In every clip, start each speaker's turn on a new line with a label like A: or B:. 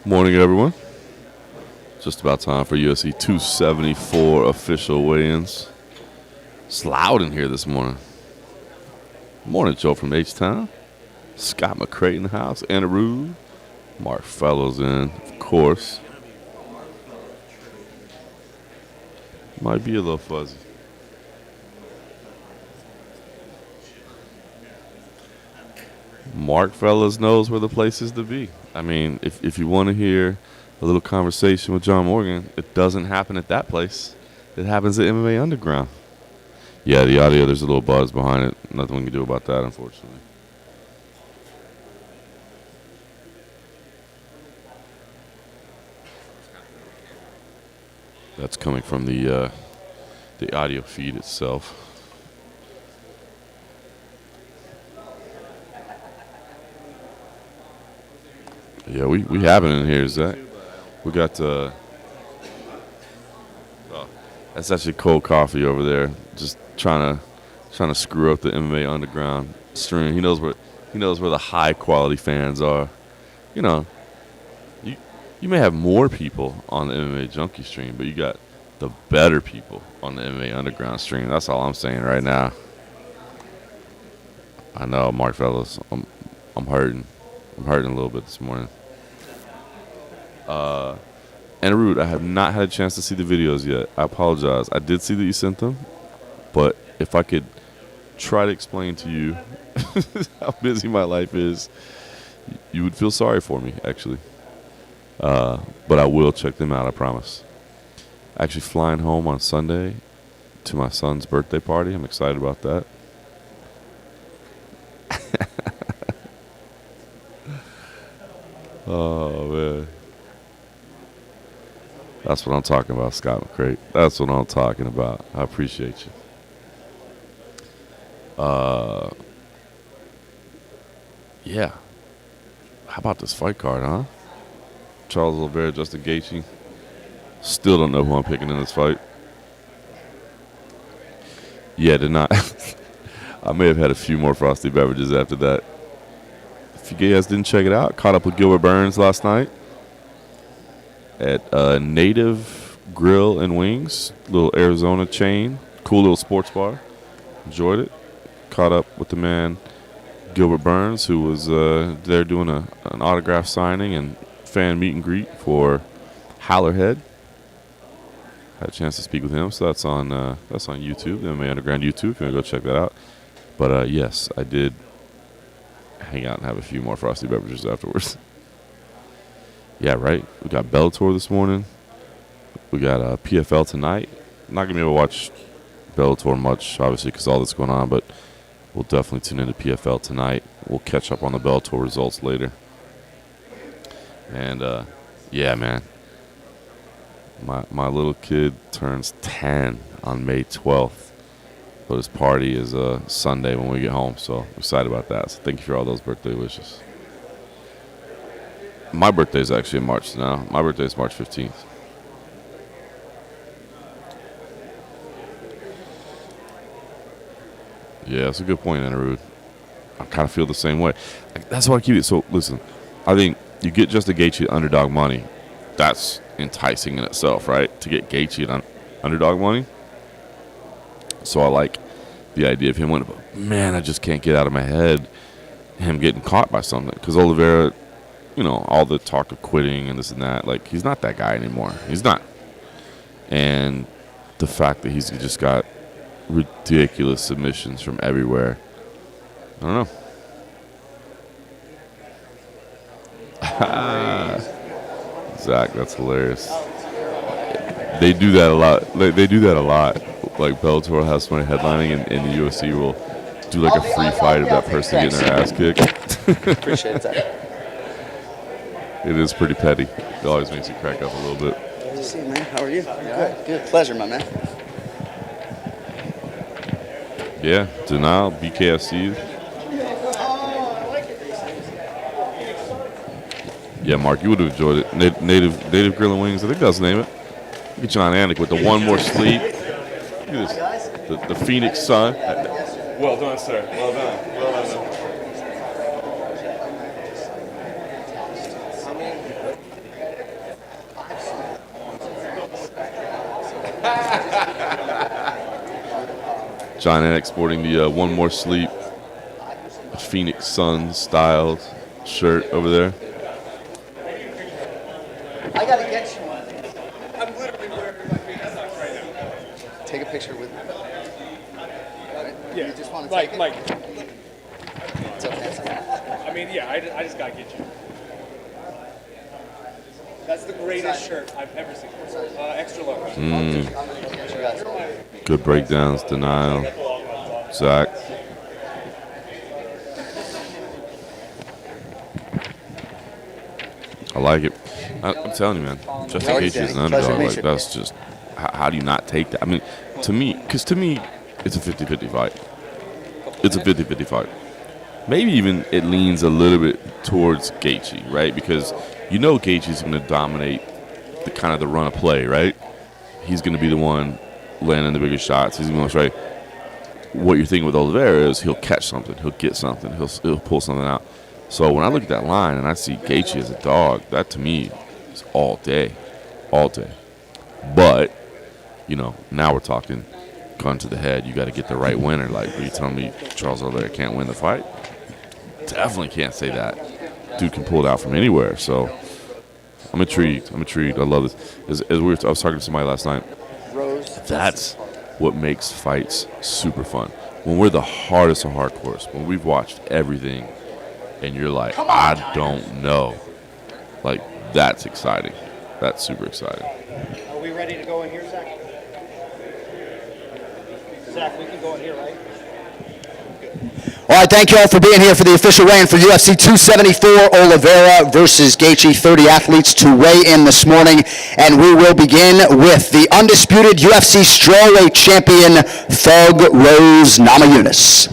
A: Morning, everyone. Just about time for UFC 274 official weigh-ins. It's loud in here this morning. Morning, Joe from H-Town. Scott McCray in the house. Anna Rude. Mark Fellows in, of course. Might be a little fuzzy. Mark Fellows knows where the place is to be. I mean, if you want to hear a little conversation with John Morgan, it doesn't happen at that place. It happens at MMA Underground. Yeah, the audio, there's a little buzz behind it. Nothing we can do about that, unfortunately. That's coming from the audio feed itself. Yeah, we have it in here, Zach. We got that's actually cold coffee over there. Just trying to screw up the MMA Underground stream. He knows where the high quality fans are. You know, you may have more people on the MMA Junkie stream, but you got the better people on the MMA Underground stream. That's all I'm saying right now. I know, Mark Fellows. I'm hurting. I'm hurting a little bit this morning. And Rude, I have not had a chance to see the videos yet. I apologize. I did see that you sent them, but if I could try to explain to you how busy my life is, you would feel sorry for me, actually. But I will check them out, I promise. Actually flying home on Sunday to my son's birthday party. I'm excited about that. Oh, man. That's what I'm talking about, Scott McCray. That's what I'm talking about. I appreciate you. Yeah. How about this fight card, huh? Charles Oliveira, Justin Gaethje. Still don't know who I'm picking in this fight. Yeah, did not. I may have had a few more frosty beverages after that. If you guys didn't check it out, caught up with Gilbert Burns last night at Native Grill and Wings, little Arizona chain. Cool little sports bar. Enjoyed it. Caught up with the man Gilbert Burns, who was there doing an autograph signing and fan meet and greet for Hallerhead. Had a chance to speak with him, so that's on YouTube, the MMA Underground YouTube, if you want to go check that out. But yes, I did hang out and have a few more frosty beverages afterwards. Yeah, right. We got Bellator this morning. We got PFL tonight. I'm not going to be able to watch Bellator much, obviously, because all that's going on, but we'll definitely tune into PFL tonight. We'll catch up on the Bellator results later. And, yeah, man. My little kid turns 10 on May 12th. But his party is Sunday when we get home, so I'm excited about that. So thank you for all those birthday wishes. My birthday is actually in March now. My birthday is March 15th. Yeah, that's a good point, Anarud. I kind of feel the same way. That's why I keep it. So, listen, I think you get Justin Gaethje underdog money. That's enticing in itself, right? To get Gaethje at underdog money. So I like the idea of him winning. But, man, I just can't get out of my head him getting caught by something. Because Oliveira, you know, all the talk of quitting and this and that, like, he's not that guy anymore. He's not. And the fact that he's just got ridiculous submissions from everywhere. I don't know. Zach, that's hilarious. They do that a lot. Like Bellator has somebody headlining, and the UFC will do like a free fight of that person getting their ass kicked.
B: Appreciate that.
A: It is pretty petty. It always makes you crack up a little bit.
B: Good to see you, man. How are you? Good. Pleasure, my man.
A: Yeah, Denial, BKFC. Yeah, Mark, you would have enjoyed it. Native Grill and Wings, I think that's the name of it. Look at John Anik with the one more sleep. Look at this, the Phoenix Sun.
C: Well done, sir. Well done. Well done.
A: John Anik sporting the One More Sleep Phoenix Suns styled shirt over there.
B: I gotta get you one. I'm literally wearing my face right now. Take a picture with me. Right?
C: Yeah.
B: You just want to
C: Mike,
B: take it?
C: Mike.
B: It's okay.
C: I mean, yeah, I just gotta get you. That's the greatest shirt I've ever seen. Extra large.
A: Good breakdowns, denial. Zach. I like it. I'm telling you, man. Justin Gaethje is an underdog. Like, that's just, how do you not take that? I mean, to me, it's a 50-50 fight. It's a 50-50 fight. Maybe even it leans a little bit towards Gaethje, right? Because you know Gaethje's going to dominate the kind of the run of play, right? He's going to be the one landing the biggest shots. He's going to try. What you're thinking with Oliveira is he'll catch something, he'll get something, he'll pull something out. So when I look at that line and I see Gaethje as a dog, that to me is all day. But, now we're talking gun to the head. You got to get the right winner. Like, are you telling me Charles Oliveira can't win the fight? Definitely can't say that. Dude can pull it out from anywhere. So I'm intrigued. I love this. I was talking to somebody last night. That's what makes fights super fun. When we're the hardest of hardcores, when we've watched everything, and you're like, I don't know. Like, that's exciting. That's super exciting.
D: Are we ready to go in here, Zach? Zach, we can go in here, right?
E: All right, thank you all for being here for the official weigh-in for UFC 274, Oliveira versus Gaethje. 30 athletes to weigh in this morning, and we will begin with the undisputed UFC strawweight champion, Thug Rose Namajunas.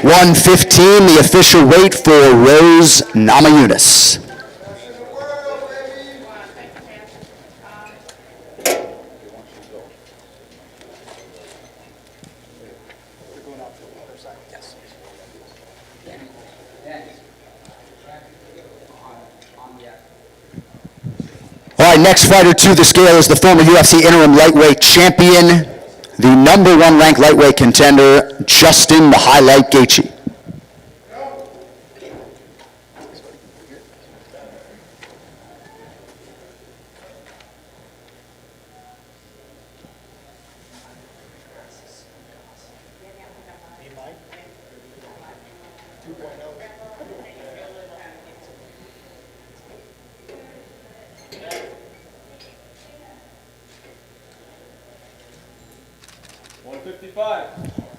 E: $115, the official weight for Rose Namajunas. All right, next fighter to the scale is the former UFC interim lightweight champion, the number one ranked lightweight contender, Justin the Highlight Gaethje.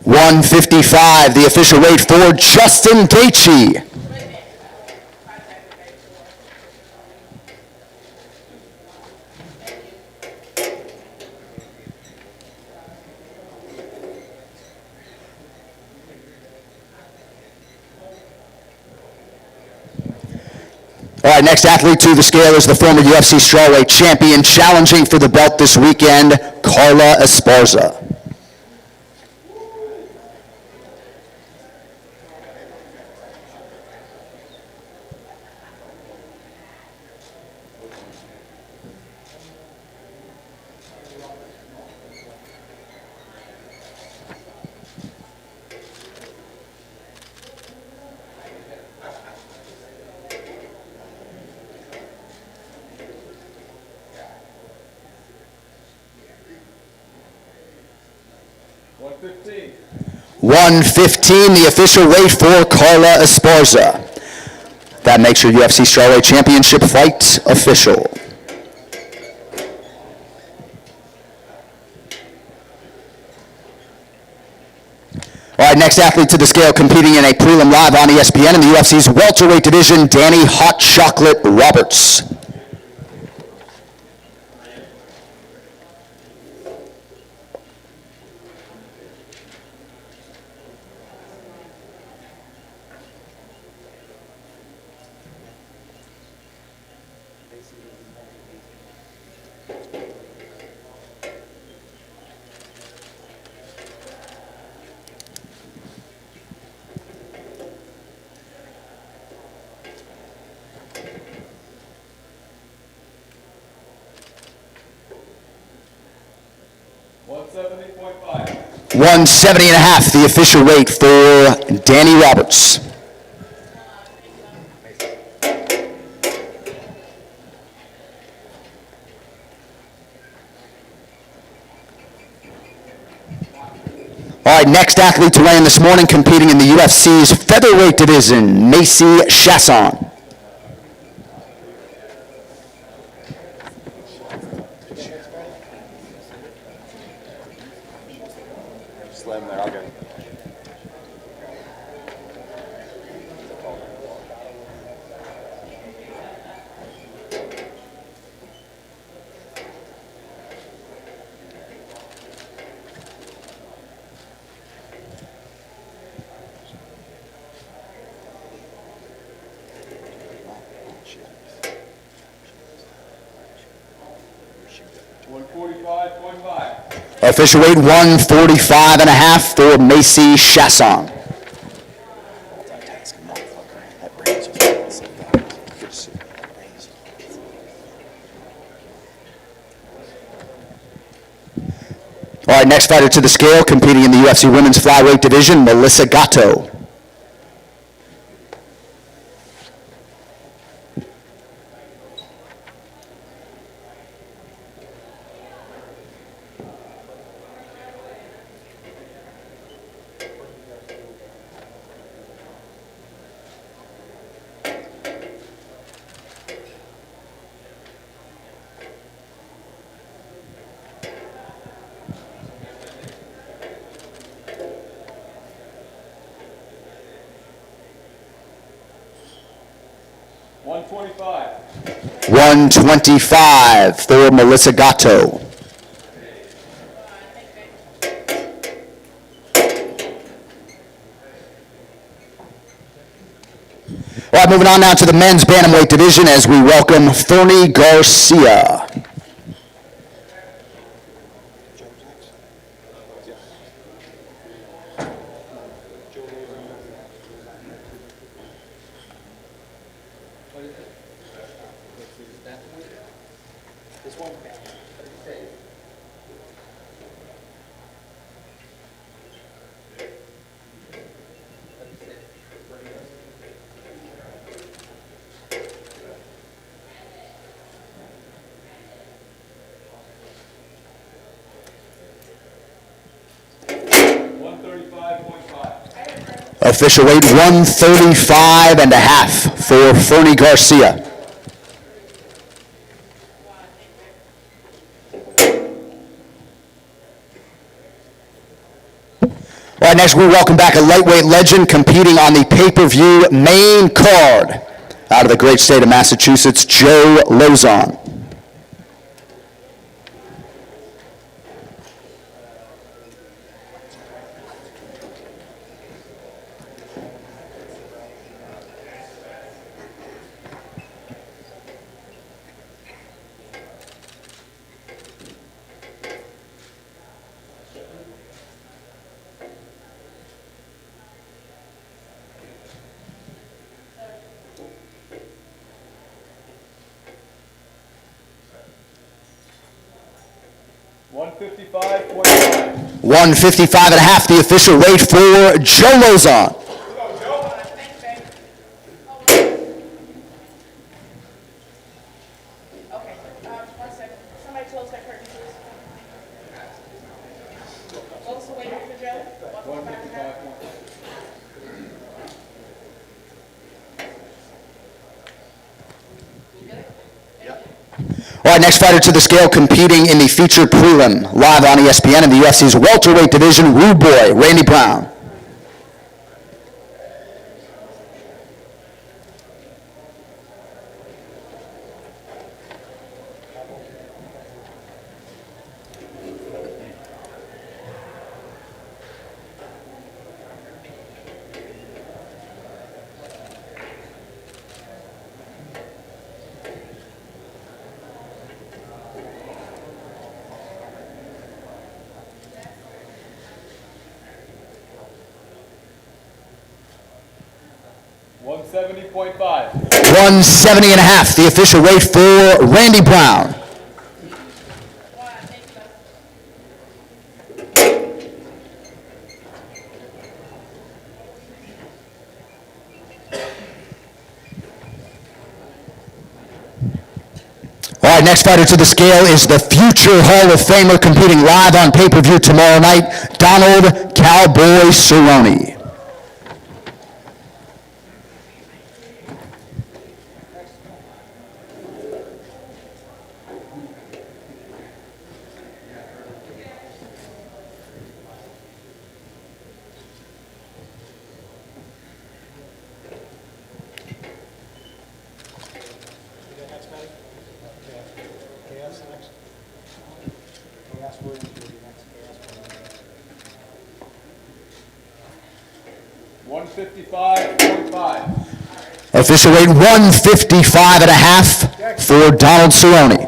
E: $155, the official weight for Justin Gaethje. All right, next athlete to the scale is the former UFC strawweight champion, challenging for the belt this weekend, Carla Esparza. $115, the official weight for Carla Esparza. That makes your UFC Strawweight Championship fight official. All right, next athlete to the scale, competing in a prelim live on ESPN in the UFC's welterweight division, Danny Hot Chocolate Roberts. $170.5, the official weight for Danny Roberts. All right, next athlete to weigh in this morning, competing in the UFC's featherweight division, Mauricio Shogun.
B: Just let him there, I'll get him.
E: Official weight 145.5 for Mauricio Shogun. All right, next fighter to the scale, competing in the UFC women's flyweight division, Melissa Gatto. $125 for Melissa Gatto. All right, moving on now to the men's bantamweight division as we welcome Fernie Garcia. Official weight 135.5 for Fernie Garcia. All right, next we welcome back a lightweight legend competing on the pay-per-view main card out of the great state of Massachusetts, Joe Lozon. $155.5, the official weight for Joe Lozon. All right, next fighter to the scale competing in the featured prelim, live on ESPN in the UFC's welterweight division, Rude Boy, Randy Brown.
C: 170.5.
E: 170 and a half, the official weight for Randy Brown. All right, next fighter to the scale is the future Hall of Famer competing live on pay-per-view tomorrow night, Donald Cowboy Cerrone. Official weight 155 and a half for Donald Cerrone.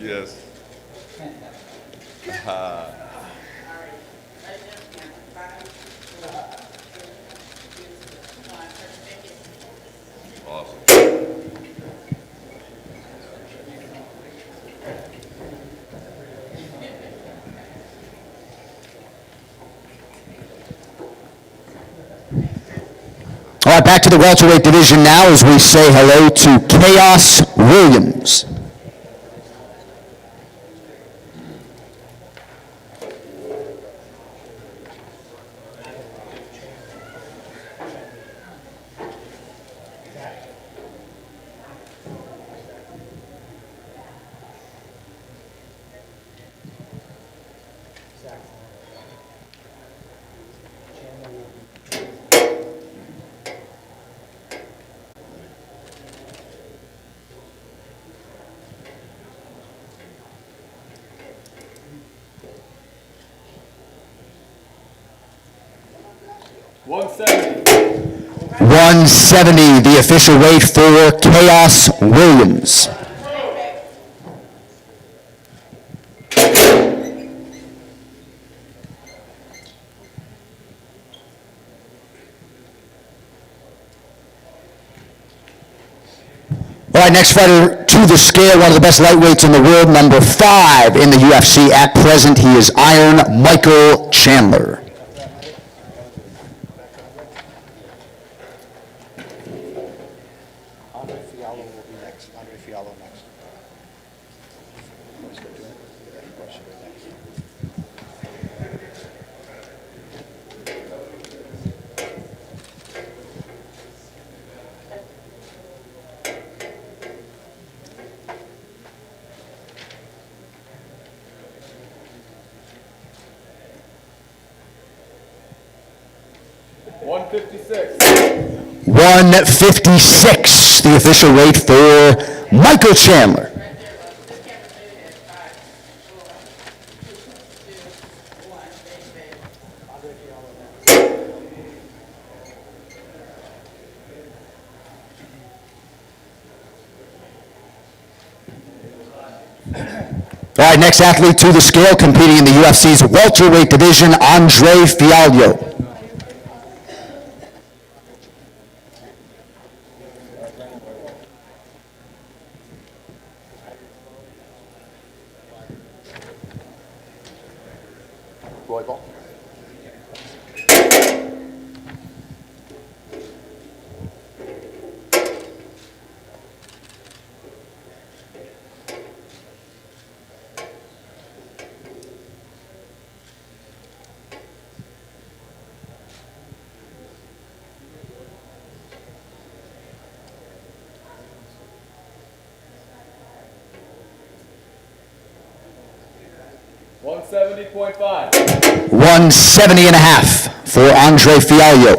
A: Yes.
E: All right, back to the welterweight division now as we say hello to Chaos Williams. $170, the official weight for Chaos Williams. All right, next fighter to the scale, one of the best lightweights in the world, number 5 in the UFC at present. He is Iron Michael Chandler. $156, the official weight for Michael Chandler. All right, next athlete to the scale, competing in the UFC's welterweight division, Andre Fialho. $170 and a half for Andre Fialho.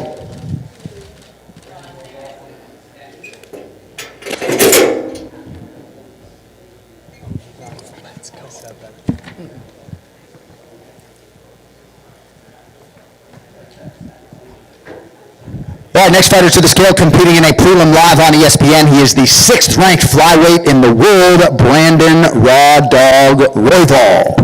E: All right, next fighter to the scale, competing in a prelim live on ESPN. He is the 6th ranked flyweight in the world, Brandon Raw Dog Royval.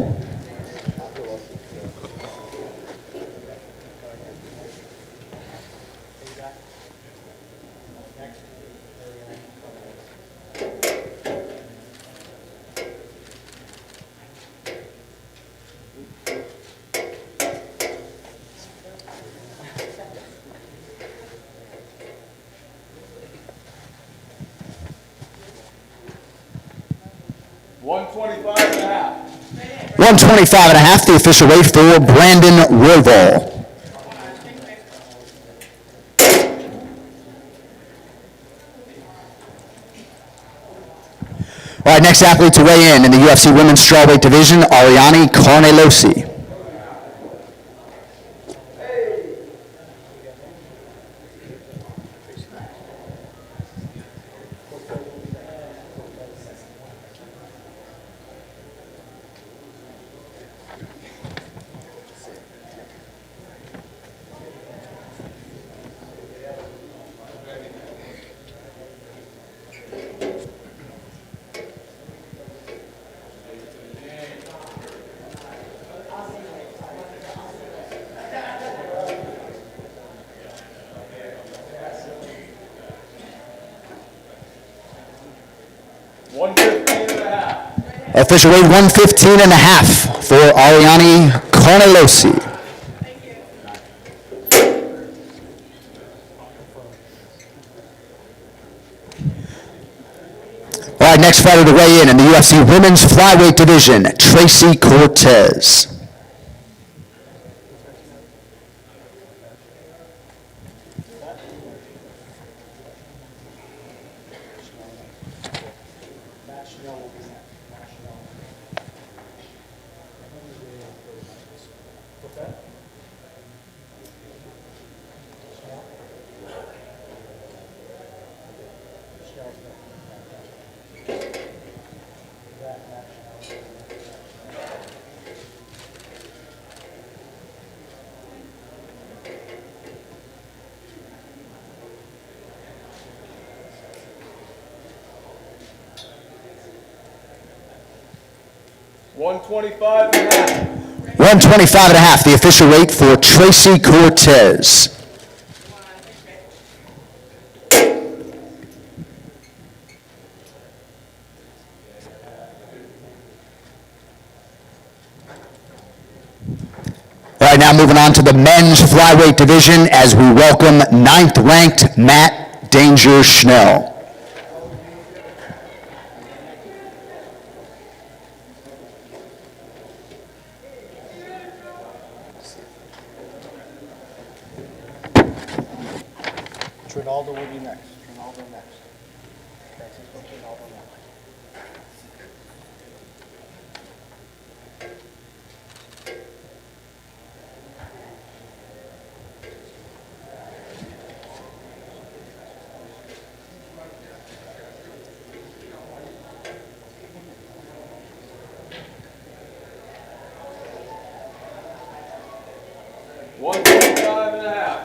E: 125 and a half, the official weight for Brandon Roval. All right, next athlete to weigh in the UFC Women's Strawweight Division, Ariane Carnelosi. Official weight 115 and a half for Ariane Carnelosi. All right, next fighter to weigh in the UFC Women's Flyweight Division, Tracy Cortez.
C: $125 and a half.
E: 125 and a half, the official weight for Tracy Cortez. All right, now moving on to the men's flyweight division as we welcome 9th ranked Matt Danger Schnell.
D: Trinaldo will be next. Trinaldo next. Francisco Trinaldo next.
C: $125 and a half.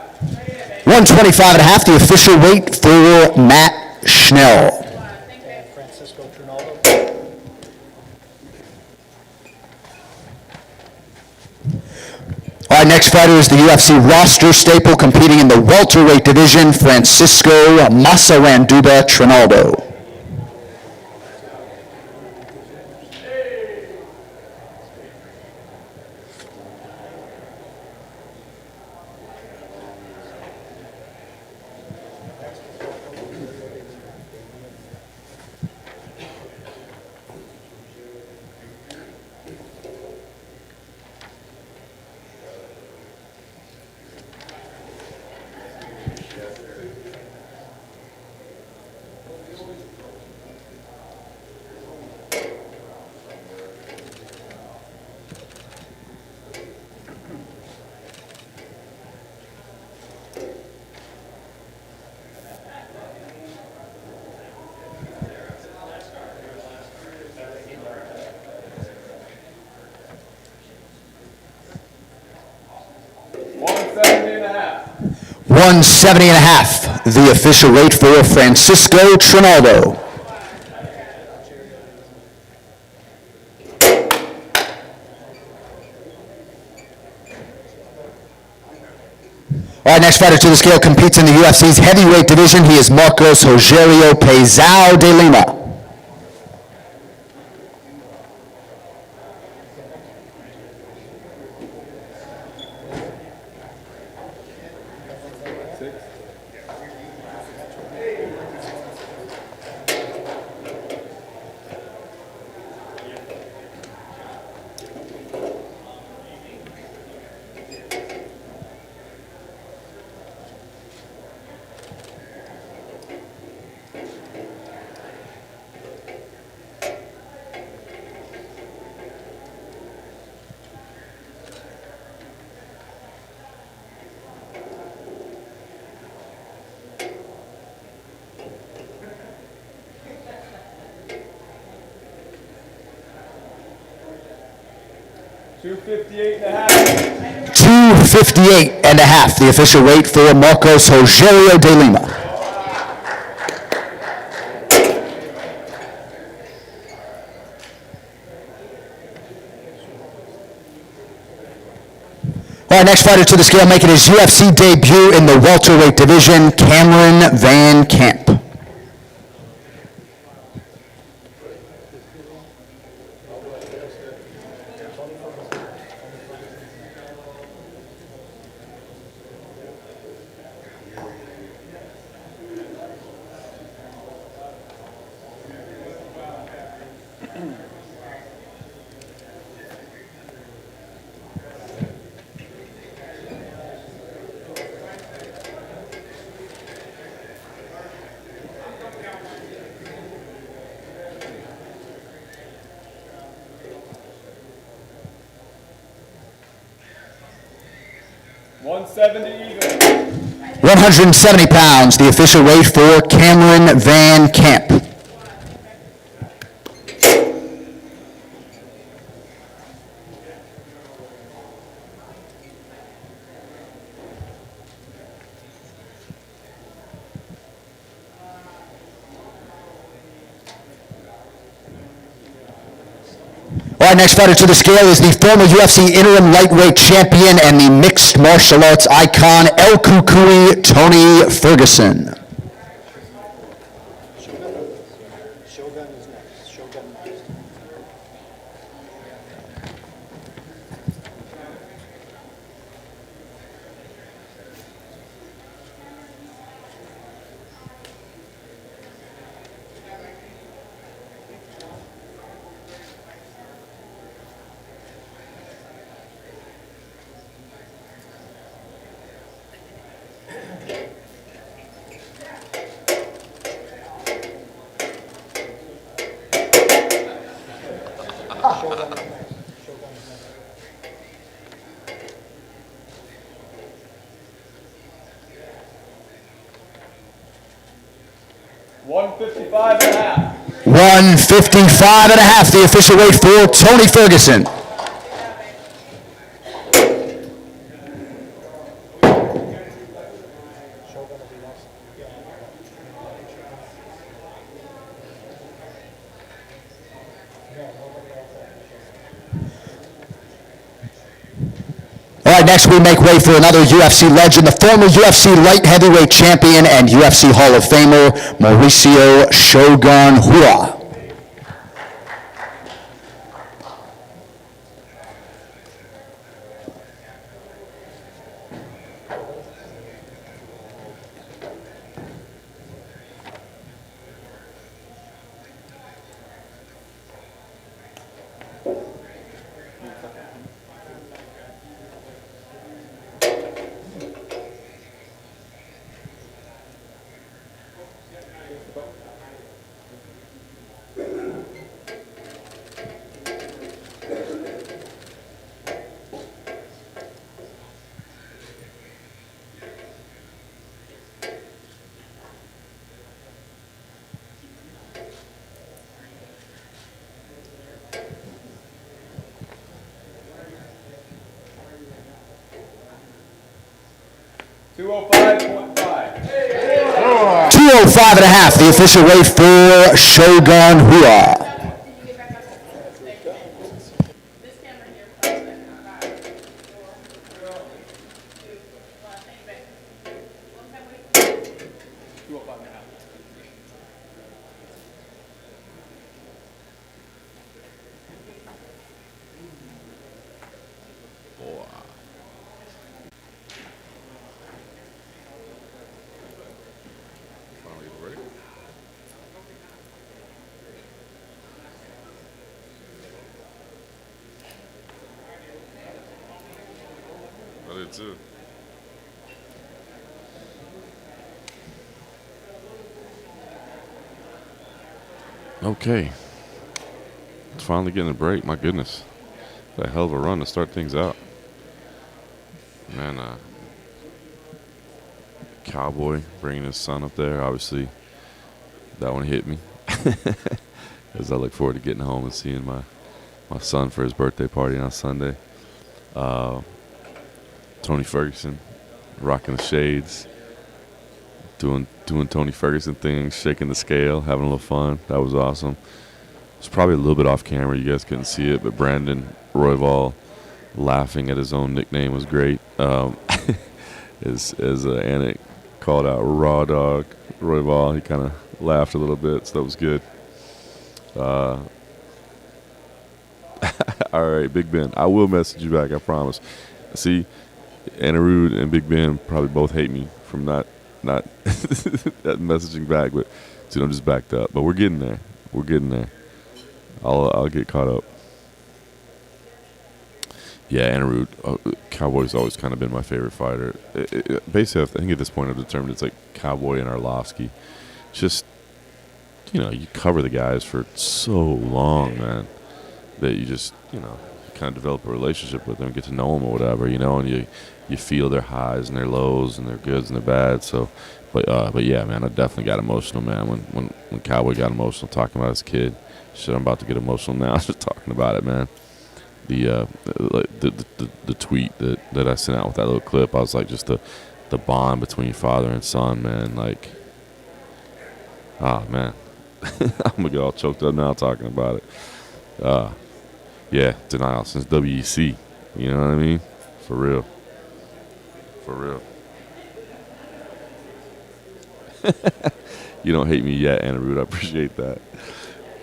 E: 125 and a half, the official weight for Matt Schnell.
D: Francisco Trinaldo.
E: All right, next fighter is the UFC roster staple competing in the welterweight division, Francisco Masaranduba Trinaldo. $170 and a half, the official weight for Francisco Trinaldo. All right, next fighter to the scale competes in the UFC's heavyweight division. He is Marcos Rogerio Payzao de Lima. 258 and a half, the official weight for Marcos Rogerio de Lima. All right, next fighter to the scale making his UFC debut in the welterweight division, Cameron Van Camp.
C: Even.
E: 170 pounds, the official weight for Cameron Van Camp. All right, next fighter to the scale is the former UFC interim lightweight champion and the mixed martial arts icon, El Cucuy, Tony Ferguson.
D: Shogun is next. Shogun next. Shogun is next. Shogun is next.
C: 155 and a half.
E: 155 and a half, the official weight for Tony Ferguson.
D: Shogun will be next.
E: All right, next we make way for another UFC legend, the former UFC light heavyweight champion and UFC Hall of Famer, Mauricio Shogun Hua. $205 and a half, the official weight for Shogun Hua.
A: I did too. Okay. It's finally getting a break. My goodness. What a hell of a run to start things out. Man, Cowboy bringing his son up there. Obviously, that one hit me. As I look forward to getting home and seeing my son for his birthday party on Sunday. Tony Ferguson, rocking the shades, doing Tony Ferguson things, shaking the scale, having a little fun. That was awesome. It's probably a little bit off camera. You guys couldn't see it, but Brandon Royval laughing at his own nickname was great. As Anik called out Raw Dog Royval, he kind of laughed a little bit, so that was good. All right, Big Ben. I will message you back, I promise. See, Anirudh and Big Ben probably both hate me from not that messaging back, but dude, I'm just backed up. But we're getting there. We're getting there. I'll get caught up. Yeah, Anirudh, Cowboy's always kind of been my favorite fighter. Basically, I think at this point I've determined it's like Cowboy and Arlovsky. Just, you cover the guys for so long, man, that you just, kind of develop a relationship with them, get to know them or whatever, and you feel their highs and their lows and their goods and their bads. So, but yeah, man, I definitely got emotional, man, when Cowboy got emotional talking about his kid. Shit, I'm about to get emotional now just talking about it, man. The tweet that I sent out with that little clip, I was like, just the bond between father and son, man. Like, man, I'm gonna get all choked up now talking about it. Yeah, denial since WEC. You know what I mean? For real. For real. You don't hate me yet, Anirudh. I appreciate that.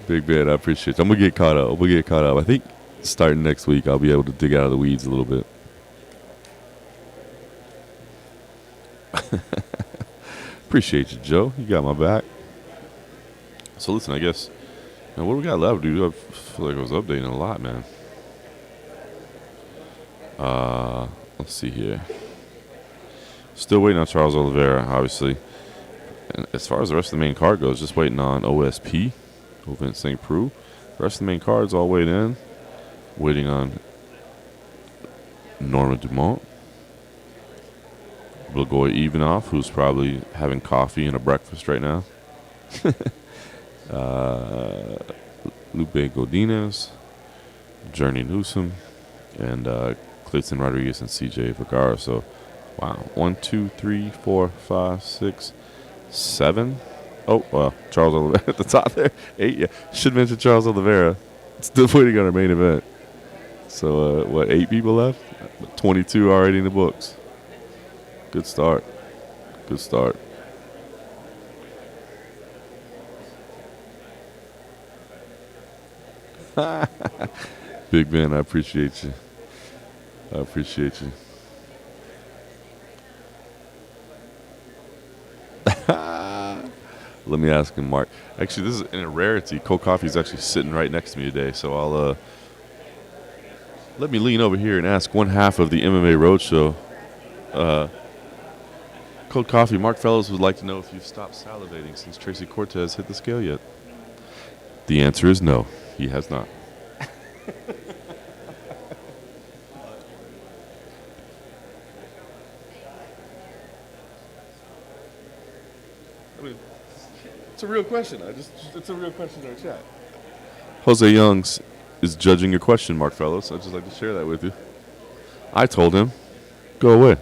A: Big Ben, I appreciate you. I'm gonna get caught up. I think starting next week, I'll be able to dig out of the weeds a little bit. Appreciate you, Joe. You got my back. So listen, I guess, man, what do we got left, dude? I feel like I was updating a lot, man. Let's see here. Still waiting on Charles Oliveira, obviously. And as far as the rest of the main card goes, just waiting on OSP, Ovin St. Preux. The rest of the main card's all weighed in. Waiting on Norma Dumont, Blagoy Ivanov, who's probably having coffee and a breakfast right now. Lupi Godinez, Journey Newsom, and Clayton Rodriguez and CJ Vergara. So, wow. 1, 2, 3, 4, 5, 6, 7. Oh, well, Charles Oliveira at the top there. 8, yeah. Should mention Charles Oliveira. Still waiting on our main event. So, 8 people left? 22 already in the books. Good start. Good start. Big Ben, I appreciate you. I appreciate you. Let me ask him, Mark. Actually, this is in a rarity. Cold Coffee is actually sitting right next to me today, so I'll let me lean over here and ask one half of the MMA Roadshow. Cold Coffee, Mark Fellows would like to know if you've stopped salivating since Tracy Cortez hit the scale yet. The answer is no. He has not. I mean, it's a real question. It's a real question in our chat. Jose Youngs is judging your question, Mark Fellows. I'd just like to share that with you. I told him, go away.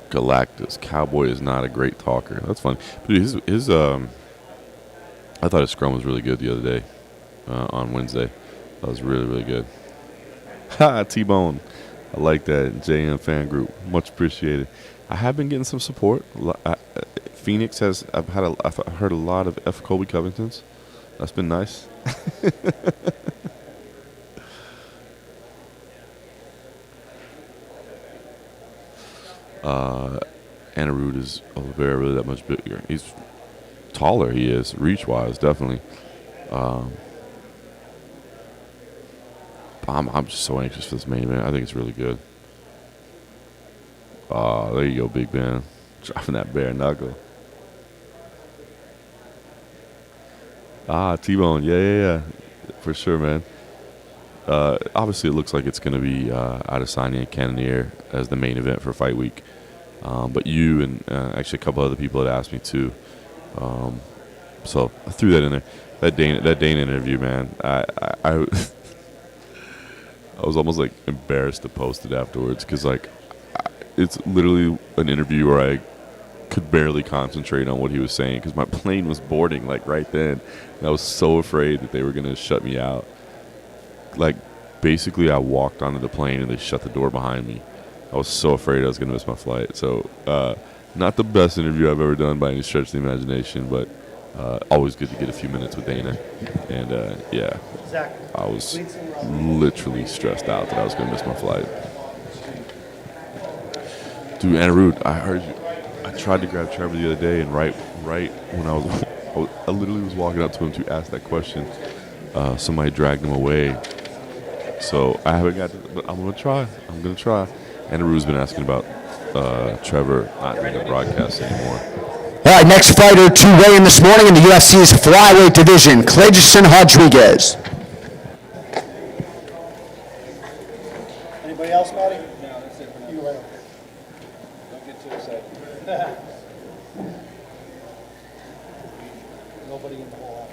A: Galactus. Cowboy is not a great talker. That's funny. But his I thought his scrum was really good the other day on Wednesday. That was really, really good. Ha, T-Bone. I like that. JM fan group. Much appreciated. I have been getting some support. Phoenix has, I've heard a lot of F. Colby Covington's. That's been nice. Anirudh is Oliveira really that much bigger? He's taller. He is reach-wise, definitely. I'm just so anxious for this main event. I think it's really good. There you go, Big Ben, dropping that bare knuckle. T-Bone, yeah, for sure, man. Obviously, it looks like it's going to be Adesanya and Cannonier as the main event for Fight Week. But you and actually a couple other people had asked me too. So I threw that in there. That Dana interview, man. I was almost like embarrassed to post it afterwards because it's literally an interview where I could barely concentrate on what he was saying because my plane was boarding like right then, and I was so afraid that they were gonna shut me out. Like basically, I walked onto the plane and they shut the door behind me. I was so afraid I was gonna miss my flight. So not the best interview I've ever done by any stretch of the imagination, but always good to get a few minutes with Dana. And yeah, I was literally stressed out that I was gonna miss my flight. Dude, Anna Rude, I heard you. I tried to grab Trevor the other day, and right when I literally was walking up to him to ask that question, somebody dragged him away. So I haven't got to, but I'm gonna try. Anna Rude's been asking about Trevor not doing the broadcast anymore.
E: All right, next fighter to weigh in this morning in the UFC's flyweight division, Cleison Rodriguez.
D: Anybody else, Matty?
C: No, that's it for now.
D: You right.
C: Don't get too excited.
D: Nobody in the whole house.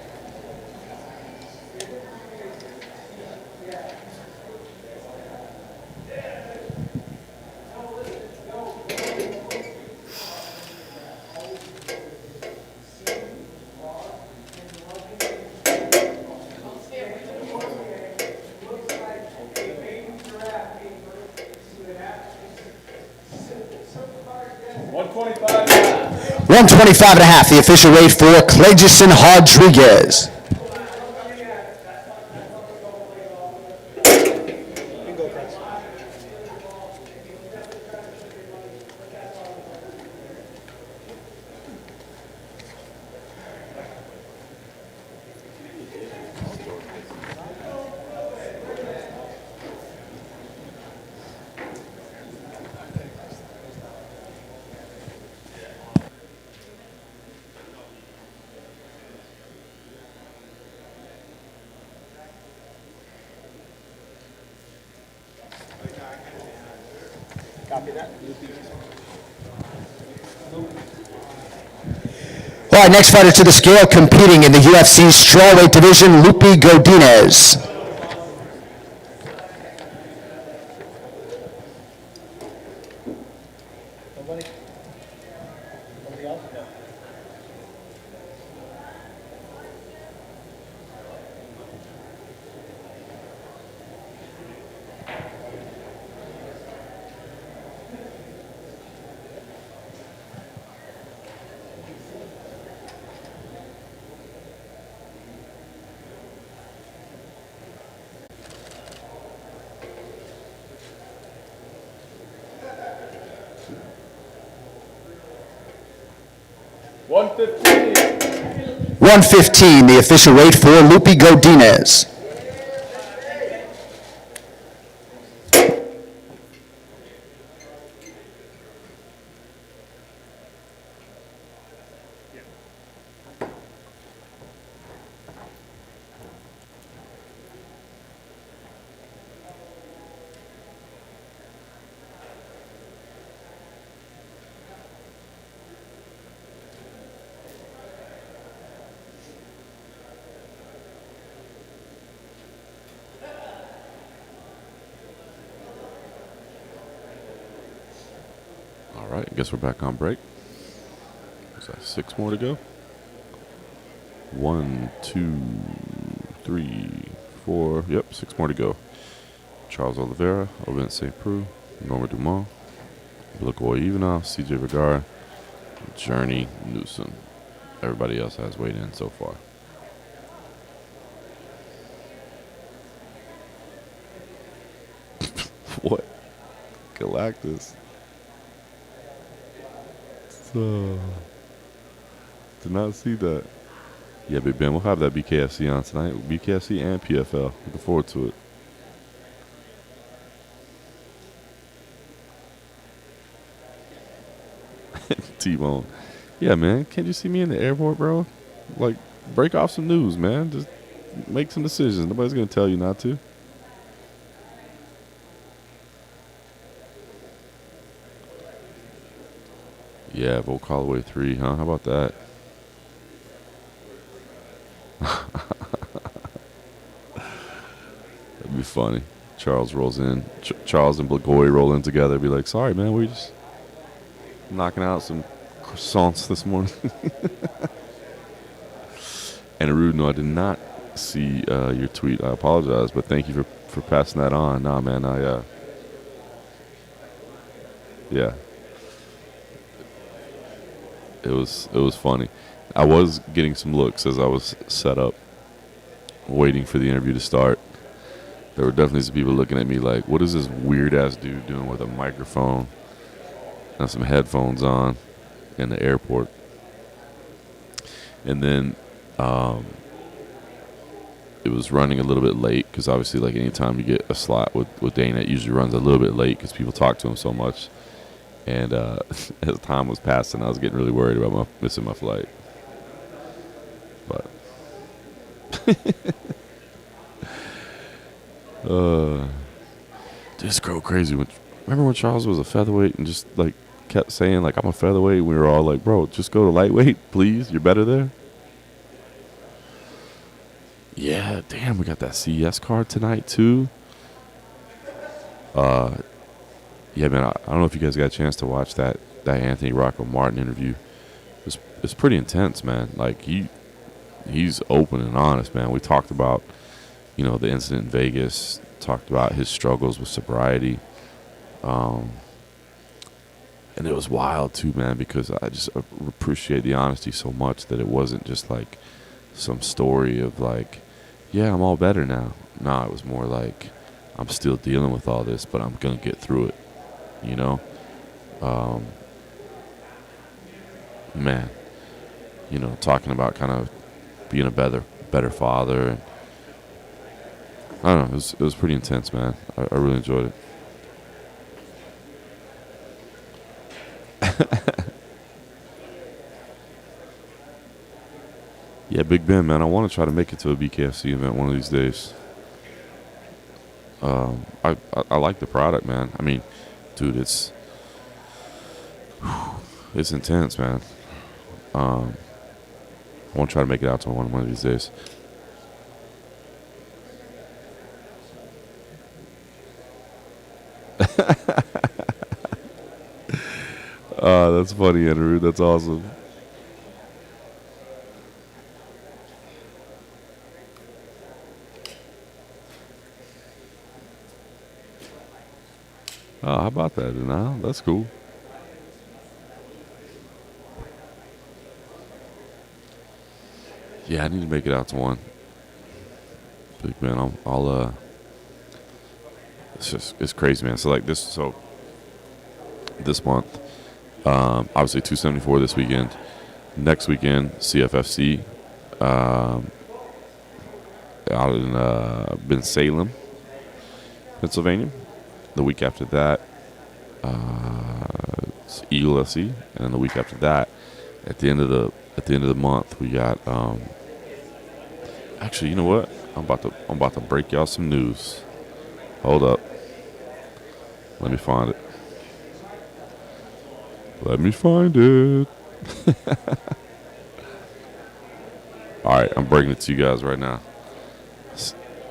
E: 125 and a half, the official weight for Cleison Rodriguez.
D: Copy that.
E: All right, next fighter to the scale, competing in the UFC's strawweight division, Lupi Godinez.
D: Nobody? Nobody else? No.
C: $115.
E: 115, the official weight for Lupi Godinez.
A: All right, I guess we're back on break. Is that 6 more to go? 1, 2, 3, 4. Yep, 6 more to go. Charles Oliveira, Ovince St. Preux, Norma Dumont, Blagoy Ivanov, CJ Vergara, Journey Newsom. Everybody else has weighed in so far. What? Galactus. So, did not see that. Yeah, Big Ben, we'll have that BKFC on tonight. BKFC and PFL. Looking forward to it. T-Bone. Yeah, man. Can't you see me in the airport, bro? Like, break off some news, man. Just make some decisions. Nobody's going to tell you not to. Yeah, Volk Holloway 3, huh? How about that? That'd be funny. Charles rolls in. Charles and Blagoy roll in together. Be like, sorry, man, we just knocking out some croissants this morning. And Arude, no, I did not see your tweet. I apologize, but thank you for passing that on. Nah, man, yeah. It was funny. I was getting some looks as I was set up, waiting for the interview to start. There were definitely some people looking at me like, what is this weird-ass dude doing with a microphone and some headphones on in the airport? And then it was running a little bit late because obviously, like, anytime you get a slot with Dana, it usually runs a little bit late because people talk to him so much. And as time was passing, I was getting really worried about missing my flight. But dude, it's crazy. Remember when Charles was a featherweight and just like kept saying like I'm a featherweight? We were all like, bro, just go to lightweight, please. You're better there. Yeah, damn, we got that CES card tonight too. Yeah, man, I don't know if you guys got a chance to watch that Anthony Rocco Martin interview. It's pretty intense, man. Like he's open and honest, man. We talked about, the incident in Vegas, talked about his struggles with sobriety. And it was wild too, man, because I just appreciate the honesty so much that it wasn't just like some story of like, yeah, I'm all better now. Nah, it was more like I'm still dealing with all this, but I'm gonna get through it. Man, talking about kind of being a better father. And I don't know, it was pretty intense, man. I really enjoyed it. Yeah, Big Ben, man, I want to try to make it to a BKFC event one of these days. I like the product, man. I mean, dude, it's intense, man. I want to try to make it out to one of these days. That's funny, Andrew. That's awesome. Oh, how about that? Now that's cool. Yeah, I need to make it out to one. Big man, I'll it's crazy, man. So this month, obviously 274 this weekend. Next weekend, CFFC, out in Ben Salem, Pennsylvania. The week after that, it's Eagle FC, and then the week after that, at the end of the month, we got. Actually, you know what? I'm about to break y'all some news. Hold up. Let me find it. All right, I'm breaking it to you guys right now.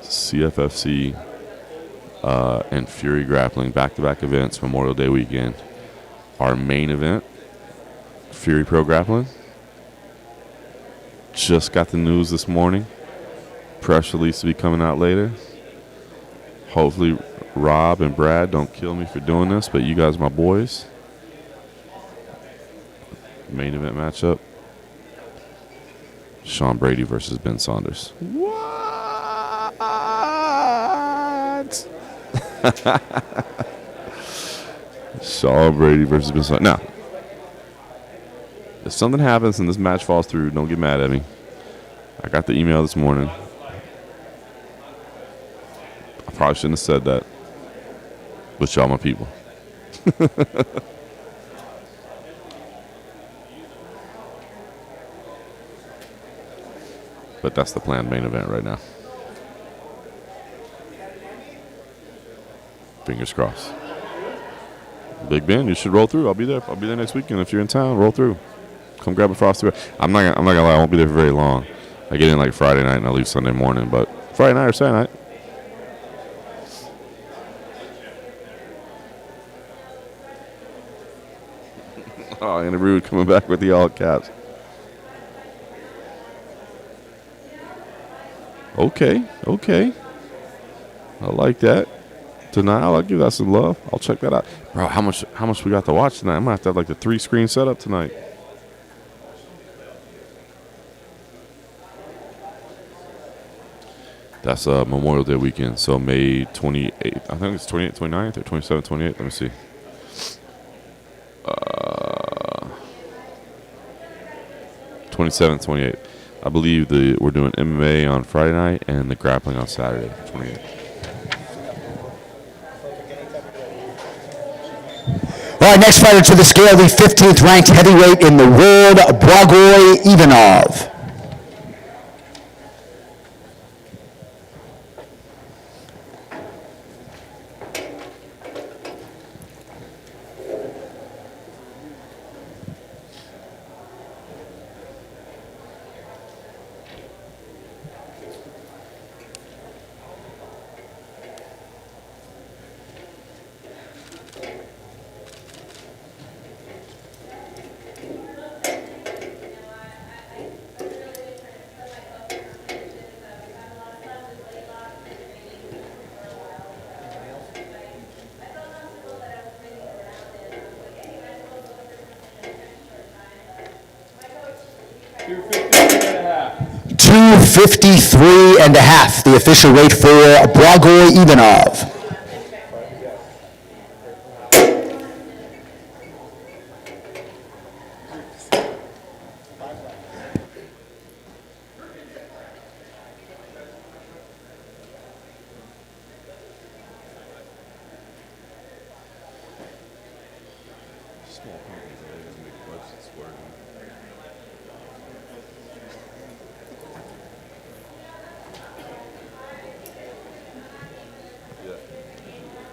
A: CFFC and Fury Grappling back-to-back events, Memorial Day weekend. Our main event, Fury Pro Grappling. Just got the news this morning. Press release to be coming out later. Hopefully Rob and Brad don't kill me for doing this, but you guys are my boys. Main event matchup. Sean Brady versus Ben Saunders. What? Sean Brady versus Ben Saunders. Now, if something happens and this match falls through, don't get mad at me. I got the email this morning. I probably shouldn't have said that. But y'all my people. But that's the planned main event right now. Fingers crossed. Big Ben, you should roll through. I'll be there. I'll be there next weekend. If you're in town, roll through. Come grab a frosty. I'm not gonna lie. I won't be there for very long. I get in like Friday night and I leave Sunday morning. But Friday night or Saturday night. Oh, Andy Rude coming back with the all caps. Okay. I like that. Denial, I'll give that some love. I'll check that out. Bro, how much we got to watch tonight? I'm gonna have to have like the 3-screen setup tonight. That's Memorial Day weekend, so May 28th. I think it's 28th, 29th, or 27th, 28th. Let me see. 27th, 28th. I believe we're doing MMA on Friday night and the grappling on Saturday, 28th.
E: All right, next fighter to the scale, the 15th ranked heavyweight in the world, Blagoy Ivanov. .253.5, the official weight for Blagoy Ivanov.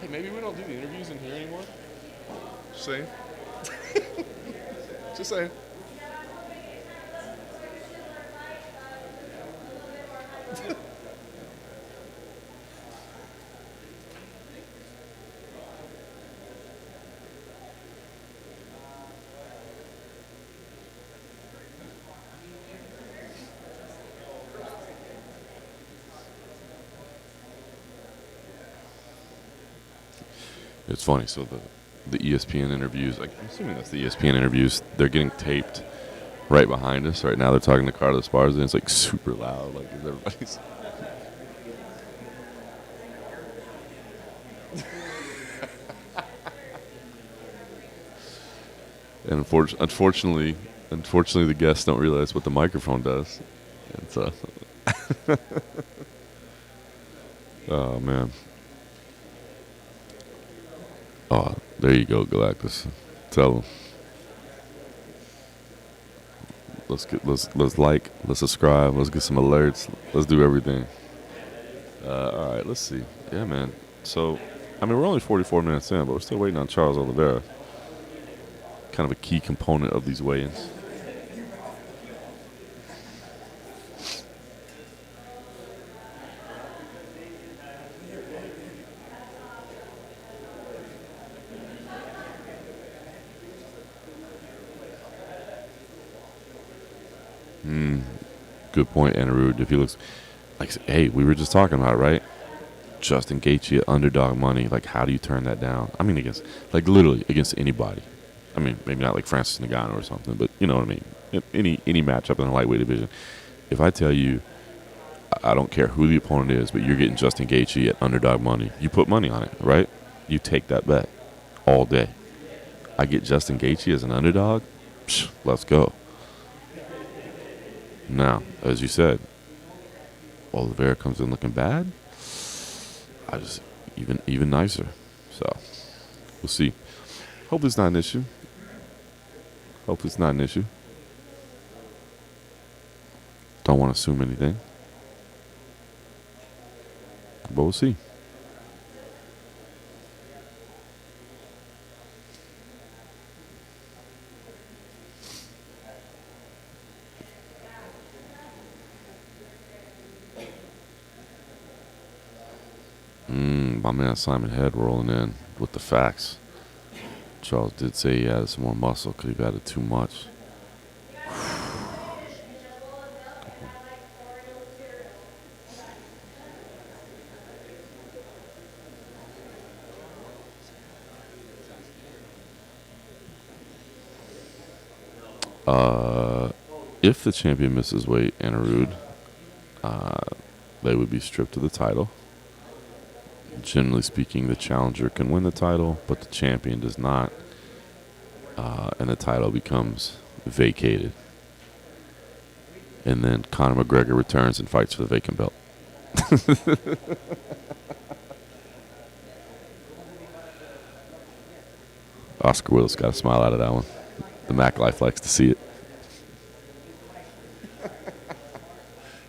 A: Hey, maybe we don't do the interviews in here anymore? Just saying. Just saying. It's funny. So the ESPN interviews, like, I'm assuming that's the ESPN interviews, they're getting taped right behind us. Right now they're talking to Carla Esparza, and it's like super loud. Like, everybody's. And unfortunately, the guests don't realize what the microphone does. And so, oh man. Oh, there you go, Galactus. Tell them. Let's subscribe, let's get some alerts, let's do everything. All right, let's see. Yeah, man. So, I mean, we're only 44 minutes in, but we're still waiting on Charles Oliveira. Kind of a key component of these weigh-ins. Good point, Anarude. If he looks like, hey, we were just talking about it, right? Justin Gaethje, underdog money. Like, how do you turn that down? I mean, against, like, literally against anybody. I mean, maybe not like Francis Ngannou or something, but you know what I mean. Any matchup in the lightweight division. If I tell you, I don't care who the opponent is, but you're getting Justin Gaethje at underdog money, you put money on it, right? You take that bet all day. I get Justin Gaethje as an underdog. Psh, let's go. Now, as you said, Oliveira comes in looking bad. I just even nicer. So we'll see. Hope it's not an issue. Don't want to assume anything, but we'll see. My man Simon Head rolling in with the facts. Charles did say he had some more muscle. Could have added too much. If the champion misses weight, Anarude, they would be stripped of the title. Generally speaking, the challenger can win the title, but the champion does not, and the title becomes vacated. And then Conor McGregor returns and fights for the vacant belt. Oscar Willis got a smile out of that one. The Mac Life likes to see it.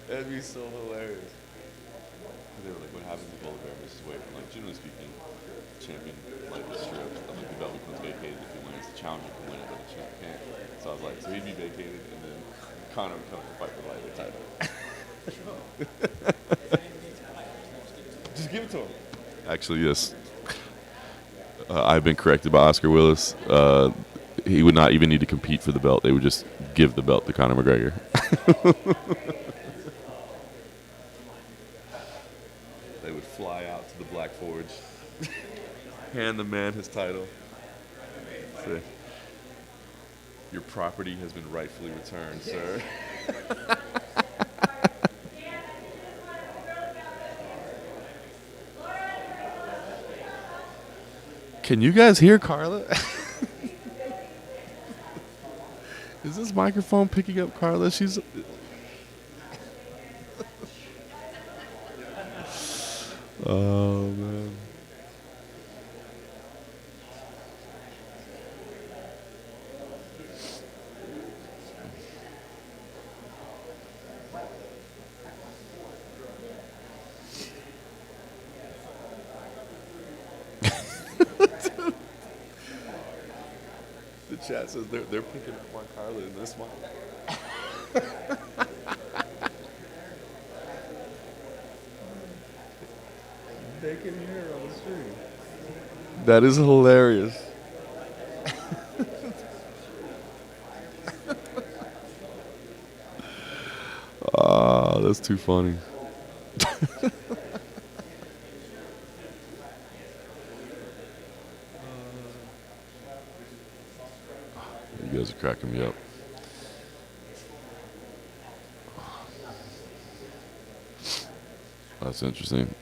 A: That'd be so hilarious. They were like, what happens if Oliveira misses weight? Like, generally speaking, the champion might be stripped. I think the belt becomes vacated if he wins. The challenger can win it, but the champ can't. So I was like, so he'd be vacated, and then Conor would come to fight for the lightweight title. Just give it to him. Actually, yes. I've been corrected by Oscar Willis. He would not even need to compete for the belt. They would just give the belt to Conor McGregor. They would fly out to the Black Forge, hand the man his title, say, your property has been rightfully returned, sir. Can you guys hear Carla? Is this microphone picking up Carla? She's... Oh, man. The chat says they're picking up on Carla in this one. They can hear her on the stream. That is hilarious. Oh, that's too funny. You guys are cracking me up. That's interesting.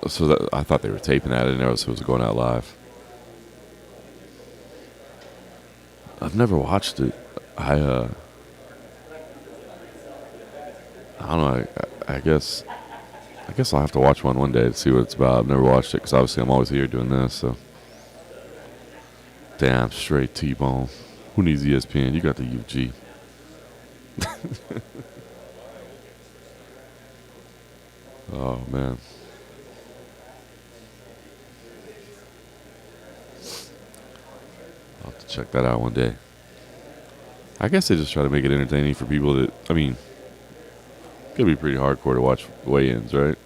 A: So that, I thought they were taping that. I didn't know it was going out live. I've never watched it. I don't know. I guess I'll have to watch one day to see what it's about. I've never watched it because obviously I'm always here doing this. So, damn straight T-bone. Who needs ESPN? You got the UG. Oh man. I'll have to check that out one day. I guess they just try to make it entertaining for people that, I mean, it could be pretty hardcore to watch weigh-ins, right?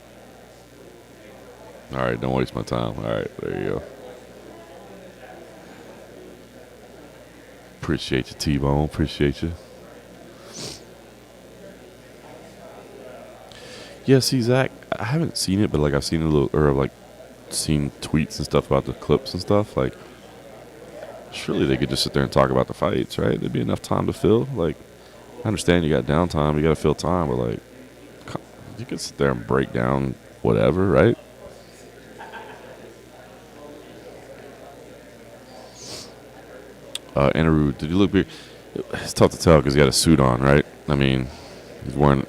A: All right, don't waste my time. All right, there you go. Appreciate you, T-Bone. Appreciate you. Yeah, see, Zach, I haven't seen it, but like I've seen a little, or like seen tweets and stuff about the clips and stuff. Like, surely they could just sit there and talk about the fights, right? There'd be enough time to fill. Like, I understand you got downtime, you got to fill time, but like, you could sit there and break down whatever, right? Anaru, did he look big? It's tough to tell because he had a suit on, right? I mean, he's wearing.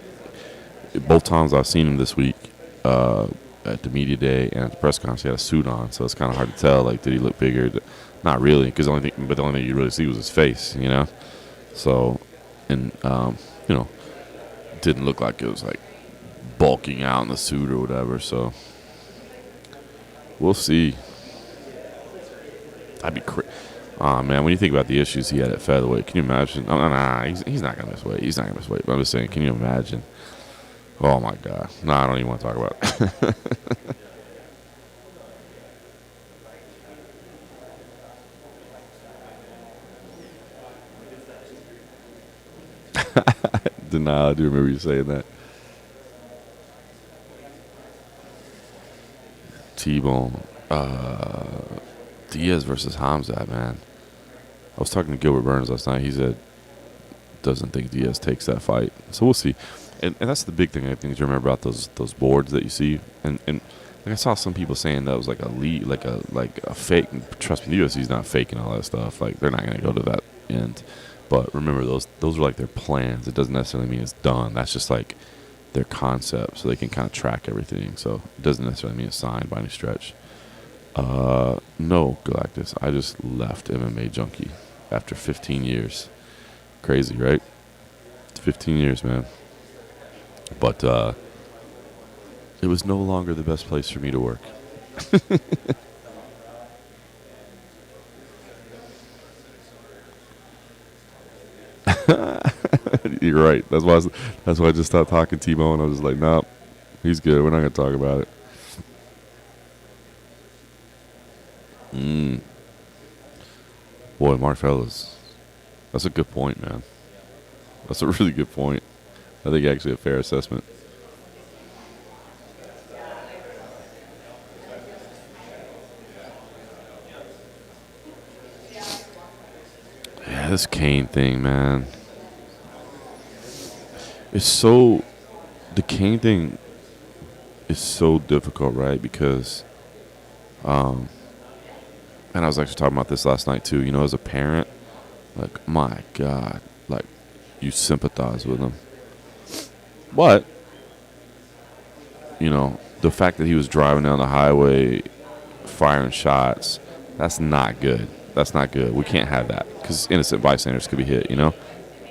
A: Both times I've seen him this week, at the media day and at the press conference, he had a suit on, so it's kind of hard to tell. Like, did he look bigger? Not really, because the only thing you really see was his face, you know. So, and you know, didn't look like it was like bulking out in the suit or whatever. So, we'll see. That'd be crazy. Oh, man, when you think about the issues he had at featherweight, can you imagine? Nah, he's not going to miss weight. He's not going to miss weight. But I'm just saying, can you imagine? Oh, my God. Nah, I don't even want to talk about it. denial. I do remember you saying that. T-Bone. Diaz versus Hamzat, man. I was talking to Gilbert Burns last night. He said doesn't think Diaz takes that fight. So we'll see. And that's the big thing I think to remember about those boards that you see. And like I saw some people saying that was like a lead, like a fake. Trust me, the UFC's not faking all that stuff. Like they're not going to go to that end. But remember, those are like their plans. It doesn't necessarily mean it's done. That's just like their concept, so they can kind of track everything. So it doesn't necessarily mean it's signed by any stretch. No, Galactus. I just left MMA Junkie after 15 years. Crazy, right? 15 years, man. But it was no longer the best place for me to work. You're right. That's why I just stopped talking T-Bone. I was just like, nope, he's good. We're not going to talk about it. Boy, Mark Fellas, that's a good point, man. That's a really good point. I think actually a fair assessment. Yeah, this Kane thing, man. The Kane thing is so difficult, right? Because, and I was actually talking about this last night too. You know, as a parent, like, my God, like, you sympathize with him. But, you know, the fact that he was driving down the highway, firing shots, that's not good. That's not good. We can't have that because innocent bystanders could be hit, you know?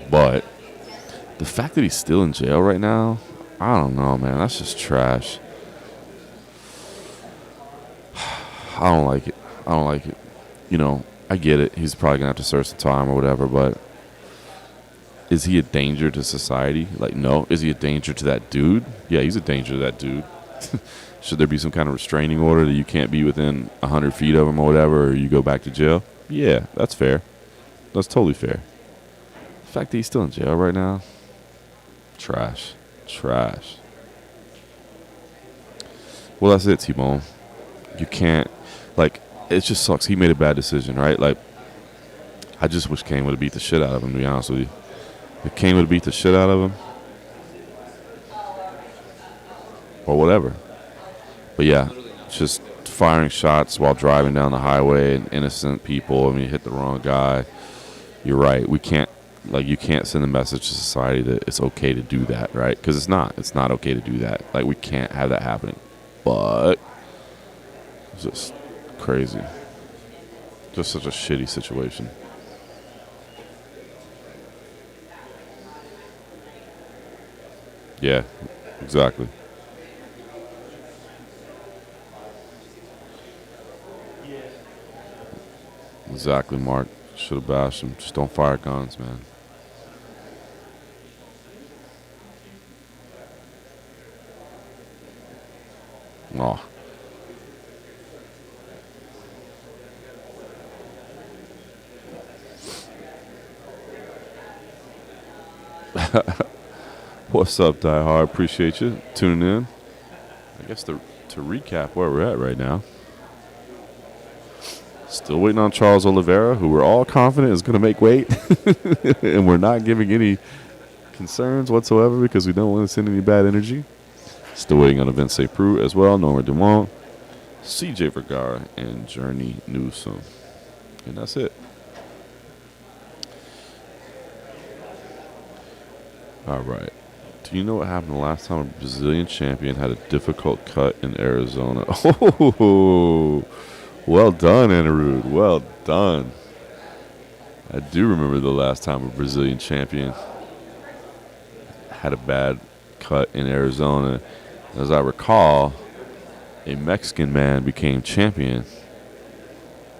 A: But the fact that he's still in jail right now, I don't know, man. That's just trash. I don't like it. I don't like it. You know, I get it. He's probably going to have to serve some time or whatever, but is he a danger to society? Like, no. Is he a danger to that dude? Yeah, he's a danger to that dude. Should there be some kind of restraining order that you can't be within 100 feet of him or whatever, or you go back to jail? Yeah, that's fair. That's totally fair. The fact that he's still in jail right now, trash. Trash. Well, that's it, T-Bone. You can't, like, it just sucks. He made a bad decision, right? Like, I just wish Kane would have beat the shit out of him, to be honest with you. If Kane would have beat the shit out of him, or whatever. But yeah, just firing shots while driving down the highway and innocent people. I mean, you hit the wrong guy. You're right. We can't, like, you can't send a message to society that it's okay to do that, right? Because it's not. It's not okay to do that. Like, we can't have that happening. But it's just crazy. Just such a shitty situation. Yeah, exactly. Exactly, Mark. Should have bashed him. Just don't fire guns, man. Oh. What's up, Die Hard? Appreciate you tuning in. I guess to recap where we're at right now. Still waiting on Charles Oliveira, who we're all confident is going to make weight. And we're not giving any concerns whatsoever because we don't want to send any bad energy. Still waiting on Vince Prue as well, Norma Dumont, CJ Vergara, and Journey Newsom. And that's it. All right. Do you know what happened the last time a Brazilian champion had a difficult cut in Arizona? Oh, well done, Anirudh. Well done. I do remember the last time a Brazilian champion had a bad cut in Arizona. As I recall, a Mexican man became champion.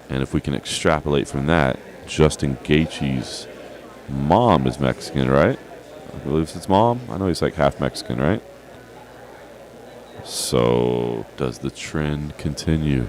A: And if we can extrapolate from that, Justin Gaethje's mom is Mexican, right? I believe it's his mom. I know he's like half Mexican, right? So, does the trend continue?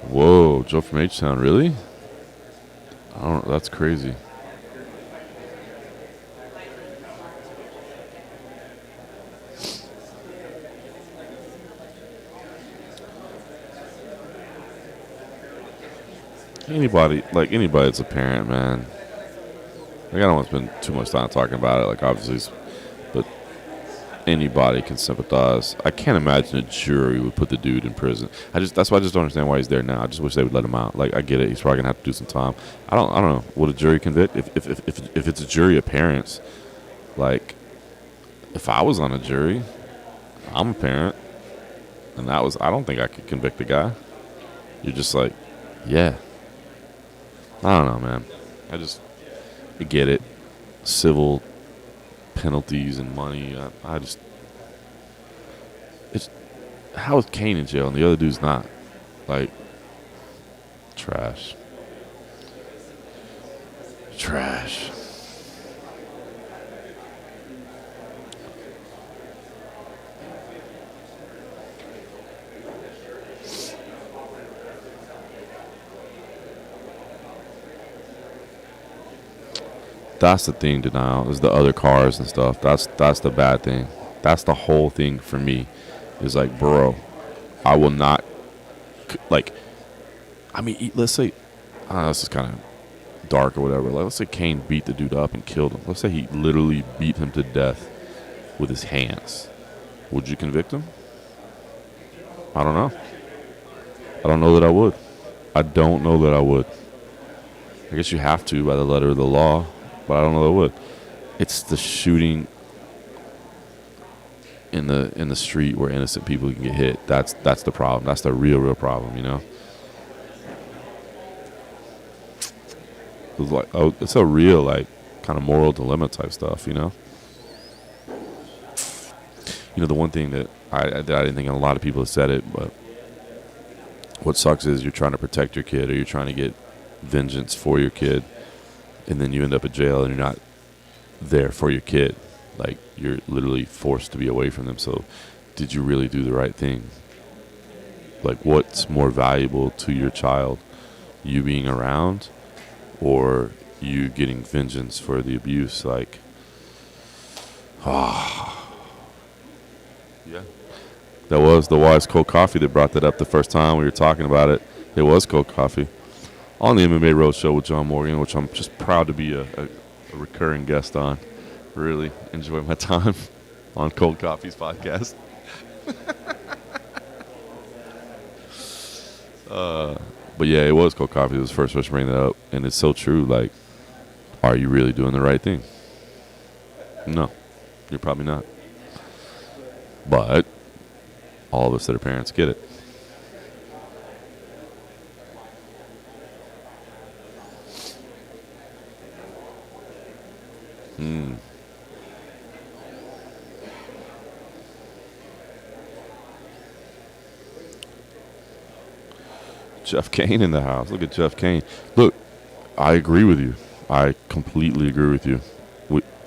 A: Whoa, Joe from H-Town, really? I don't. That's crazy. Anybody that's a parent, man. Like, I don't want to spend too much time talking about it. Like, obviously, but anybody can sympathize. I can't imagine a jury would put the dude in prison. That's why I just don't understand why he's there now. I just wish they would let him out. Like, I get it. He's probably gonna have to do some time. I don't know. Would a jury convict if it's a jury of parents? Like, if I was on a jury, I'm a parent, and I don't think I could convict the guy. You're just like, yeah. I don't know, man. I get it. Civil penalties and money. How is Kane in jail and the other dude's not? Like, trash. That's the thing, denial, is the other cars and stuff. That's the bad thing. That's the whole thing for me. Is like, bro, I will not, like, I mean, let's say, this is kind of dark or whatever. Like, let's say Kane beat the dude up and killed him. Let's say he literally beat him to death with his hands. Would you convict him? I don't know. I don't know that I would. I guess you have to by the letter of the law, but I don't know that I would. It's the shooting in the street where innocent people can get hit. That's the problem. That's the real problem, you know? It's like, it's a real, like, kind of moral dilemma type stuff, you know? You know, the one thing that I didn't think a lot of people have said it, but what sucks is you're trying to protect your kid, or you're trying to get vengeance for your kid, and then you end up in jail and you're not there for your kid. Like, you're literally forced to be away from them. So did you really do the right thing? Like, what's more valuable to your child? You being around, or you getting vengeance for the abuse? Like, yeah. That was the Wise Cold Coffee that brought that up the first time we were talking about it. It was Cold Coffee on the MMA Roadshow with John Morgan, which I'm just proud to be a recurring guest on. Really enjoy my time on Cold Coffee's podcast. But yeah, it was Cold Coffee. It was the first person to bring that up, and it's so true. Like, are you really doing the right thing? No, you're probably not. But all of us that are parents get it. Jeff Kane in the house. Look at Jeff Kane. Look, I agree with you. I completely agree with you.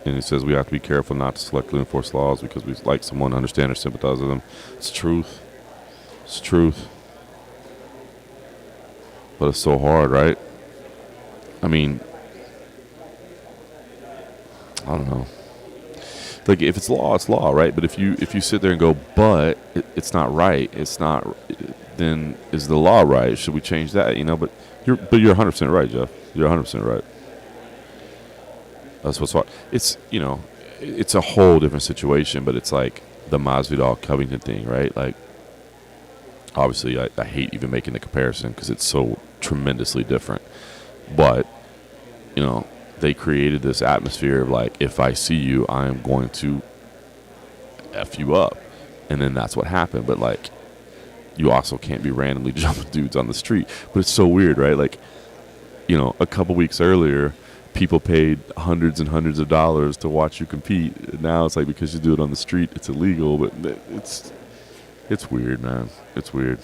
A: And it says we have to be careful not to selectively enforce laws because we like someone to understand or sympathize with them. It's truth. It's truth. But it's so hard, right? I mean, I don't know. Like, if it's law, right? But if you sit there and go, but it's not right, it's not, then is the law right? Should we change that? You know, but you're 100% right, Jeff. You're 100% right. That's what's hard. It's, you know, it's a whole different situation, but it's like the Masvidal Covington thing, right? Like, obviously, I hate even making the comparison because it's so tremendously different. But, you know, they created this atmosphere of like, if I see you, I am going to F you up. And then that's what happened. But like, you also can't be randomly jumping dudes on the street. But it's so weird, right? Like, you know, a couple weeks earlier, people paid hundreds and hundreds of dollars to watch you compete. Now it's like, because you do it on the street, it's illegal. But it's weird, man. It's weird.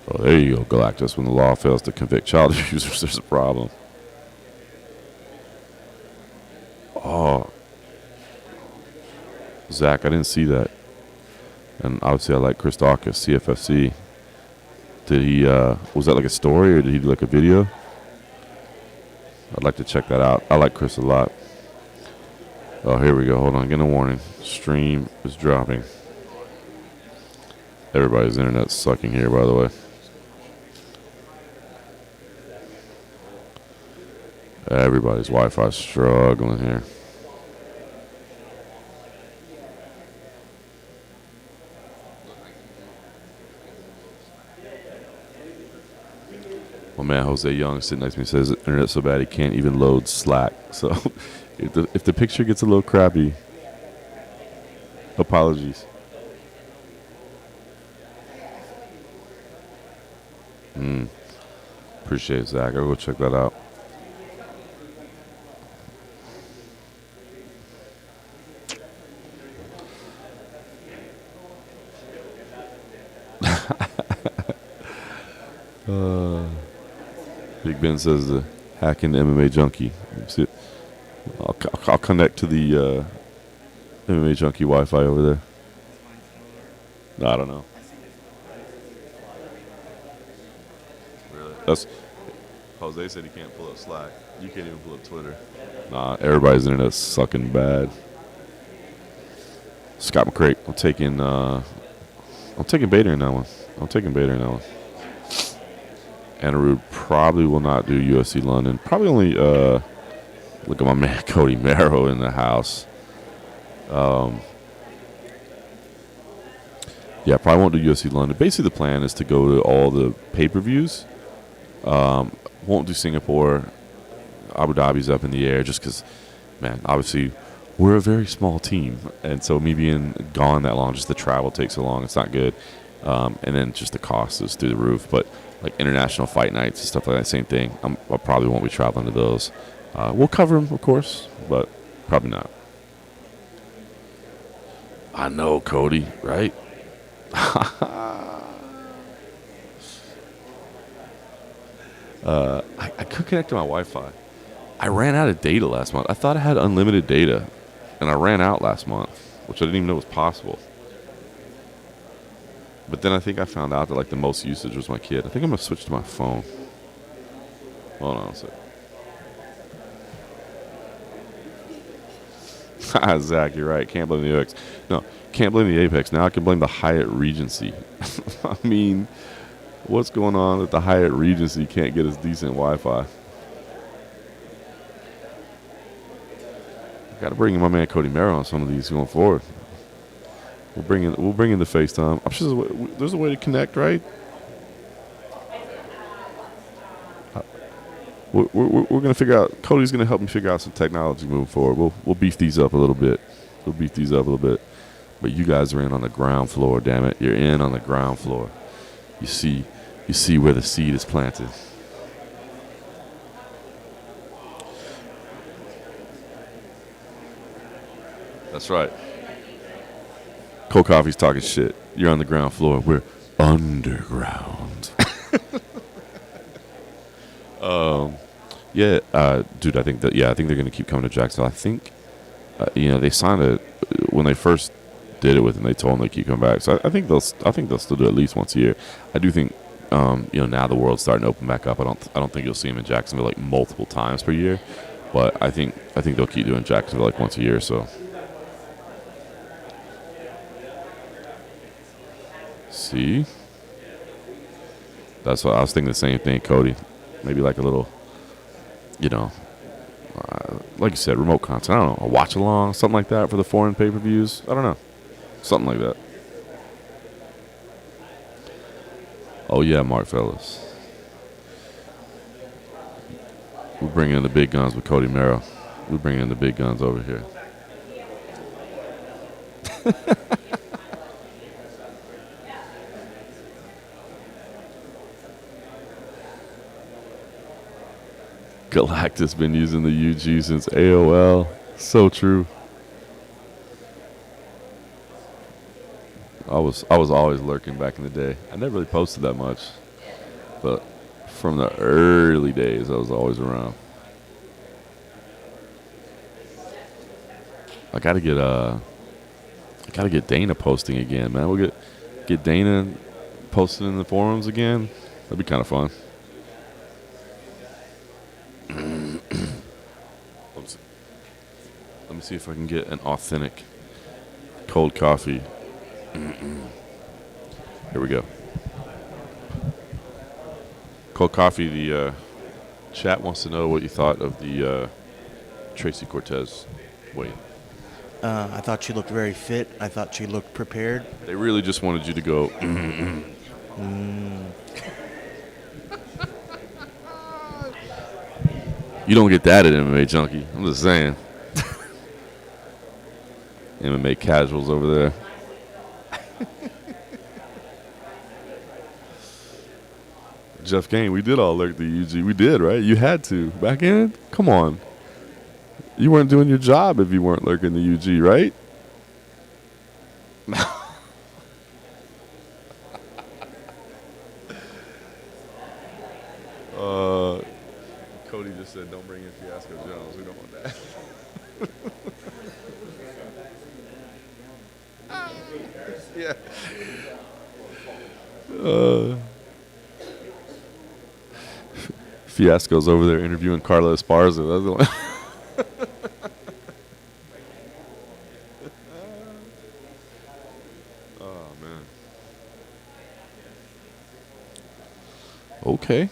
A: Oh, there you go, Galactus. When the law fails to convict child abusers, there's a problem. Oh. Zach, I didn't see that. And obviously I like Chris Dawkins, CFFC. Did he, was that like a story or did he do like a video? I'd like to check that out. I like Chris a lot. Oh, here we go. Hold on. Getting a warning. Stream is dropping. Everybody's internet's sucking here, by the way. Everybody's Wi-Fi struggling here. My man Jose Young sitting next to me says internet's so bad he can't even load Slack. So if the picture gets a little crappy, apologies. Appreciate it, Zach. I'll go check that out. Big Ben says the hacking MMA junkie. See, I'll connect to the MMA junkie Wi-Fi over there. No, I don't know. Really? That's Jose said he can't pull up Slack. You can't even pull up Twitter. Nah, everybody's internet's sucking bad. Scott McCrate, I'm taking Bader in that one. Anarud probably will not do UFC London. Probably only look at my man Cody Merrow in the house. Yeah, probably won't do UFC London. Basically, the plan is to go to all the pay-per-views. Won't do Singapore. Abu Dhabi's up in the air just because, man, obviously we're a very small team. And so me being gone that long, just the travel takes so long. It's not good. And then just the cost is through the roof. But like international fight nights and stuff like that, same thing. I probably won't be traveling to those. We'll cover them, of course, but probably not. I know, Cody, right? I couldn't connect to my Wi-Fi. I ran out of data last month. I thought I had unlimited data, and I ran out last month, which I didn't even know was possible. But then I think I found out that like the most usage was my kid. I think I'm gonna switch to my phone. Hold on a sec. Zach, you're right. Can't blame the Apex. No, can't blame the Apex. Now I can blame the Hyatt Regency. I mean, what's going on that the Hyatt Regency can't get us decent Wi-Fi? Got to bring in my man Cody Merrow on some of these going forward. We'll bring in the FaceTime. I'm sure there's a way to connect, right? We're gonna figure out. Cody's gonna help me figure out some technology moving forward. We'll beef these up a little bit. But you guys are in on the ground floor. Damn it, you're in on the ground floor. You see where the seed is planted. That's right. Cold Coffee's talking shit. You're on the ground floor. We're underground. Dude. I think they're going to keep coming to Jacksonville. I think, they signed it when they first did it with them. They told them they keep coming back. So I think they'll still do it at least once a year. I do think, now the world's starting to open back up. I don't think you'll see them in Jacksonville like multiple times per year, but I think they'll keep doing Jacksonville like once a year or so. See? That's what I was thinking, the same thing, Cody. Maybe like a little, like you said, remote content. I don't know, a watch along, something like that for the foreign pay-per-views. I don't know. Something like that. Oh, yeah, Mark Fellas. We're bringing in the big guns with Cody Merrow. We're bringing in the big guns over here. Galactus been using the UG since AOL. So true. I was always lurking back in the day. I never really posted that much, but from the early days, I was always around. I got to get Gotta get Dana posting again, man. We'll get Dana posted in the forums again. That'd be kind of fun. Let me see if I can get an authentic cold coffee. Here we go. Cold coffee. The chat wants to know what you thought of the Tracy Cortez weigh.
F: I thought she looked very fit. I thought she looked prepared.
A: They really just wanted you to go. You don't get that at MMA Junkie. I'm just saying. MMA casuals over there. Jeff Kane, we did all lurk the UG. We did, right? You had to. Back in? Come on. You weren't doing your job if you weren't lurking the UG, right? Cody just said, don't bring in Fiasco Jones. We don't want that. Yeah. Fiasco's over there interviewing Carla Esparza. That's the one. Oh, man.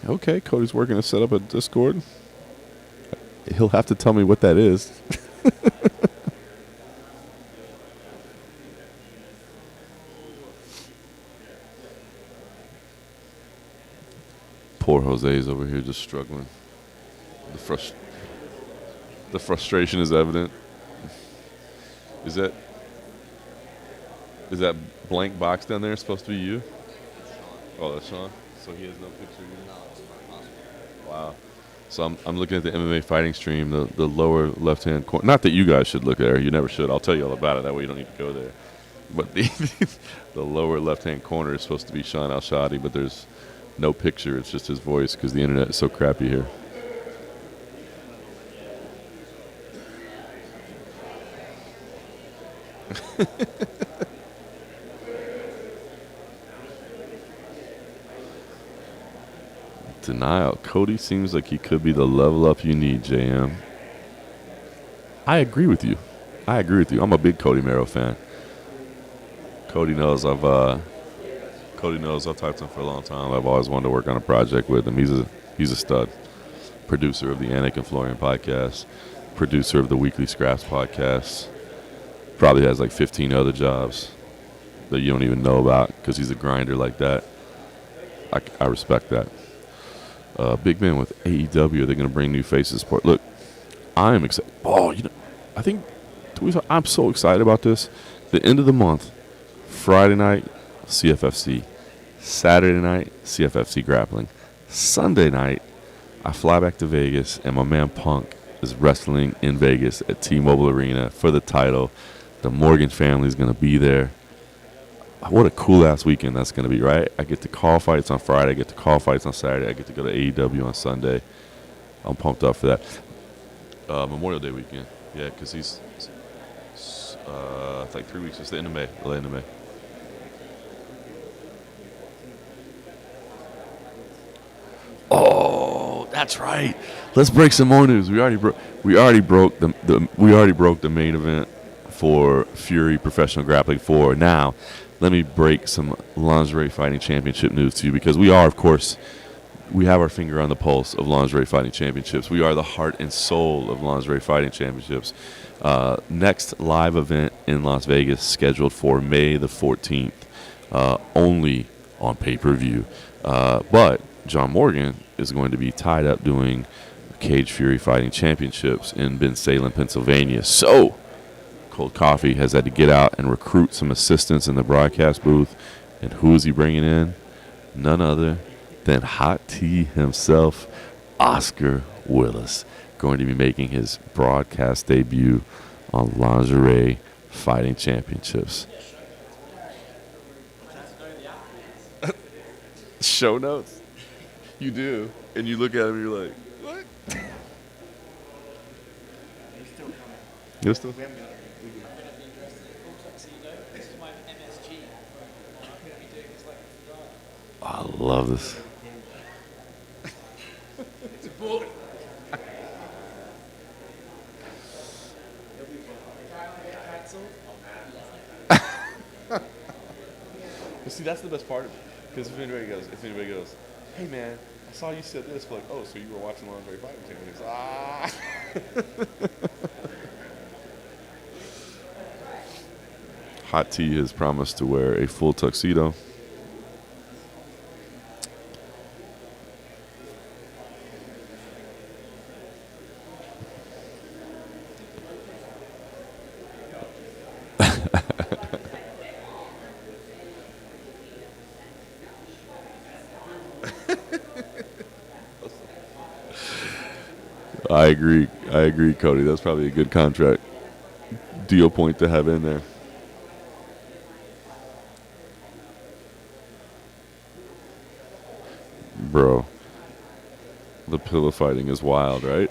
A: Okay. Cody's working to set up a Discord. He'll have to tell me what that is. Poor Jose's over here just struggling. The frustration is evident. Is that blank box down there supposed to be you? Oh, that's Sean? So he has no picture either? Wow. So I'm looking at the MMA fighting stream, the lower left-hand corner. Not that you guys should look there. You never should. I'll tell you all about it. That way you don't need to go there. But the lower left-hand corner is supposed to be Sean Al-Shadi, but there's no picture. It's just his voice because the internet is so crappy here. Denial. Cody seems like he could be the level up you need, JM. I agree with you. I'm a big Cody Merrow fan. Cody knows I've talked to him for a long time. I've always wanted to work on a project with him. He's a stud. Producer of the Anik and Florian podcast. Producer of the Weekly Scraps podcast. Probably has like 15 other jobs that you don't even know about because he's a grinder like that. I respect that. Big man with AEW. Are they going to bring new faces? Look, I am excited. Oh, I'm so excited about this. The end of the month, Friday night, CFFC. Saturday night, CFFC grappling. Sunday night, I fly back to Vegas, and my man Punk is wrestling in Vegas at T-Mobile Arena for the title. The Morgan family is going to be there. What a cool-ass weekend that's going to be, right? I get to call fights on Friday. I get to call fights on Saturday. I get to go to AEW on Sunday. I'm pumped up for that. Memorial Day weekend. Yeah, because he's like 3 weeks. It's the end of May. The end of May. Oh, that's right. Let's break some more news. We already broke the main event for Fury Professional Grappling 4. Now, let me break some lingerie fighting championship news to you because we are, of course, we have our finger on the pulse of lingerie fighting championships. We are the heart and soul of lingerie fighting championships. Next live event in Las Vegas scheduled for May the 14th, only on pay-per-view. But John Morgan is going to be tied up doing Cage Fury Fighting Championships in Bensalem, Pennsylvania. So, Cold Coffee has had to get out and recruit some assistants in the broadcast booth. And who is he bringing in? None other than Hot T himself, Oscar Willis, going to be making his broadcast debut on Lingerie Fighting Championships. Show notes? You do. And you look at him and you're like, what? You're still coming. I love this. See, that's the best part of it. Because if anybody goes, hey man, I saw you said this, but like, oh, so you were watching Lingerie Fighting Champions? Ah. Hot Tea has promised to wear a full tuxedo. I agree, Cody. That's probably a good contract deal point to have in there. Bro, the pillow fighting is wild, right?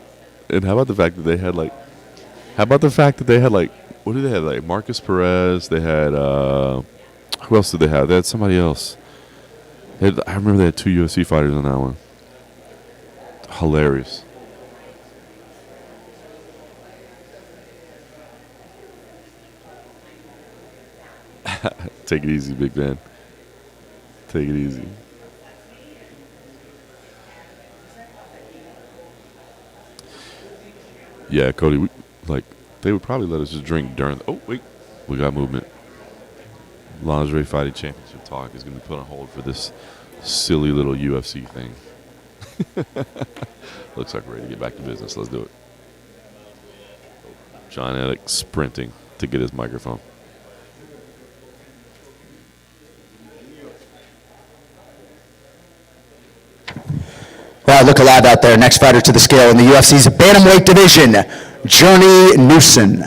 A: And how about the fact that they had like, what did they have? Like Marcus Perez. They had, who else did they have? They had somebody else. I remember they had 2 UFC fighters on that one. Hilarious. Take it easy, big man. Take it easy. Yeah, Cody, they would probably let us just drink during oh, wait. We got movement. Lingerie Fighting Championship talk is going to be put on hold for this silly little UFC thing. Looks like we're ready to get back to business. Let's do it. John Edick sprinting to get his microphone.
E: All right, look alive out there. Next fighter to the scale in the UFC's bantamweight division, Journey Newson.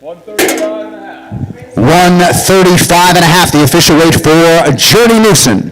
C: $135.5.
E: 135.5, the official weight for Journey Newson.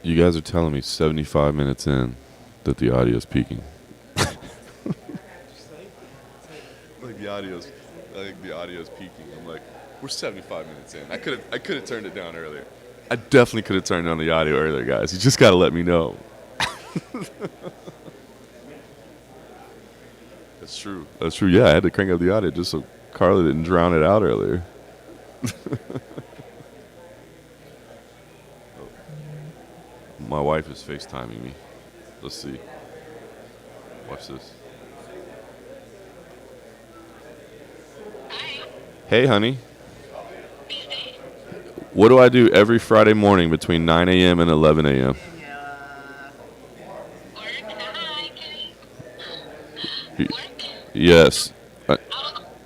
A: You guys are telling me 75 minutes in that the audio is peaking. The audio's peaking. I'm like, we're 75 minutes in. I could have turned it down earlier. I definitely could have turned on the audio earlier, guys. You just got to let me know. That's true. Yeah, I had to crank up the audio just so Carla didn't drown it out earlier. My wife is FaceTiming me. Let's see. Watch this.
G: Hi.
A: Hey, honey.
G: Busy.
A: What do I do every Friday morning between 9 a.m. and 11 a.m.?
G: Work. Hi, Kenny. Work.
A: Yes. And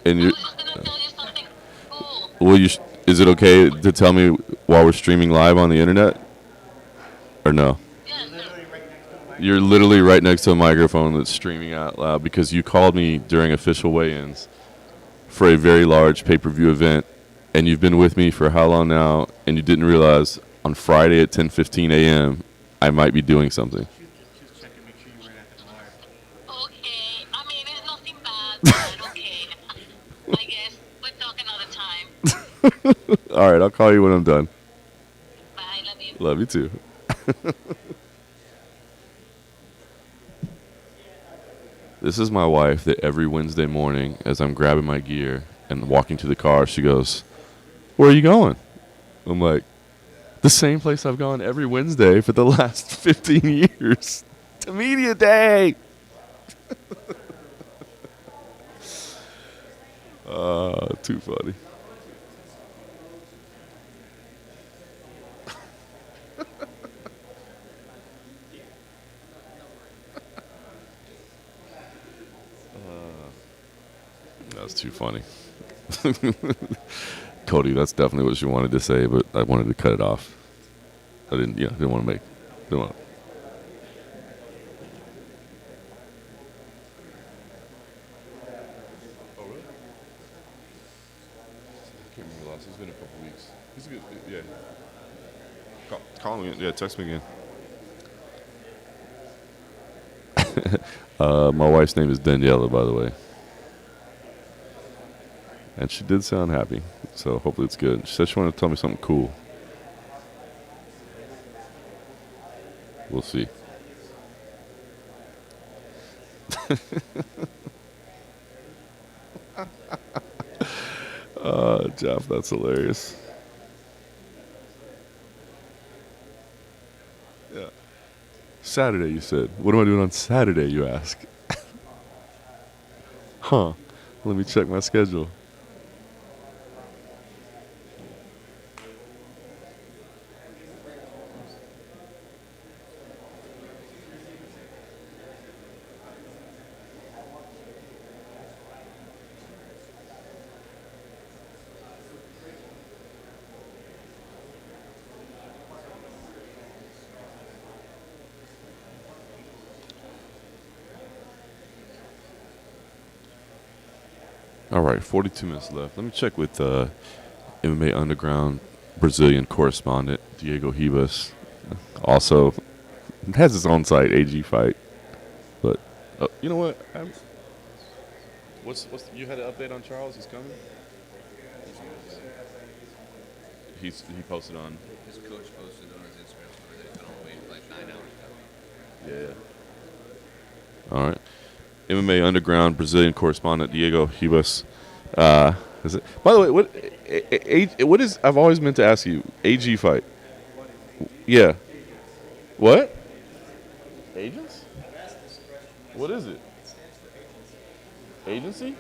G: I
A: you,
G: was just gonna tell you something cool.
A: will you? Is it okay to tell me while we're streaming live on the internet? Or no?
G: Yes.
A: You're literally right next to a microphone that's streaming out loud because you called me during official weigh-ins for a very large pay-per-view event, and you've been with me for how long now, and you didn't realize on Friday at 10:15 a.m. I might be doing something.
G: Okay. I mean, it's nothing bad, but okay. I guess we'll talk another time.
A: All right, I'll call you when I'm done.
G: Bye. Love you.
A: Love you too. This is my wife that every Wednesday morning, as I'm grabbing my gear and walking to the car, she goes, "Where are you going?" I'm like, "The same place I've gone every Wednesday for the last 15 years. To Media Day." Too funny. That's too funny. Cody, that's definitely what she wanted to say, but I wanted to cut it off. I didn't want to didn't want to. Oh, really? I can't remember the last. It's been a couple weeks. He's good. Yeah. Call me. Yeah, text me again. My wife's name is Daniela, by the way. And she did sound happy, so hopefully it's good. She said she wanted to tell me something cool. We'll see. Jeff, that's hilarious. Yeah. Saturday, you said. What am I doing on Saturday, you ask? Huh. Let me check my schedule. All right, 42 minutes left. Let me check with MMA Underground Brazilian correspondent Diego Ribas. Also has his own site, AG Fight. But you know what? You had an update on Charles? He's coming. He posted on.
H: His coach posted on his Instagram story that he's been on weight like 9 hours ago.
A: Yeah. All right. MMA Underground Brazilian correspondent Diego Ribas. Is it? By the way, what is? I've always meant to ask you. AG Fight. Yeah. What? Agents? What is it? Agency?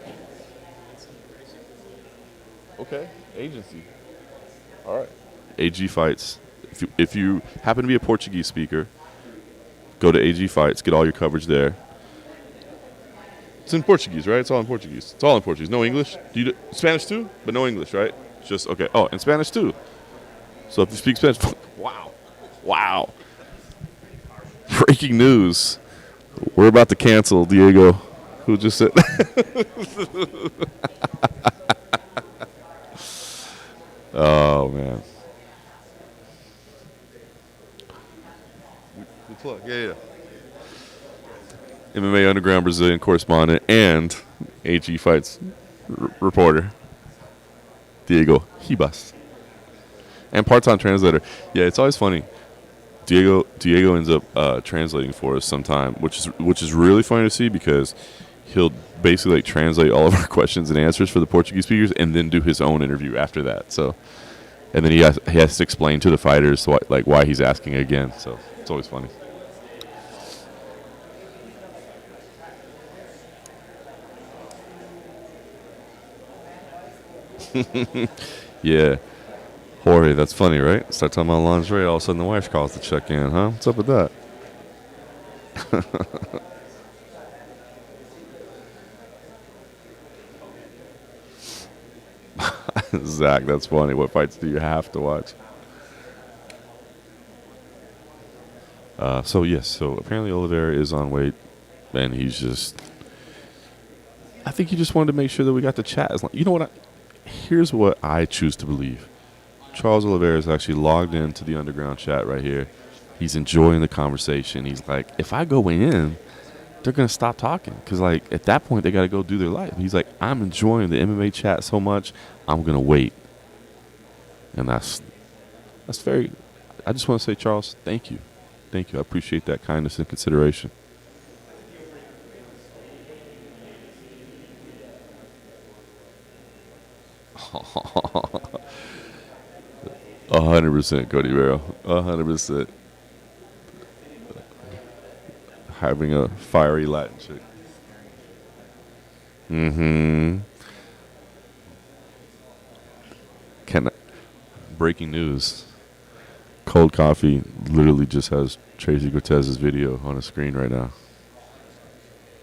A: Okay, agency. All right. AG Fights. If you happen to be a Portuguese speaker, go to AG Fights. Get all your coverage there. It's in Portuguese, right? It's all in Portuguese. It's all in Portuguese. No English. Do you do Spanish too? But no English, right? It's just okay. Oh, and Spanish too. So if you speak Spanish, wow. Breaking news. We're about to cancel Diego, who just said. Oh man. Good plug. Yeah. MMA Underground Brazilian correspondent and AG Fights reporter Diego Ribas, and part-time translator. Yeah, it's always funny. Diego ends up translating for us sometime, which is really funny to see because he'll basically like translate all of our questions and answers for the Portuguese speakers, and then do his own interview after that. So, and then he has to explain to the fighters why he's asking again. So it's always funny. Yeah. Jorge, that's funny, right? Start talking about lingerie, all of a sudden the wife calls to check in, huh? What's up with that? Zach, that's funny. What fights do you have to watch? So apparently Oliveira is on weight, and he's just I think he just wanted to make sure that we got the chat. You know what? Here's what I choose to believe. Charles Oliveira is actually logged into the underground chat right here. He's enjoying the conversation. He's like, if I go in, they're going to stop talking. Because, like, at that point, they got to go do their life. He's like, I'm enjoying the MMA chat so much, I'm going to wait. And that's very, I just want to say, Charles, thank you. Thank you. I appreciate that kindness and consideration. $100%, Cody Barrow. 100%. Having a fiery Latin chick. Breaking news. Cold Coffee literally just has Tracy Cortez's video on his screen right now.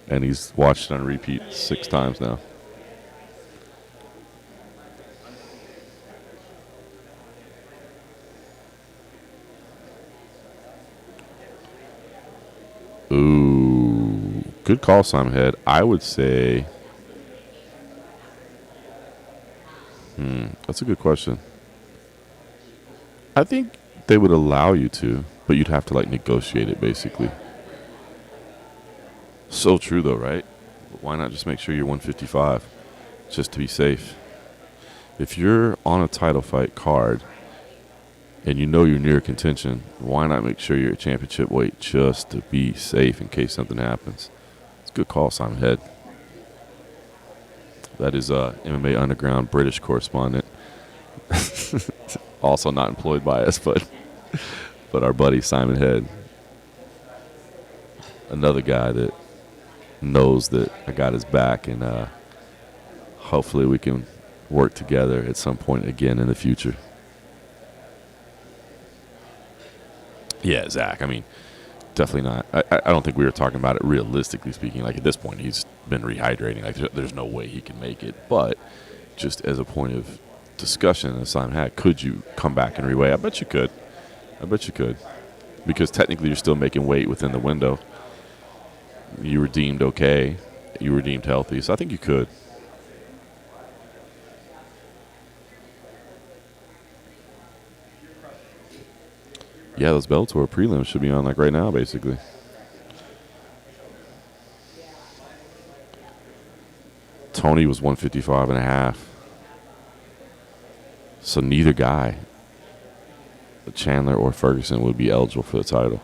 A: And he's watched it on repeat 6 times now. Ooh, good call, Simon Head. I would say, that's a good question. I think they would allow you to, but you'd have to like negotiate it basically. So true though, right? Why not just make sure you're 155 just to be safe? If you're on a title fight card and you know you're near contention, why not make sure you're at championship weight just to be safe in case something happens? It's a good call, Simon Head. That is MMA Underground British correspondent. Also not employed by us, but our buddy Simon Head. Another guy that knows that I got his back, and hopefully we can work together at some point again in the future. Yeah, Zach. I mean, definitely not. I don't think we were talking about it realistically speaking. Like, at this point, he's been rehydrating. Like, there's no way he can make it. But just as a point of discussion, as Simon had, could you come back and reweigh? I bet you could. Because technically you're still making weight within the window. You were deemed okay. You were deemed healthy. So I think you could. Yeah, those Bellator prelims should be on like right now, basically. Tony was 155.5. So neither guy, Chandler or Ferguson, would be eligible for the title.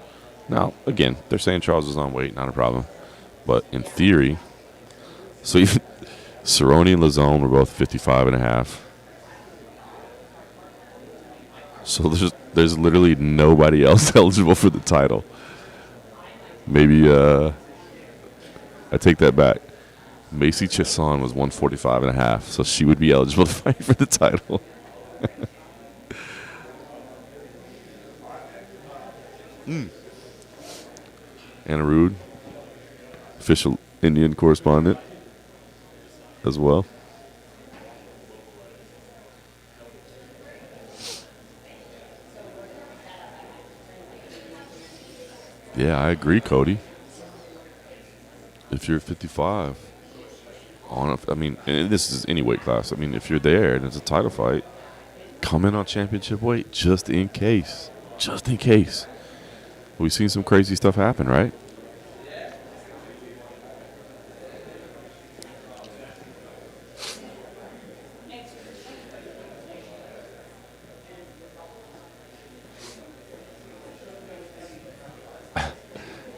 A: Now, again, they're saying Charles is on weight, not a problem. But in theory, so even Cerrone and Lazone were both 55.5. So there's literally nobody else eligible for the title. Maybe I take that back. Macy Chiasson was 145.5, so she would be eligible to fight for the title. Anna Rude, official Indian correspondent as well. Yeah, I agree, Cody. If you're 55, and this is any weight class. I mean, if you're there and it's a title fight, come in on championship weight just in case. Just in case. We've seen some crazy stuff happen, right?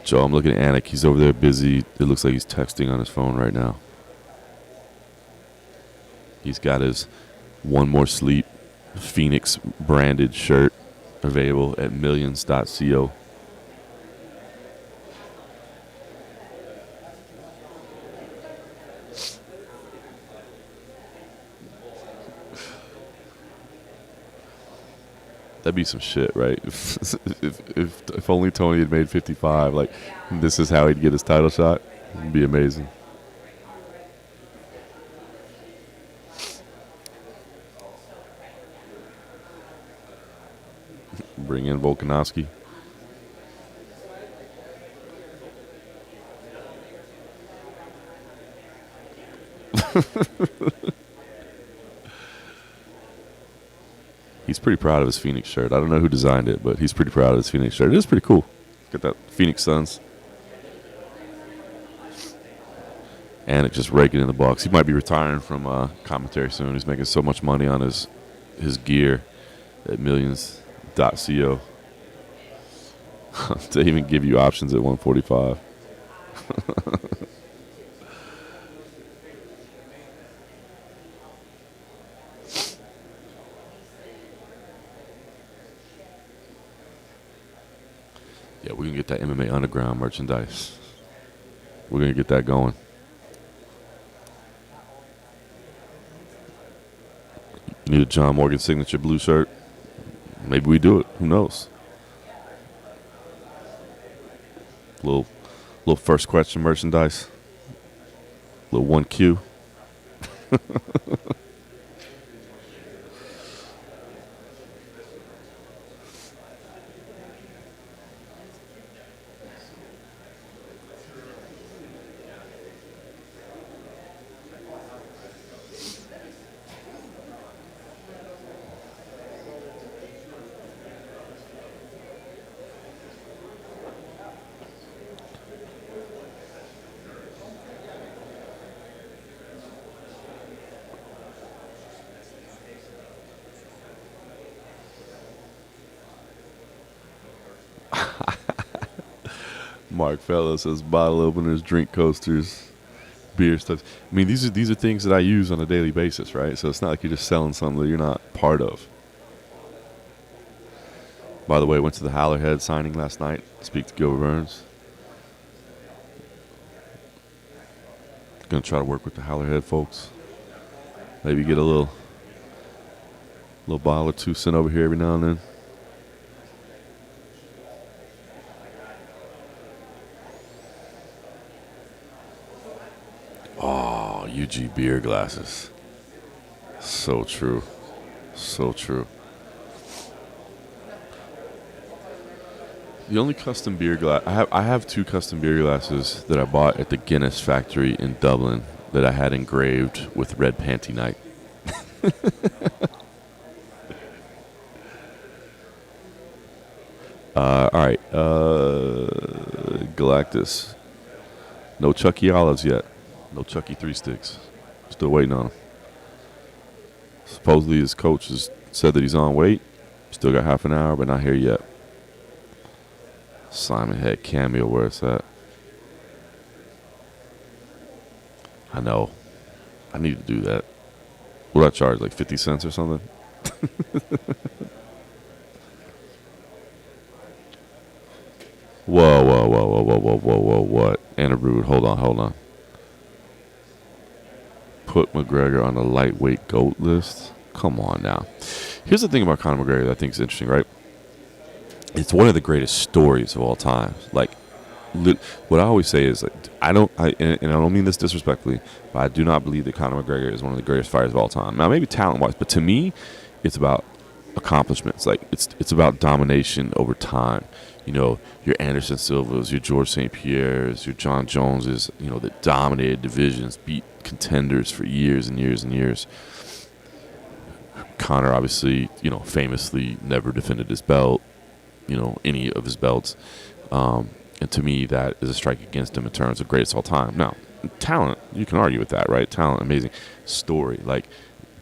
A: Joe, I'm looking at Anik. He's over there busy. It looks like he's texting on his phone right now. He's got his One More Sleep Phoenix branded shirt available at millions.co. That'd be some shit, right? If only Tony had made 55, like, this is how he'd get his title shot. It'd be amazing. Bring in Volkanovski. He's pretty proud of his Phoenix shirt. I don't know who designed it, but he's pretty proud of his Phoenix shirt. It is pretty cool. Got that Phoenix Suns. And it just raking in the box. He might be retiring from commentary soon. He's making so much money on his gear at millions.co to even give you options at 145. Yeah, we're going to get that MMA Underground merchandise. We're going to get that going. Need a John Morgan signature blue shirt? Maybe we do it. Who knows? Little first question merchandise. Little 1Q. Mark Fellow says bottle openers, drink coasters, beer stuff. I mean, these are things that I use on a daily basis, right? So it's not like you're just selling something that you're not part of. By the way, went to the Hallerhead signing last night. Speak to Gilbert Burns. Gonna try to work with the Hallerhead folks. Maybe get a little bottle or two sent over here every now and then. Oh, UG beer glasses. So true. So true. The only custom beer glass I have two custom beer glasses that I bought at the Guinness factory in Dublin that I had engraved with Red Panty Night. All right, Galactus. No Chucky Olives yet. No Chucky 3 Sticks. Still waiting on him. Supposedly his coach has said that he's on wait. Still got half an hour, but not here yet. Simon Head cameo, where it's at. I know. I need to do that. What do I charge, like 50 cents or something? Whoa, what? Anna Brood, hold on. Put McGregor on the lightweight GOAT list? Come on now. Here's the thing about Conor McGregor that I think is interesting, right? It's one of the greatest stories of all time. Like, what I always say is, like, and I don't mean this disrespectfully, but I do not believe that Conor McGregor is one of the greatest fighters of all time. Now, maybe talent-wise, but to me, it's about accomplishments. Like, it's about domination over time. You know, your Anderson Silvas, your George St. Pierre's, your John Joneses, you know, that dominated divisions, beat contenders for years and years and years. Conor, obviously, you know, famously never defended his belt, you know, any of his belts. And to me, that is a strike against him in terms of greatest of all time. Now, talent, you can argue with that, right? Talent, amazing. Story, like,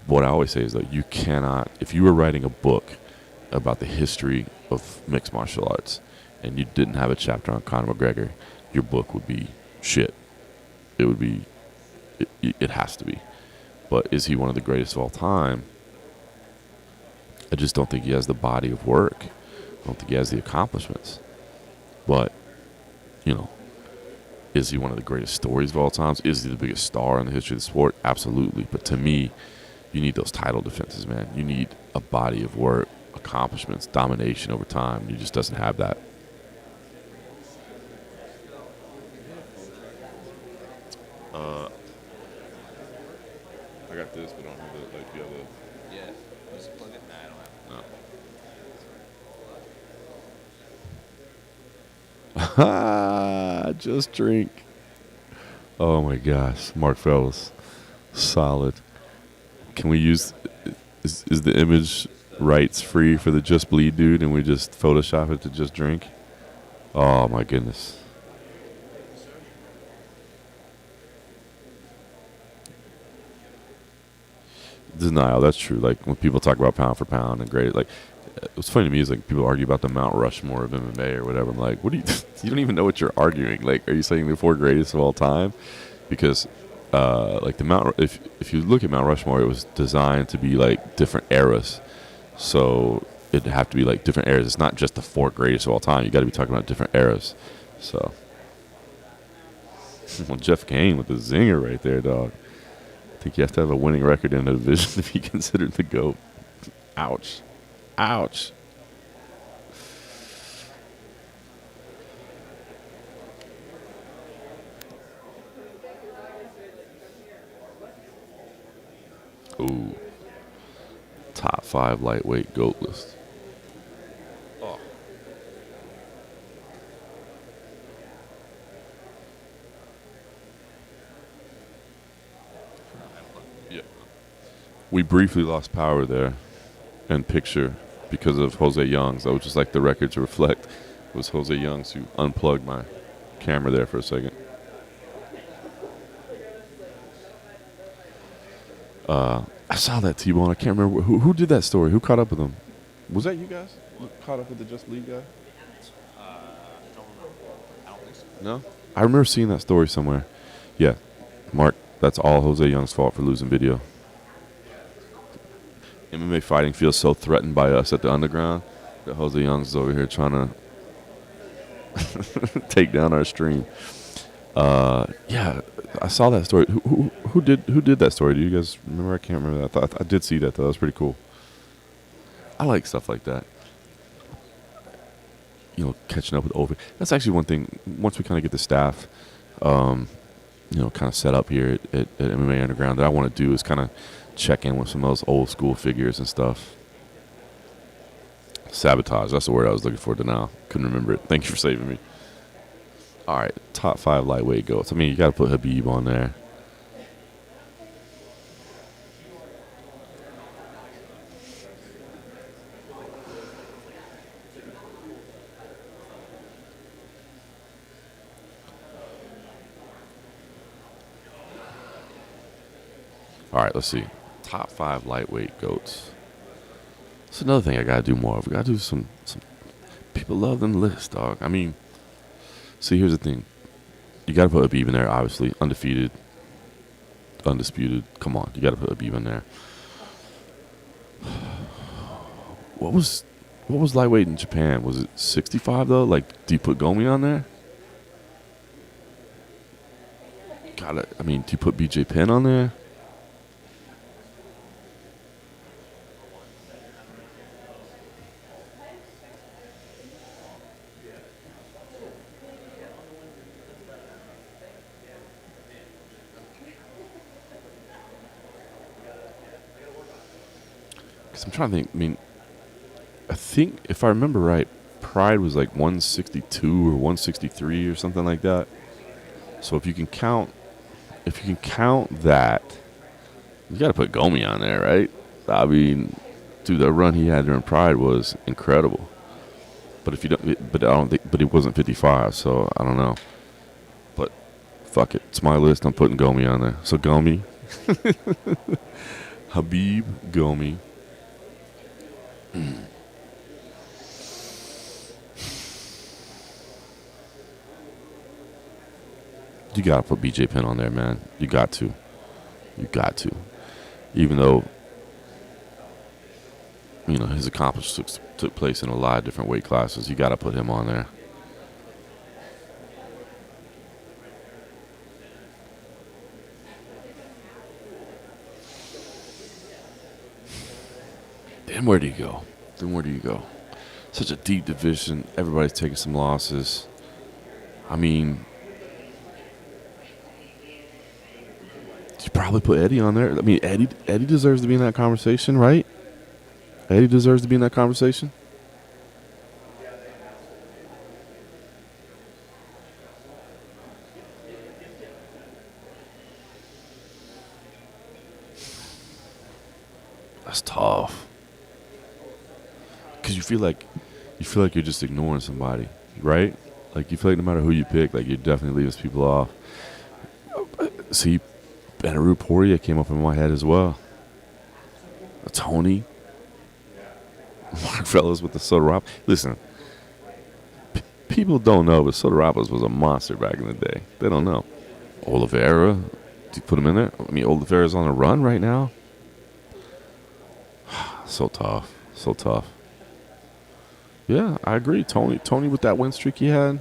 A: what I always say is that you cannot, if you were writing a book about the history of mixed martial arts and you didn't have a chapter on Conor McGregor, your book would be shit. It would be, it has to be. But is he one of the greatest of all time? I just don't think he has the body of work. I don't think he has the accomplishments. But, you know, is he one of the greatest stories of all times? Is he the biggest star in the history of the sport? Absolutely. But to me, you need those title defenses, man. You need a body of work, accomplishments, domination over time. He just doesn't have that. I got this, but I don't have the, like, the other.
H: Yeah. Just plug it. Nah, I don't have
A: Just drink. Oh my gosh, Mark Fellas. Solid. Can we use? Is the image rights free for the Just Bleed dude, and we just Photoshop it to Just Drink? Oh my goodness. Denial. That's true. Like when people talk about pound for pound and great, like it's funny to me is like people argue about the Mount Rushmore of MMA or whatever. I'm like, what do you? You don't even know what you're arguing. Like, are you saying the 4 greatest of all time? Because like the Mount, if you look at Mount Rushmore, it was designed to be like different eras. So it'd have to be like different eras. It's not just the 4 greatest of all time. You got to be talking about different eras. So, well, Jeff Kane with the zinger right there, dog. I think you have to have a winning record in a division to be considered the GOAT. Ouch. Ouch. Ooh. Top 5 lightweight GOAT list. Oh. Yeah. We briefly lost power there and picture because of Jose Youngs. I would just like the record to reflect it was Jose Youngs who unplugged my camera there for a second. I saw that T-Bone. I can't remember who did that story. Who caught up with him? Was that you guys? You caught up with the Just League guy?
H: I don't think so.
A: No? I remember seeing that story somewhere. Yeah. Mark, that's all Jose Young's fault for losing video. MMA fighting feels so threatened by us at the underground that Jose Young's is over here trying to take down our stream. Yeah, I saw that story. Who did that story? Do you guys remember? I can't remember that. I did see that though. That was pretty cool. I like stuff like that. You know, catching up with over. That's actually one thing. Once we kind of get the staff, you know, kind of set up here at MMA Underground, that I want to do is kind of check in with some of those old school figures and stuff. Sabotage. That's the word I was looking for. Now couldn't remember it. Thank you for saving me. All right, top 5 lightweight goats. I mean, you got to put Habib on there. All right, let's see. Top 5 lightweight goats. That's another thing I got to do more of. We got to do some. People love them lists, dog. I mean, see, here's the thing. You got to put Habib in there, obviously. Undefeated. Undisputed. Come on. You got to put Habib in there. What was lightweight in Japan? Was it 65, though? Like, do you put Gomi on there? I mean, do you put BJ Penn on there? I'm trying to think. I mean, I think if I remember right, Pride was like 162 or 163 or something like that. So if you can count that, you got to put Gomi on there, right? I mean, dude, the run he had during Pride was incredible. But if you don't, but I don't think, but it wasn't 55, so I don't know. But fuck it, it's my list. I'm putting Gomi on there. So Gomi, Habib, Gomi. You gotta put BJ Penn on there, man. You got to. Even though, you know, his accomplishments took place in a lot of different weight classes, you gotta put him on there. Then where do you go? Such a deep division. Everybody's taking some losses. I mean, you probably put Eddie on there. I mean, Eddie deserves to be in that conversation, right? Eddie deserves to be in that conversation. That's tough. Because you feel like you're just ignoring somebody, right? Like you feel like no matter who you pick, like you're definitely leaving people off. See, Benaru Poirier came up in my head as well. Tony. Mark Fellows with the Soto. Listen, people don't know, but Soto Ramos was a monster back in the day. They don't know. Oliveira, do you put him in there? I mean, Oliveira's on a run right now. So tough. So tough. Yeah, I agree. Tony with that win streak he had.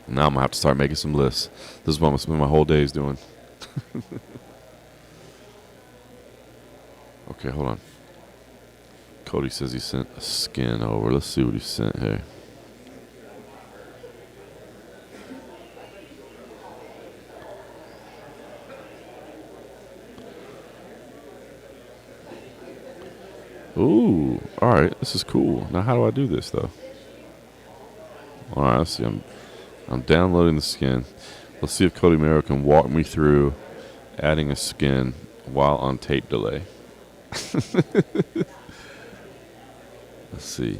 A: Now I'm going to have to start making some lists. This is what I'm going to spend my whole days doing. Okay, hold on. Cody says he sent a skin over. Let's see what he sent here. Ooh, all right. This is cool. Now, how do I do this, though? All right, let's see. I'm downloading the skin. Let's see if Cody Mero can walk me through adding a skin while on tape delay. Let's see.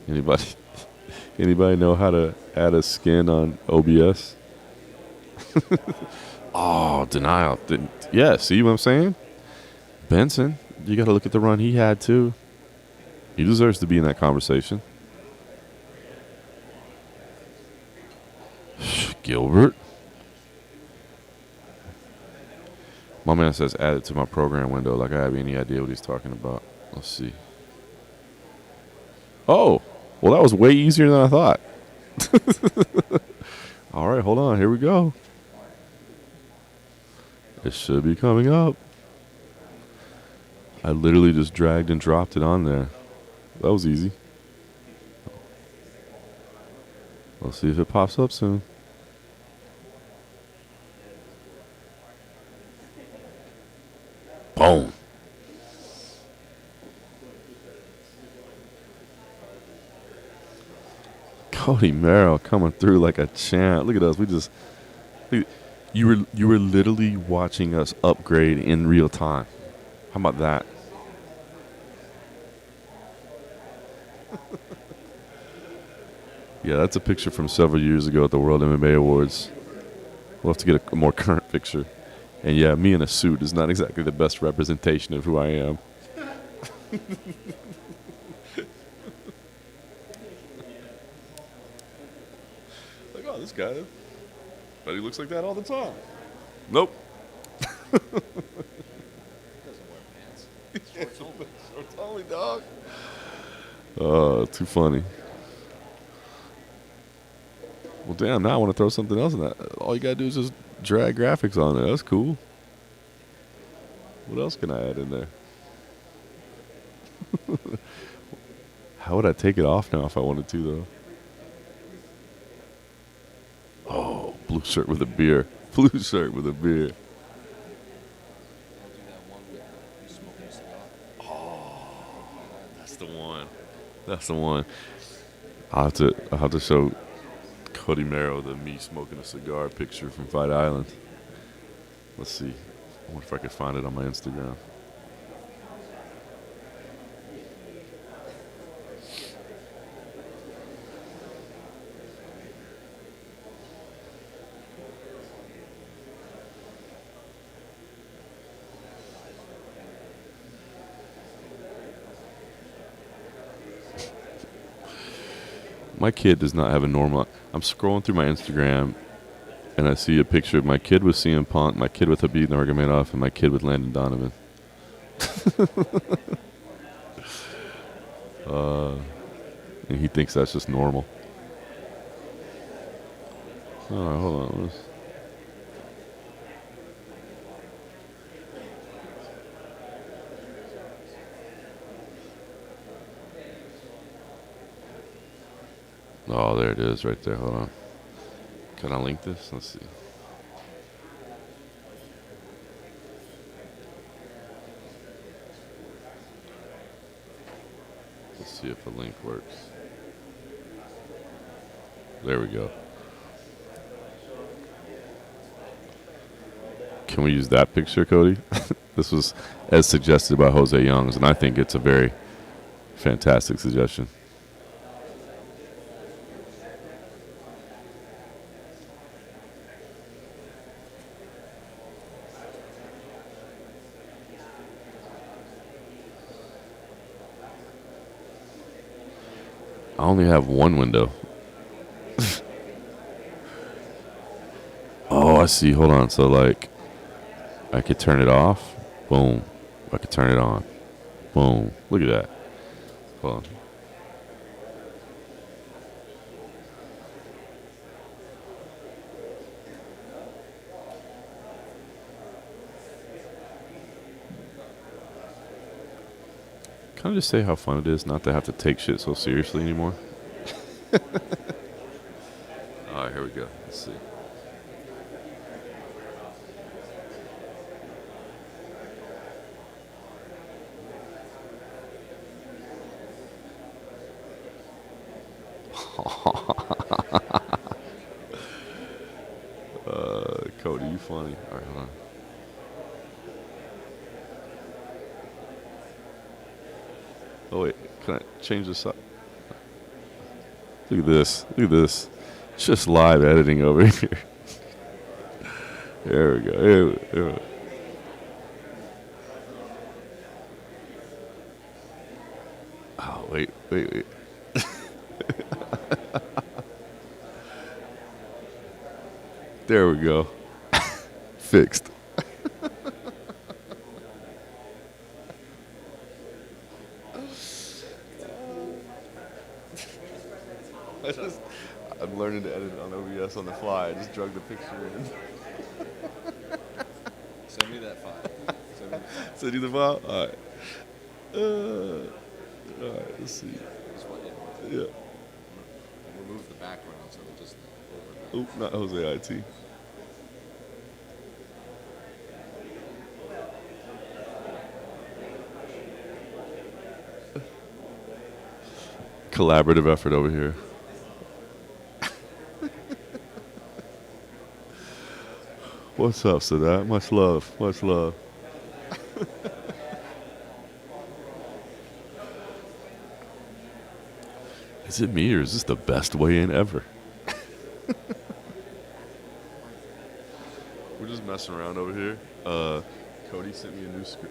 A: Anybody know how to add a skin on OBS? Oh, denial. Yeah, see what I'm saying? Benson, you got to look at the run he had, too. He deserves to be in that conversation. Gilbert. My man says add it to my program window like I have any idea what he's talking about. Let's see. Oh, well, that was way easier than I thought. All right, hold on. Here we go. It should be coming up. I literally just dragged and dropped it on there. That was easy. We'll see if it pops up soon. Boom. Cody Merrill coming through like a champ. Look at us. You were literally watching us upgrade in real time. How about that? Yeah, that's a picture from several years ago at the World MMA Awards. We'll have to get a more current picture. And yeah, me in a suit is not exactly the best representation of who I am. Like, oh, this guy, but he looks like that all the time. Nope.
H: Doesn't wear pants.
A: Shorts only, dog. Oh, too funny. Well, damn, now I want to throw something else in that. All you got to do is just drag graphics on there. That's cool. What else can I add in there? How would I take it off now if I wanted to, though? Oh, blue shirt with a beer. Blue shirt with a beer.
H: Do that one with you smoking a cigar.
A: That's the one. That's the one. I'll have to show Cody Merrill the me smoking a cigar picture from Fight Island. Let's see. I wonder if I could find it on my Instagram. My kid does not have a normal. I'm scrolling through my Instagram, and I see a picture of my kid with CM Punk, my kid with Habib Nurmagomedov, and my kid with Landon Donovan. And he thinks that's just normal. All right, hold on. Oh, there it is right there. Hold on. Can I link this? Let's see. Let's see if the link works. There we go. Can we use that picture, Cody? This was as suggested by Jose Youngs, and I think it's a very fantastic suggestion. I only have one window. Oh, I see. Hold on. So, like, I could turn it off. Boom. I could turn it on. Boom. Look at that. Hold on. Can I just say how fun it is not to have to take shit so seriously anymore? All right, here we go. Let's see. Cody, you funny. All right, hold on. Oh, wait. Can I change this up? Look at this. Look at this. It's just live editing over here. There we go. There we go. Oh, wait. There we go. Fixed. I'm learning to edit on OBS on the fly. I just drug the picture in.
H: Send me that file.
A: Send you the file? All right. All right, let's see.
H: This one, yeah.
A: Yeah.
H: Remove the background so it'll just overlap.
A: Oop, not Jose IT. Collaborative effort over here. What's up, Sadat? Much love. Much love. Is it me or is this the best way in ever? We're just messing around over here. Cody sent me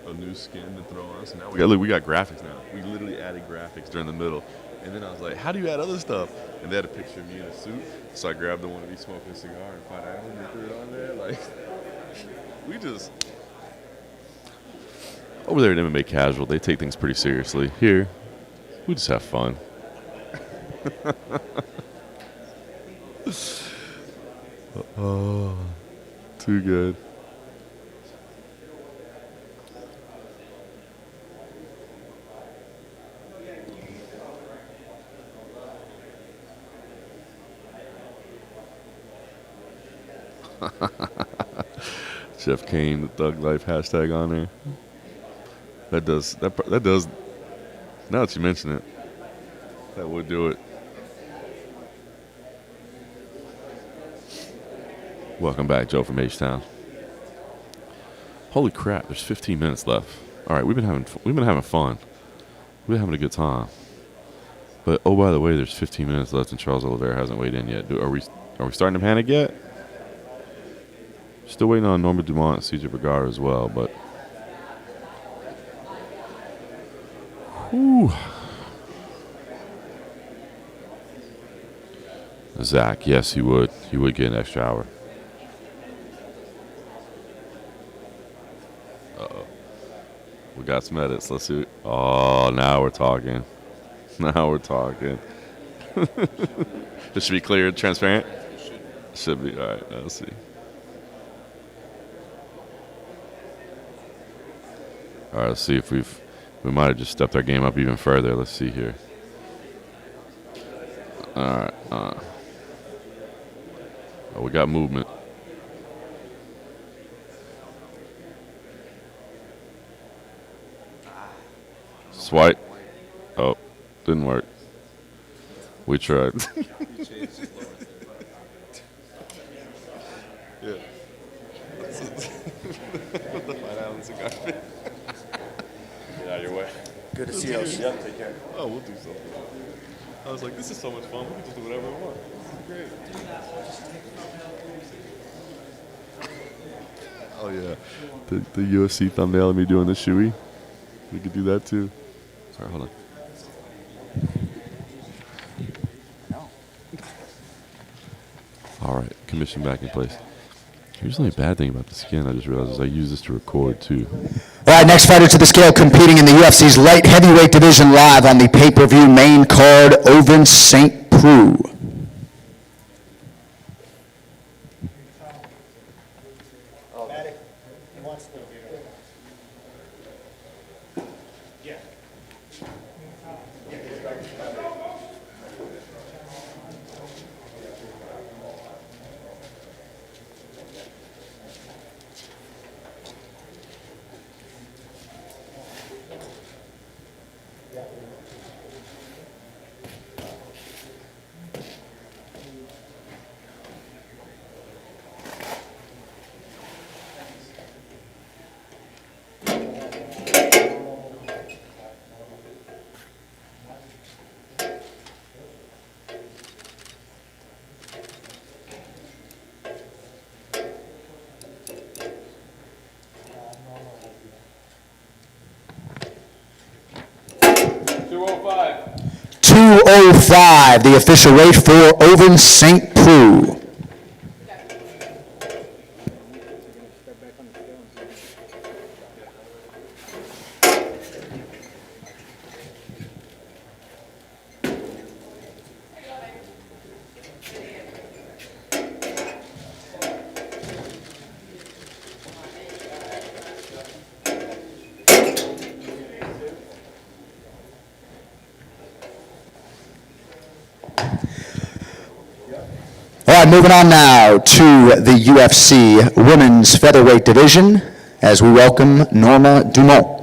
A: a new skin to throw on. So now we got graphics now. We literally added graphics during the middle. And then I was like, how do you add other stuff? And they had a picture of me in a suit. So I grabbed the one of me smoking a cigar and Fight Island and threw it on there. Like, we just... Over there at MMA Casual, they take things pretty seriously. Here, we just have fun. Oh, too good. Jeff Kane, the Thug Life hashtag on there. That does. Now that you mention it, that would do it. Welcome back, Joe from H-Town. Holy crap! There's 15 minutes left. All right, we've been having fun. We've been having a good time. But oh, by the way, there's 15 minutes left, and Charles Oliveira hasn't weighed in yet. Are we starting to panic yet? Still waiting on Norma Dumont and Cesar Vergara as well, but. Whew. Zach, yes, he would. He would get an extra hour. Uh-oh. We got some edits. Let's see. Oh, now we're talking. Now we're talking. This should be clear, transparent? Should be. All right, let's see. All right, let's see if we might have just stepped our game up even further. Let's see here. All right. Oh, we got movement. Swipe. Oh, didn't work. We tried.
H: You changed his lower
A: Yeah. The White Island cigar fit. Get out of your way.
B: Good to see you.
A: Yep, take care. Oh, we'll do something. I was like, this is so much fun. We can just do whatever we want. This is great. Oh, yeah. The UFC thumbnail of me doing the shoey. We could do that, too. Sorry, hold on. All right, commission back in place. Here's the only bad thing about the skin I just realized is I use this to record, too.
E: All right, next fighter to the scale competing in the UFC's light heavyweight division live on the pay-per-view main card, Ovince St. Preux.
D: Maddie, he wants to. Yeah.
E: .205, the official weight for Ovince St. Preux. All right, moving on now to the UFC Women's Featherweight Division as we welcome Norma Dumont.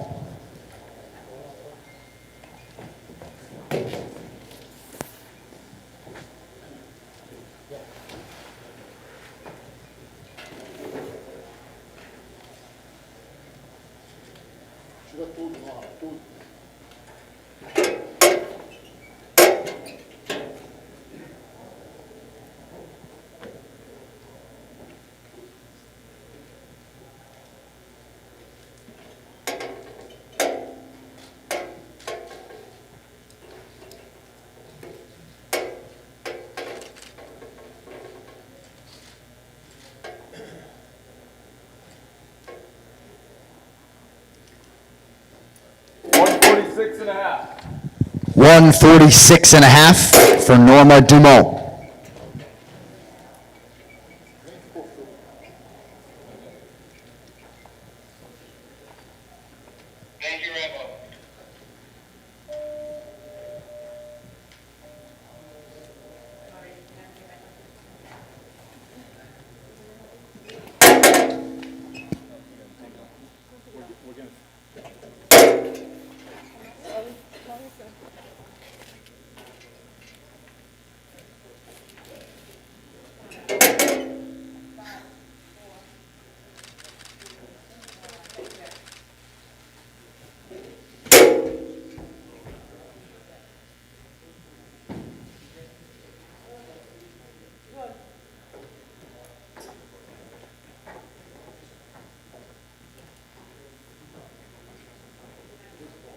C: and a half.
E: 146 and a half for Norma Dumont.
G: Thank you, Rebel.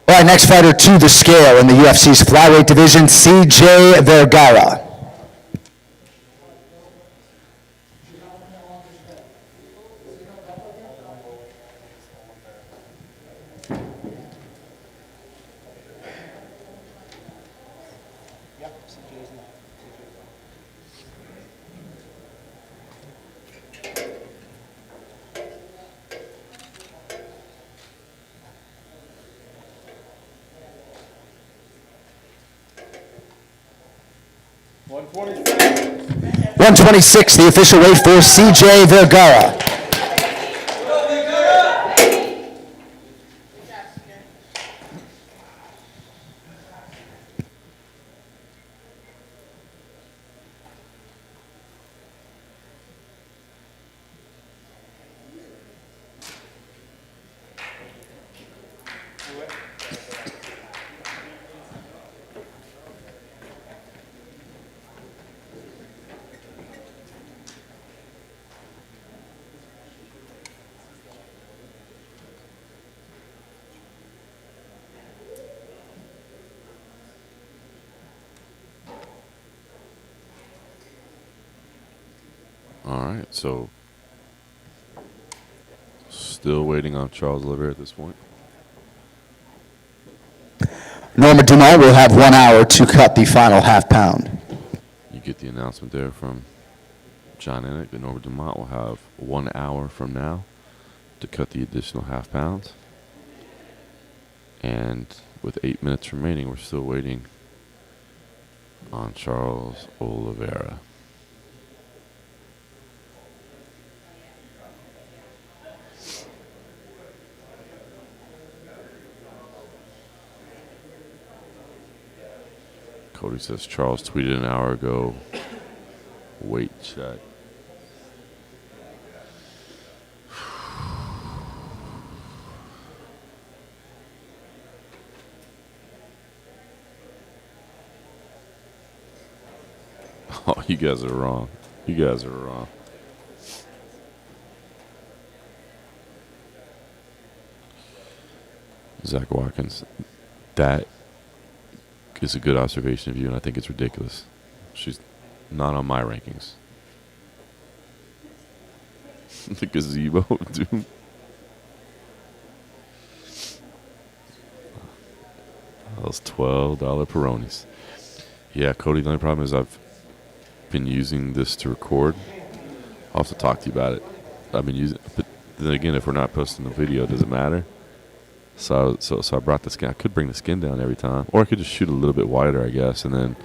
E: All right, next fighter to the scale in the UFC's flyweight division, CJ Vergara.
C: $126.
E: 126, the official weight for CJ Vergara.
A: All right, so still waiting on Charles Oliveira at this point.
E: Norma Dumont will have 1 hour to cut the final half pound.
A: You get the announcement there from John Anik that Norma Dumont will have 1 hour from now to cut the additional half pound. And with 8 minutes remaining, we're still waiting on Charles Oliveira. Cody says Charles tweeted an hour ago. Weight check. Oh, you guys are wrong. You guys are wrong. Zach Watkins, that is a good observation of you, and I think it's ridiculous. She's not on my rankings. The gazebo, dude. Those $12 Peronis. Yeah, Cody, the only problem is I've been using this to record. I'll have to talk to you about it. I've been using, but then again, if we're not posting the video, does it matter? So I brought the skin. I could bring the skin down every time, or I could just shoot a little bit wider, I guess. And then,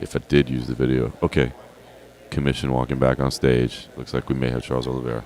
A: if I did use the video, okay. Commission walking back on stage. Looks like we may have Charles Oliveira.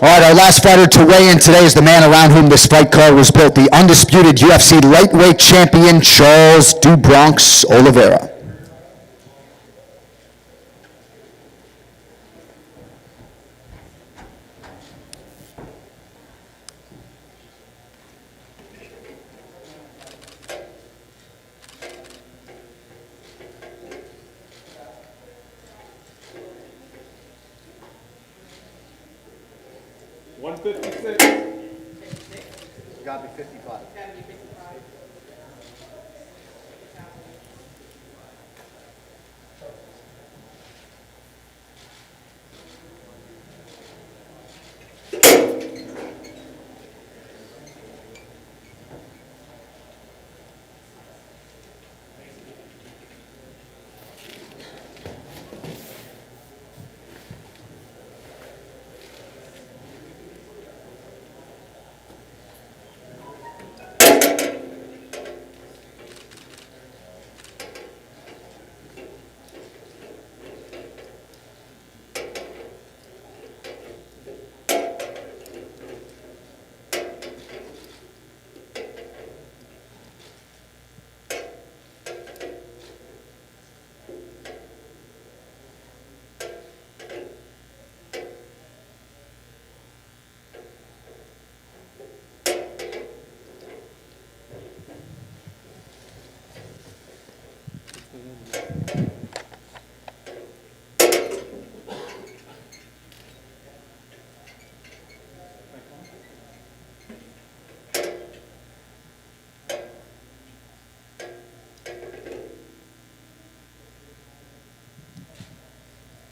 E: All right, our last fighter to weigh in today is the man around whom this fight card was built, the undisputed UFC lightweight champion, Charles "Du Bronx" Oliveira.
B: Got to be 55.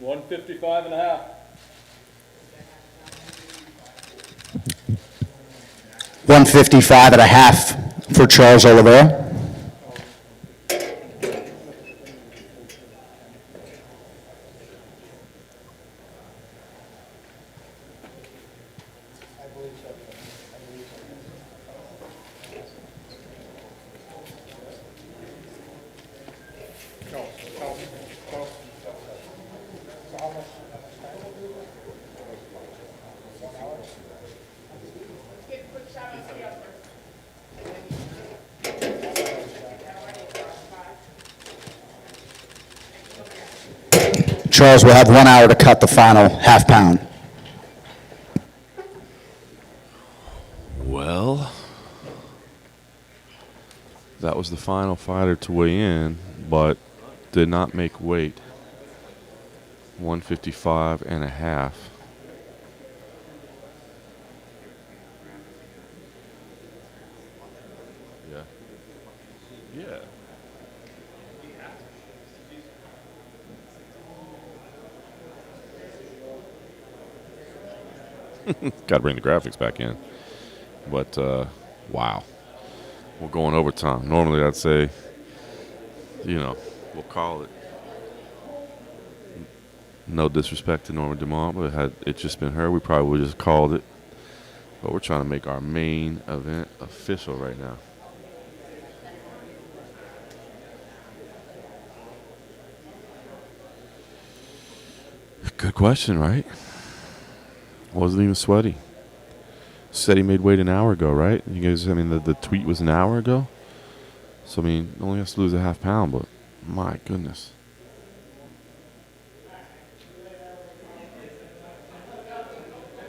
C: $155 and a half.
E: 155 and a half for Charles Oliveira. Charles will have 1 hour to cut the final half pound.
A: Well, That was the final fighter to weigh in, but did not make weight. 155 and a half. Yeah. Yeah. Got to bring the graphics back in. But, wow. We're going overtime. Normally, I'd say, we'll call it. No disrespect to Norma Dumont, but had it just been her, we probably would have just called it. But we're trying to make our main event official right now. Good question, right? Wasn't even sweaty. Said he made weight an hour ago, right? You guys, the tweet was an hour ago. So, only has to lose a half pound, but my goodness.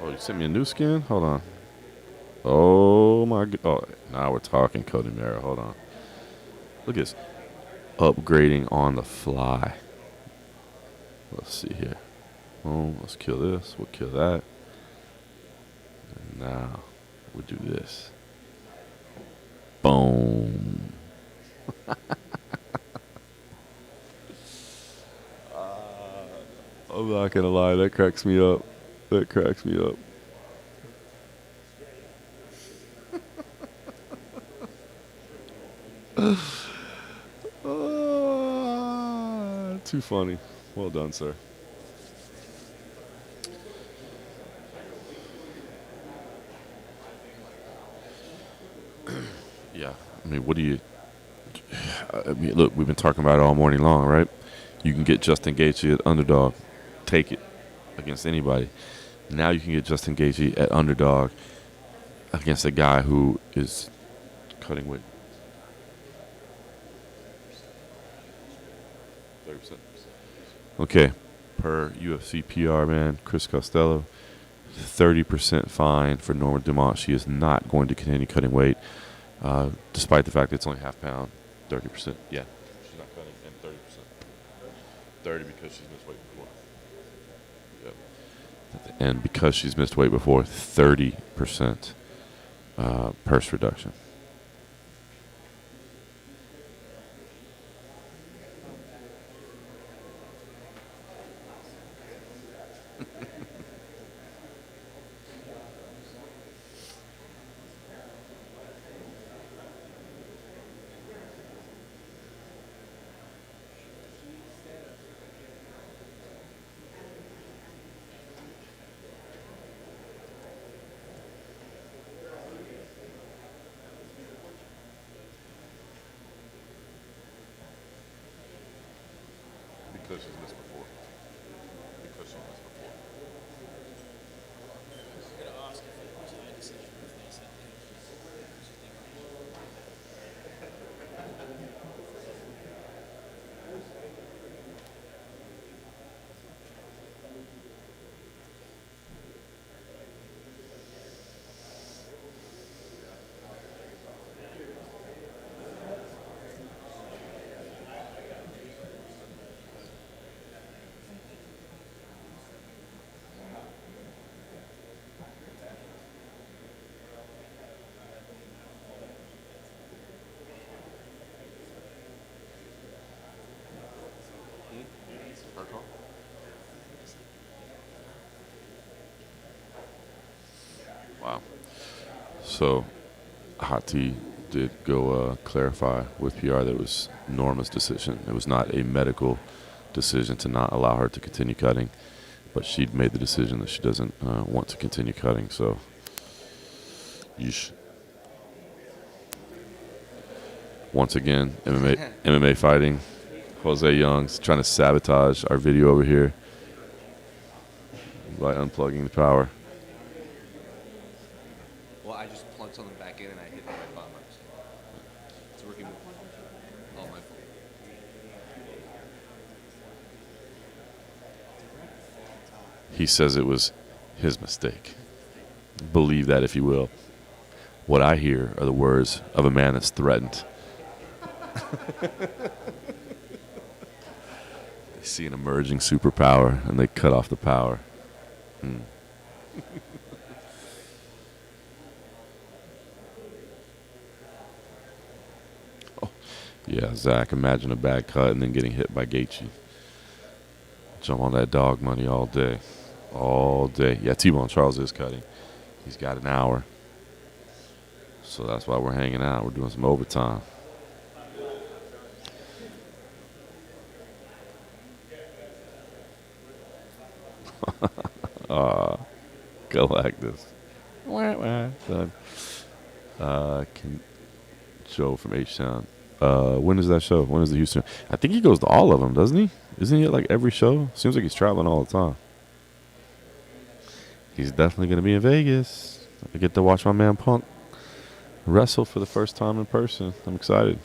A: Oh, you sent me a new skin? Hold on. Oh, my God. Oh, now we're talking, Cody Mara. Hold on. Look at this. Upgrading on the fly. Let's see here. Oh, let's kill this. We'll kill that. And now we'll do this. Boom. I'm not going to lie. That cracks me up. That cracks me up. Too funny. Well done, sir. Yeah. What do you... look, we've been talking about it all morning long, right? You can get Justin Gaethje at underdog. Take it against anybody. Now you can get Justin Gaethje at underdog against a guy who is cutting weight. 30%. Okay. Per UFC PR, man, Chris Costello, 30% fine for Norma Dumont. She is not going to continue cutting weight, despite the fact that it's only half pound. 30%. Yeah. She's not cutting, and 30%. 30 because she's missed weight before. Yep. And because she's missed weight before, 30% purse reduction. Because she's missed before. Because she's missed before. Wow. So, Hot T did go clarify with PR that it was Norma's decision. It was not a medical decision to not allow her to continue cutting, but she'd made the decision that she doesn't want to continue cutting. So, yeesh. Once again, MMA fighting. Jose Young's trying to sabotage our video over here by unplugging the power.
H: Well, I just plugged something back in and I hit the right button. It's working. Oh, my fault.
A: He says it was his mistake. Believe that if you will. What I hear are the words of a man that's threatened. They see an emerging superpower, and they cut off the power. Oh, yeah, Zach, imagine a bad cut and then getting hit by Gaethje. Jump on that dog money all day. All day. Yeah, T-Bone Charles is cutting. He's got an hour. So that's why we're hanging out. We're doing some overtime. Galactus. Done. Joe from H-Town. When is that show? When is the Houston? I think he goes to all of them, doesn't he? Isn't he at like every show? Seems like he's traveling all the time. He's definitely going to be in Vegas. I get to watch my man Punk wrestle for the first time in person. I'm excited.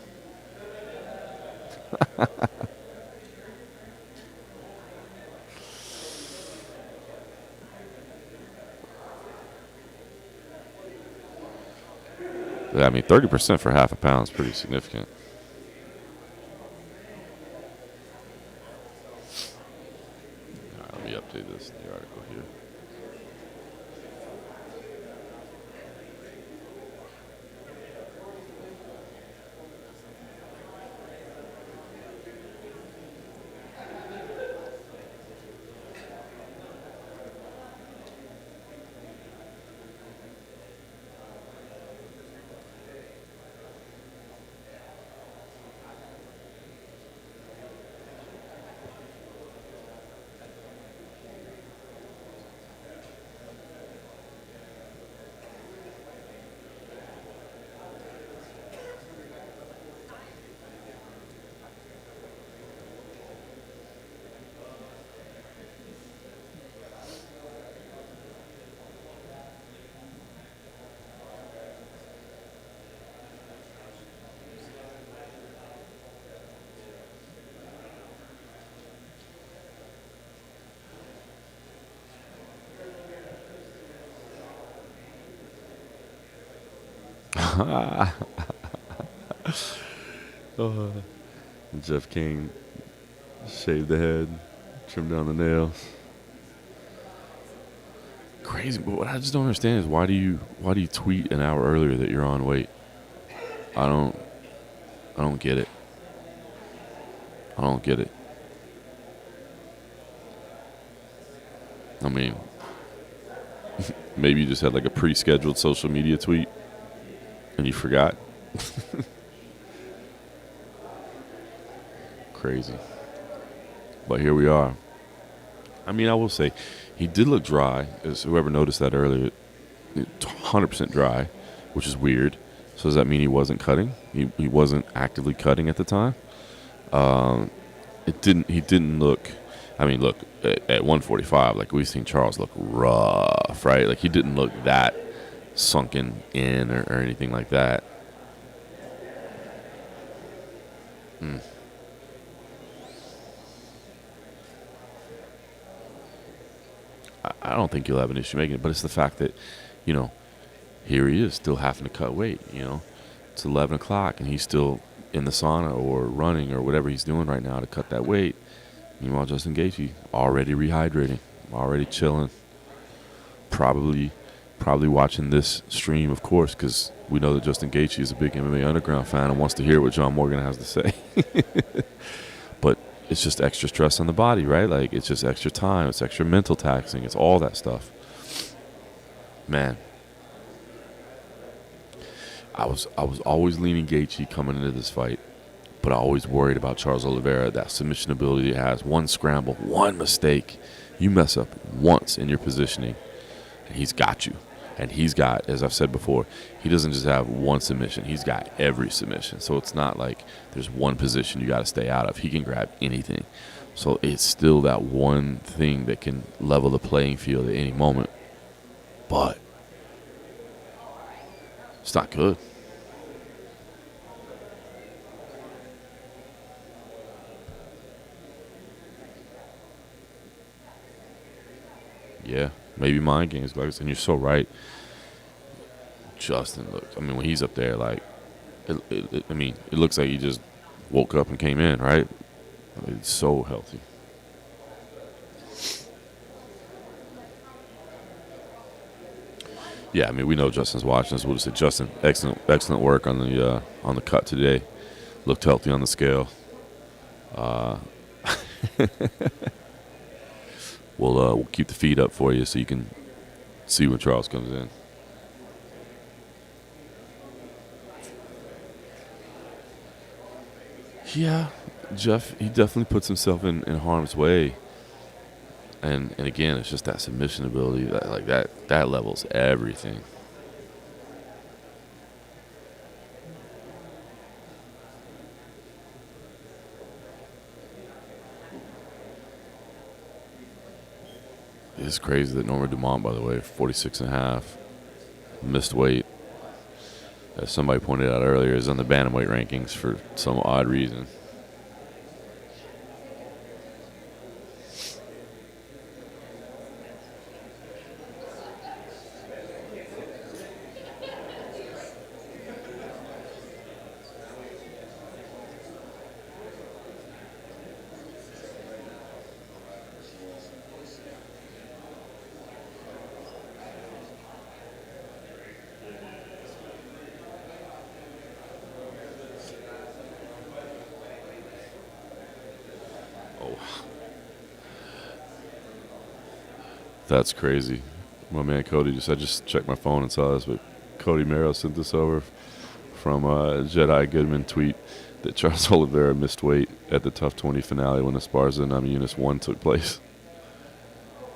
A: I mean, 30% for half a pound is pretty significant. All right, let me update this in the article here. Jeff King shaved the head, trimmed down the nails. Crazy, but what I just don't understand is why do you tweet an hour earlier that you're on weight? I don't get it. I don't get it. I mean, maybe you just had like a pre-scheduled social media tweet and you forgot. Crazy. But here we are. I mean, I will say, he did look dry, as whoever noticed that earlier, 100% dry, which is weird. So does that mean he wasn't cutting? He wasn't actively cutting at the time? He didn't look, I mean, look, at 145, like we've seen Charles look rough, right? Like he didn't look that sunken in or anything like that. I don't think you'll have an issue making it, but it's the fact that, you know, here he is still having to cut weight, you know. It's 11 o'clock and he's still in the sauna or running or whatever he's doing right now to cut that weight. Meanwhile, Justin Gaethje already rehydrating, already chilling, probably watching this stream, of course, because we know that Justin Gaethje is a big MMA Underground fan and wants to hear what John Morgan has to say. But it's just extra stress on the body, right? Like, it's just extra time. It's extra mental taxing. It's all that stuff. Man. I was always leaning Gaethje coming into this fight, but I always worried about Charles Oliveira, that submission ability he has. One scramble, one mistake. You mess up once in your positioning, and he's got you. And he's got, as I've said before, he doesn't just have one submission. He's got every submission. So it's not like there's one position you got to stay out of. He can grab anything. So it's still that one thing that can level the playing field at any moment. But it's not good. Yeah, maybe mind games, guys, and you're so right. Justin, look, I mean, when he's up there, like, it looks like he just woke up and came in, right? It's so healthy. Yeah, I mean, we know Justin's watching us. We'll just say, Justin, excellent work on the cut today. Looked healthy on the scale. We'll keep the feed up for you so you can see when Charles comes in. Yeah, Jeff, he definitely puts himself in harm's way. And again, it's just that submission ability, that levels everything. It's crazy that Norma Dumont, by the way, 46.5, missed weight. As somebody pointed out earlier, is on the bantamweight rankings for some odd reason. That's crazy. My man Cody I just checked my phone and saw this, but Cody Merrow sent this over from Jedi Goodman tweet that Charles Oliveira missed weight at the Tough 20 finale when Esparza and Namajunas 1 took place.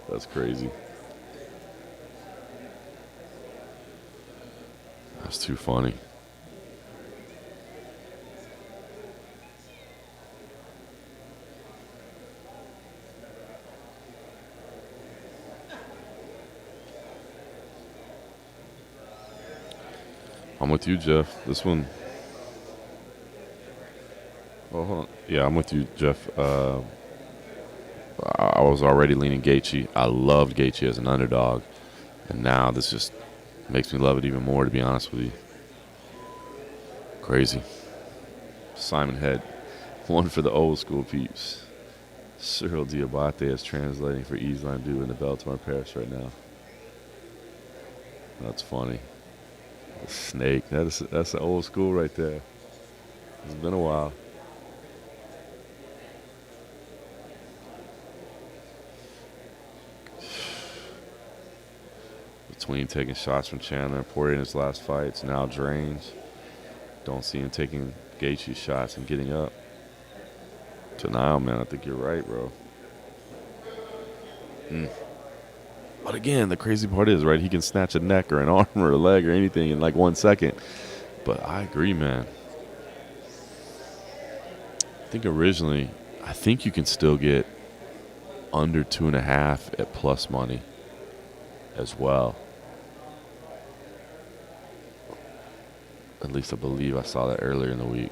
A: That's crazy. That's too funny. I'm with you, Jeff. This one. Oh, hold on. Yeah, I'm with you, Jeff. I was already leaning Gaethje. I loved Gaethje as an underdog, and now this just makes me love it even more, to be honest with you. Crazy. Simon Head, one for the old school peeps. Cyril Diabate is translating for Islam Due in the Bellator in Paris right now. That's funny. The snake. That's the old school right there. It's been a while. Between taking shots from Chandler and Poirier in his last fights, now drains. Don't see him taking Gaethje shots and getting up. Denial, man. I think you're right, bro. But again, the crazy part is, right, he can snatch a neck or an arm or a leg or anything in like 1 second. But I agree, man. I think originally, you can still get under 2.5 at plus money as well. At least I believe I saw that earlier in the week.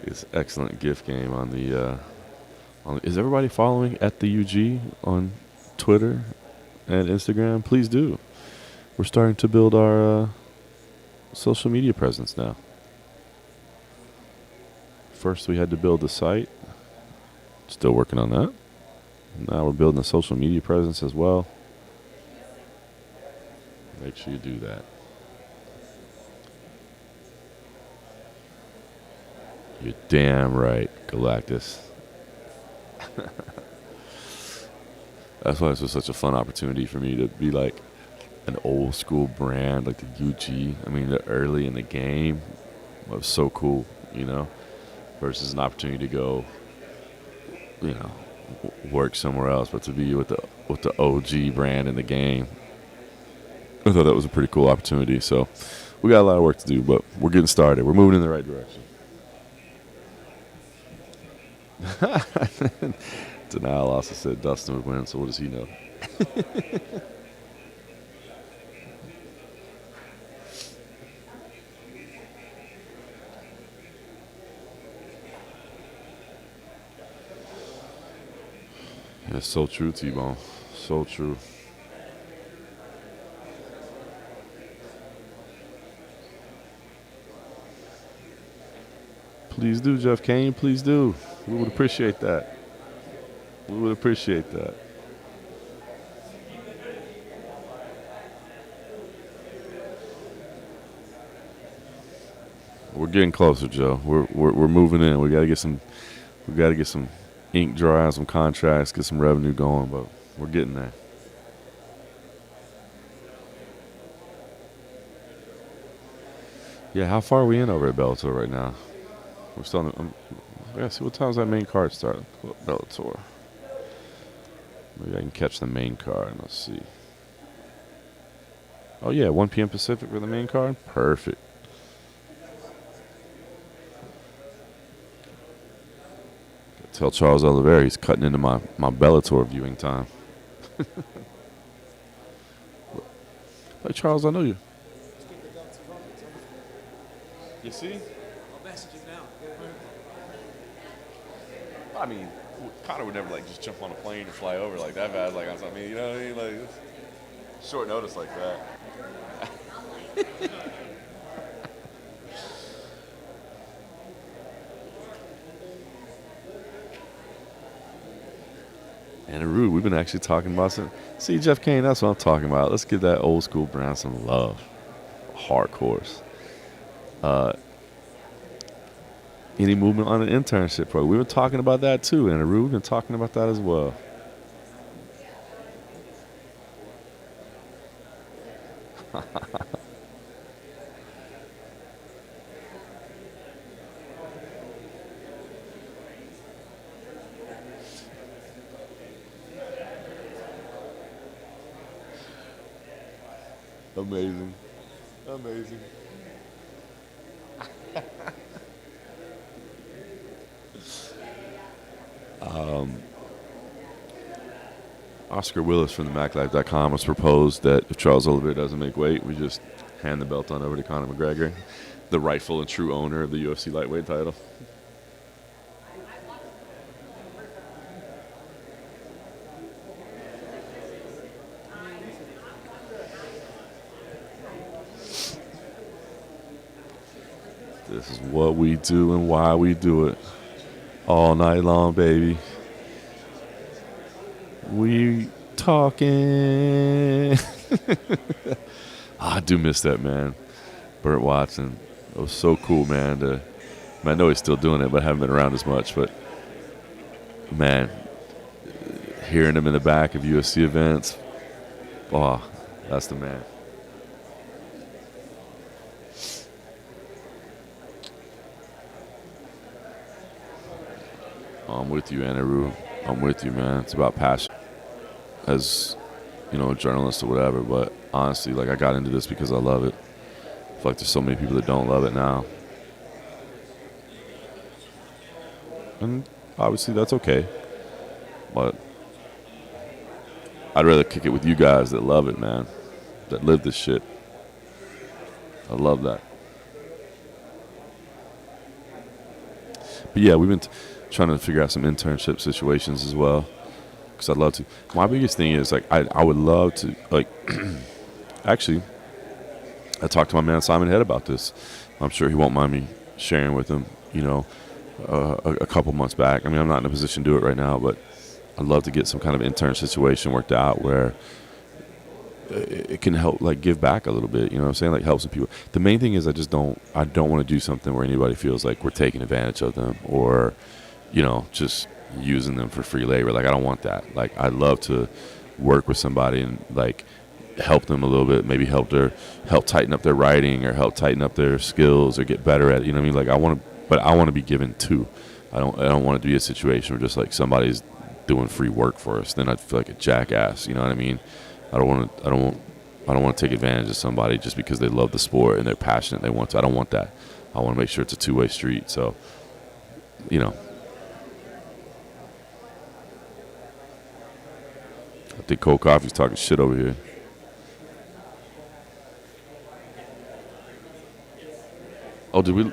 A: It's excellent gift game on the. Is everybody following at the UG on Twitter and Instagram? Please do. We're starting to build our social media presence now. First, we had to build the site. Still working on that. Now we're building a social media presence as well. Make sure you do that. You're damn right, Galactus. That's why it's just such a fun opportunity for me to be like an old school brand, like the UG. I mean, the early in the game was so cool, you know, versus an opportunity to go, you know, work somewhere else, but to be with the OG brand in the game. I thought that was a pretty cool opportunity. So we got a lot of work to do, but we're getting started. We're moving in the right direction. Denial also said Dustin would win, so what does he know? That's so true, T-Bone. So true. Please do, Jeff Kane. Please do. We would appreciate that. We would appreciate that. We're getting closer, Joe. We're moving in. We gotta get some ink dry on some contracts, get some revenue going, but we're getting there. Yeah, how far are we in over at Bellator right now? We're still on yeah, see what time's that main card start? Bellator. Maybe I can catch the main card. Let's see. Oh yeah, 1 p.m. Pacific for the main card? Perfect. Tell Charles Oliveira he's cutting into my Bellator viewing time. Hey Charles, I know you. You see?
C: I'll message him now.
A: I mean, Connor would never like just jump on a plane and fly over like that bad, like on something. You know what I mean? Like short notice like that. And Aru, we've been actually talking about some. See, Jeff Kane, that's what I'm talking about. Let's give that old school brand some love. Hardcores. Any movement on an internship program? We've been talking about that too, and Aru, we've been talking about that as well. Amazing. Amazing. Oscar Willis from the MacLife.com has proposed that if Charles Oliveira doesn't make weight, we just hand the belt on over to Conor McGregor, the rightful and true owner of the UFC lightweight title. This is what we do and why we do it. All night long, baby. We talking. I do miss that, man. Burt Watson. It was so cool, man. I know he's still doing it, but I haven't been around as much. But, man, hearing him in the back of UFC events, oh, that's the man. I'm with you, Anaru. I'm with you, man. It's about passion as, you know, a journalist or whatever. But honestly, like, I got into this because I love it. I feel like there's so many people that don't love it now. And obviously that's okay. But I'd rather kick it with you guys that love it, man. That live this shit. I love that. But yeah, we've been trying to figure out some internship situations as well, because I'd love to. My biggest thing is, like, I would love to, like, actually, I talked to my man Simon Head about this. I'm sure he won't mind me sharing with him, you know, a couple months back. I mean, I'm not in a position to do it right now, but I'd love to get some kind of intern situation worked out where it can help, like, give back a little bit, you know what I'm saying? Like, help some people. The main thing is I don't want to do something where anybody feels like we're taking advantage of them or, you know, just using them for free labor. Like, I don't want that. Like, I'd love to work with somebody and, like, help them a little bit, maybe help tighten up their writing or help tighten up their skills or get better at it. You know what I mean? Like, I want to be given too. I don't want it to be a situation where just, like, somebody's doing free work for us. Then I'd feel like a jackass. You know what I mean? I don't want to take advantage of somebody just because they love the sport and they're passionate. They want to. I don't want that. I want to make sure it's a two-way street. So, you know. I think Cold Coffee's talking shit over here. Oh, did we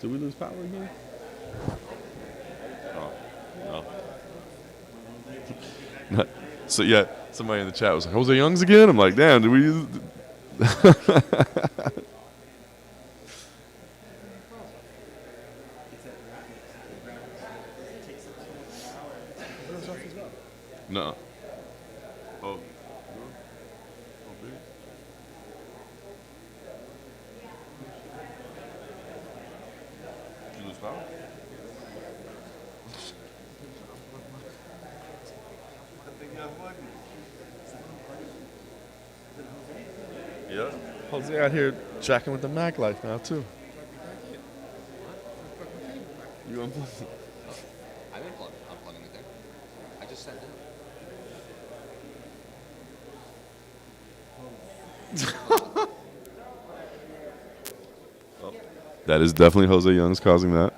A: lose power again? Oh, no. So yeah, somebody in the chat was like, Jose Youngs again? I'm like, damn, did we? No. Oh. Did you lose power? Yeah. Jose out here jacking with the mag life now too. You unplugged?
H: I'm unplugging it there. I just sat down.
A: That is definitely Jose Youngs causing that.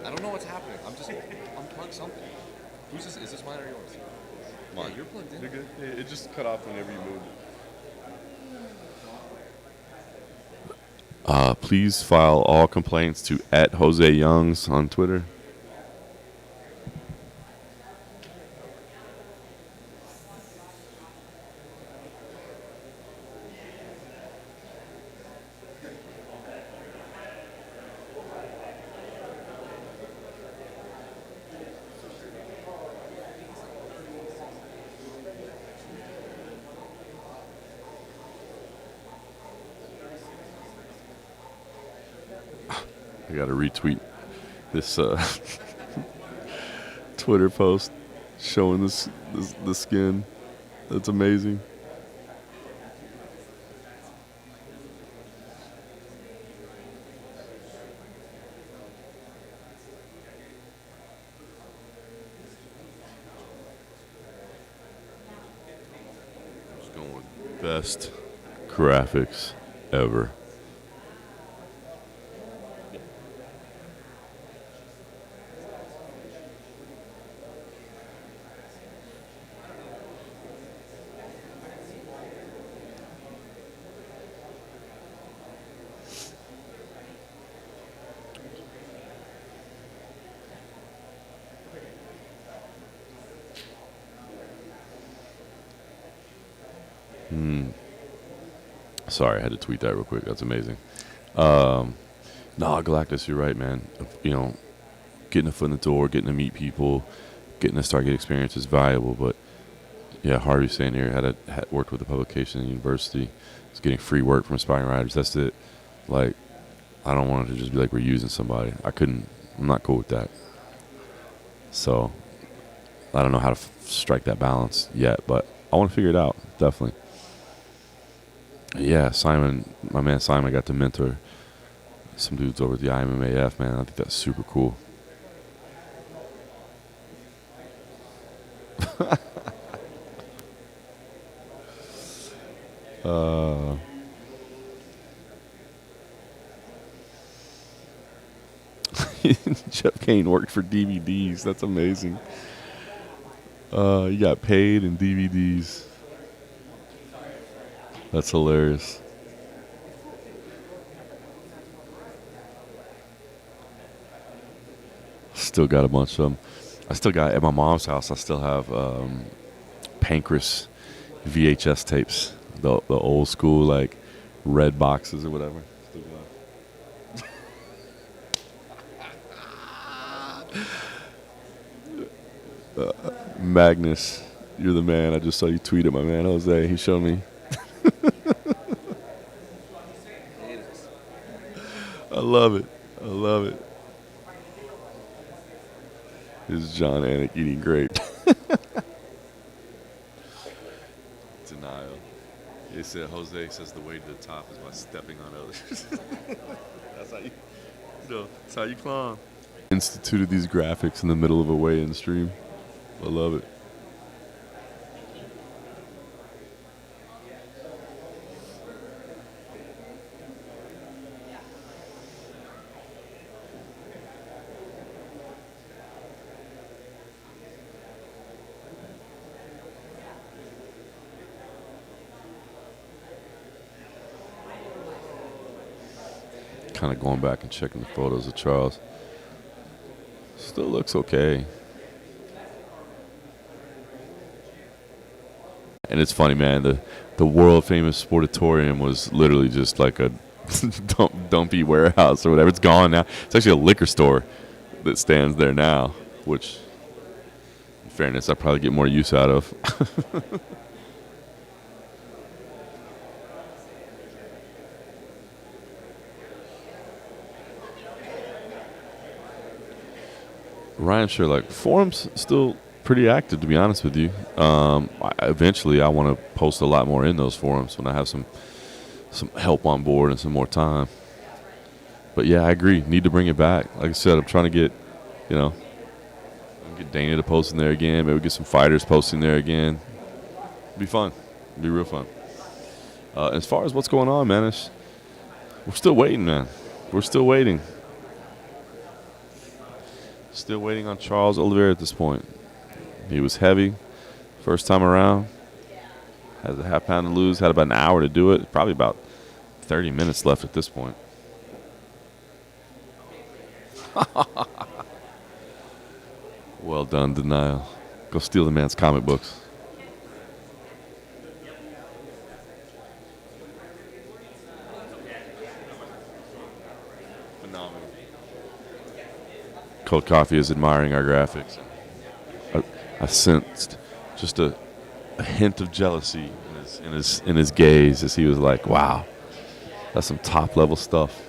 H: I don't know what's happening. I'm just unplug something. Who's this? Is this mine or yours?
A: Mine.
H: Yeah, you're plugged in.
A: You're good. Yeah, it just cut off whenever you moved. Please file all complaints to @Jose Youngs on Twitter. I got to retweet this Twitter post showing the skin. That's amazing. Just going with best graphics ever. Sorry, I had to tweet that real quick. That's amazing. No, Galactus, you're right, man. You know, getting a foot in the door, getting to meet people, getting to start get experience is valuable. But yeah, Harvey's saying here had worked with a publication in university. Was getting free work from aspiring writers. That's it. Like, I don't want it to just be like we're using somebody. I'm not cool with that. So I don't know how to strike that balance yet, but I want to figure it out. Definitely. Yeah, Simon, my man Simon, got to mentor some dudes over at the IMMAF, man. I think that's super cool. Jeff Kane worked for DVDs. That's amazing. You got paid in DVDs. That's hilarious. Still got a bunch of them. I still got, at my mom's house, I still have Pancras VHS tapes. The old school, like, red boxes or whatever. Still got. Magnus, you're the man. I just saw you tweet at my man Jose. He showed me. I love it. I love it. This is John Anik eating grape. Denial. They said Jose says the way to the top is by stepping on others. That's how that's how you climb. Instituted these graphics in the middle of a weigh-in stream. I love it. kind of going back and checking the photos of Charles. Still looks okay. And it's funny, man. The world famous Sportatorium was literally just like a dumpy warehouse or whatever. It's gone now. It's actually a liquor store that stands there now, which, in fairness, I probably get more use out of. Ryan Sherlock, forum's still pretty active, to be honest with you. Eventually, I want to post a lot more in those forums when I have some help on board and some more time. But yeah, I agree. Need to bring it back. Like I said, I'm trying to get, get Dana to post in there again. Maybe get some fighters posting there again. It'd be fun. It'd be real fun. As far as what's going on, man, we're still waiting, man. We're still waiting. Still waiting on Charles Oliveira at this point. He was heavy first time around. Has a half pound to lose. Had about an hour to do it. Probably about 30 minutes left at this point. Well done, Denial. Go steal the man's comic books. Phenomenal. Cold Coffee is admiring our graphics. I sensed just a hint of jealousy in his gaze as he was like, "Wow, that's some top level stuff."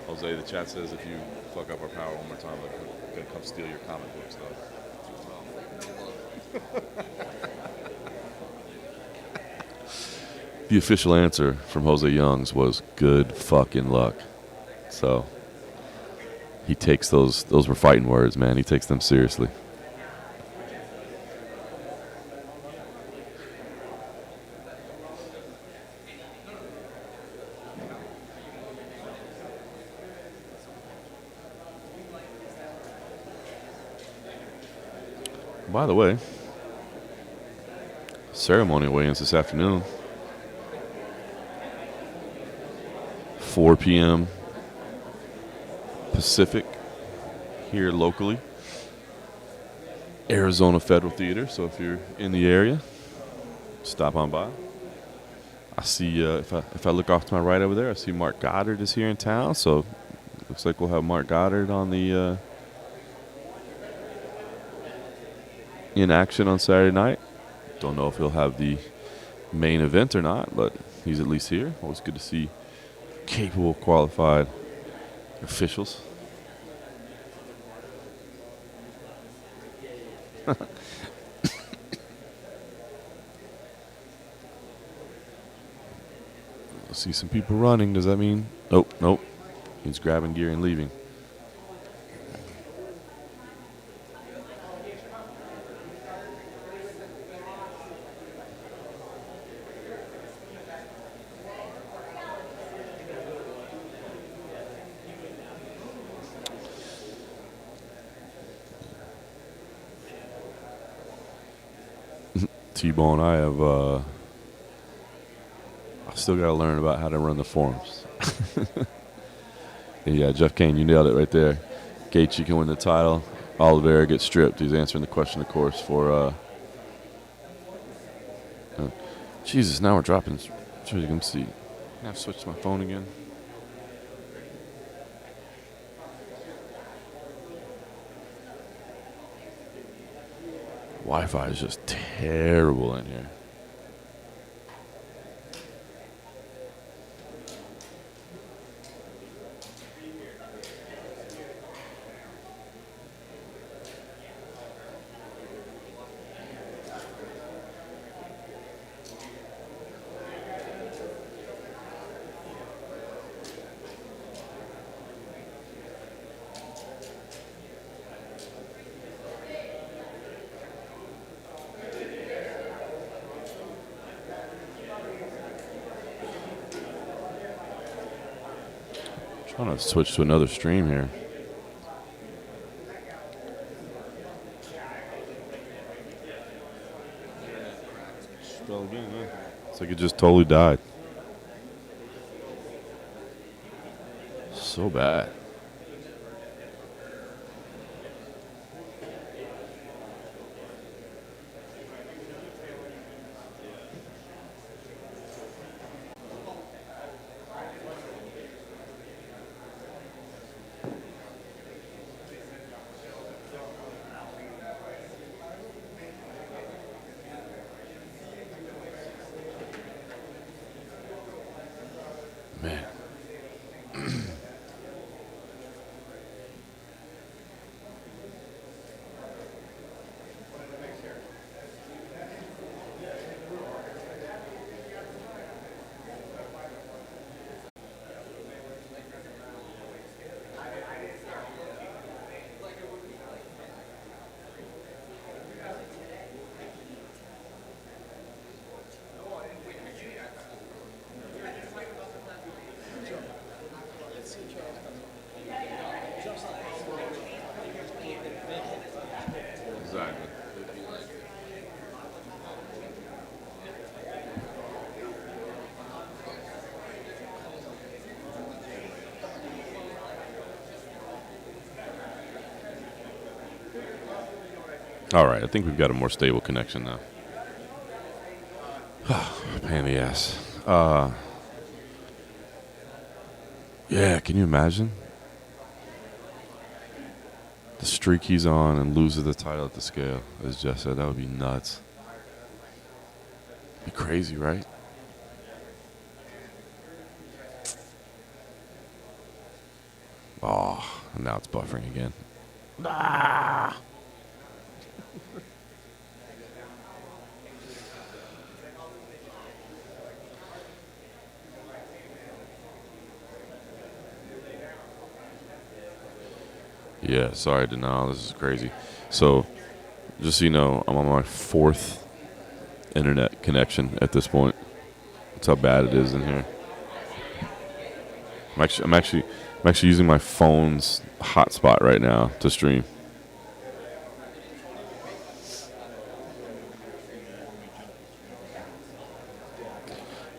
A: Jose, the chat says if you fuck up our power one more time, I'm gonna come steal your comic books, though. The official answer from Jose Youngs was good fucking luck. So he takes those were fighting words, man. He takes them seriously. By the way, ceremonial weigh-ins this afternoon. 4 p.m. Pacific here locally. Arizona Federal Theater. So if you're in the area, stop on by. I see, if I look off to my right over there, I see Mark Goddard is here in town. So looks like we'll have Mark Goddard on the in action on Saturday night. Don't know if he'll have the main event or not, but he's at least here. Always good to see capable, qualified officials. I see some people running. Does that mean? Nope. He's grabbing gear and leaving. T-Bone, I still got to learn about how to run the forums. Yeah, Jeff Kane, you nailed it right there. Gaethje can win the title. Oliveira gets stripped. He's answering the question, of course, for Jesus, now we're dropping. So you can see. I have to switch to my phone again. Wi-Fi is just terrible in here. Trying to switch to another stream here. It's like it just totally died. So bad. Man. Exactly. All right, I think we've got a more stable connection now. Pain in the ass. Yeah, can you imagine? The streak he's on and loses the title at the scale, as Jeff said, that would be nuts. Be crazy, right? Oh, now it's buffering again. Ah! Yeah, sorry, Denal. This is crazy. So, just so you know, I'm on my 4th internet connection at this point. That's how bad it is in here. I'm actually using my phone's hotspot right now to stream.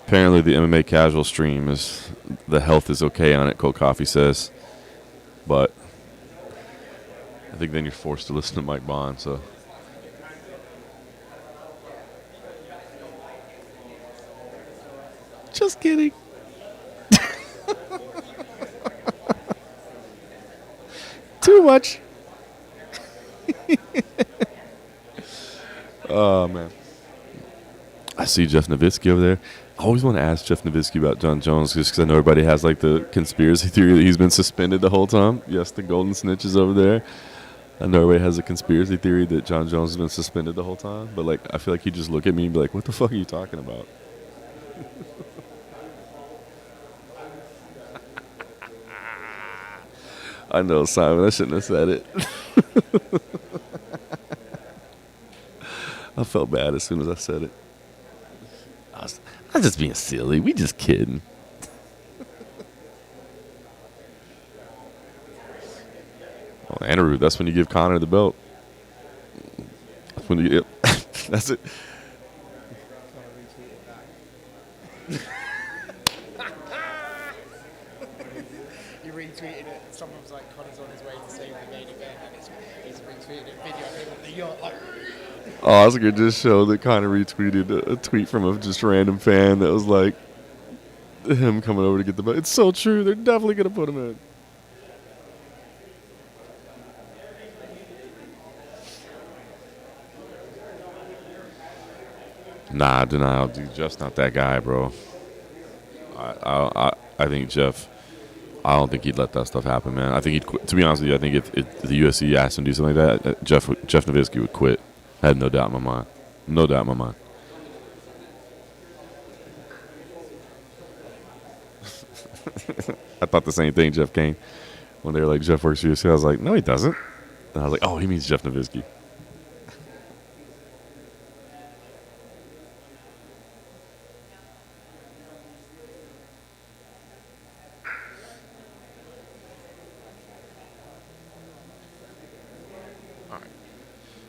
A: Apparently, the MMA casual stream is the health is okay on it. Cold Coffee says, but I think then you're forced to listen to Mike Bond. So. Just kidding. Too much. Oh, man. I see Jeff Nowitzki over there. I always want to ask Jeff Nowitzki about John Jones just because I know everybody has like the conspiracy theory that he's been suspended the whole time. Yes, the Golden Snitch is over there. I know everybody has a conspiracy theory that John Jones has been suspended the whole time. But like, I feel like he'd just look at me and be like, what the fuck are you talking about? I know, Simon. I shouldn't have said it. I felt bad as soon as I said it. I was just being silly. We just kidding. Oh, Andrew, that's when you give Connor the belt. That's when you get. That's it.
D: You retweeted it. Someone was like, Connor's on his way to save the main event, and he's retweeted a video of him on the yacht. Like,
A: Oh, I was going to just show that Connor retweeted a tweet from a just random fan that was like him coming over to get the belt. It's so true. They're definitely going to put him in. Nah, denial, dude. Jeff's not that guy, bro. I think Jeff. I don't think he'd let that stuff happen, man. I think he'd quit. To be honest with you, I think if the UFC asked him to do something like that, Jeff Nowitzki would quit. I had no doubt in my mind. No doubt in my mind. I thought the same thing, Jeff Kane. When they were like, Jeff works for UFC, I was like, no, he doesn't. And I was like, oh, he means Jeff Nowitzki.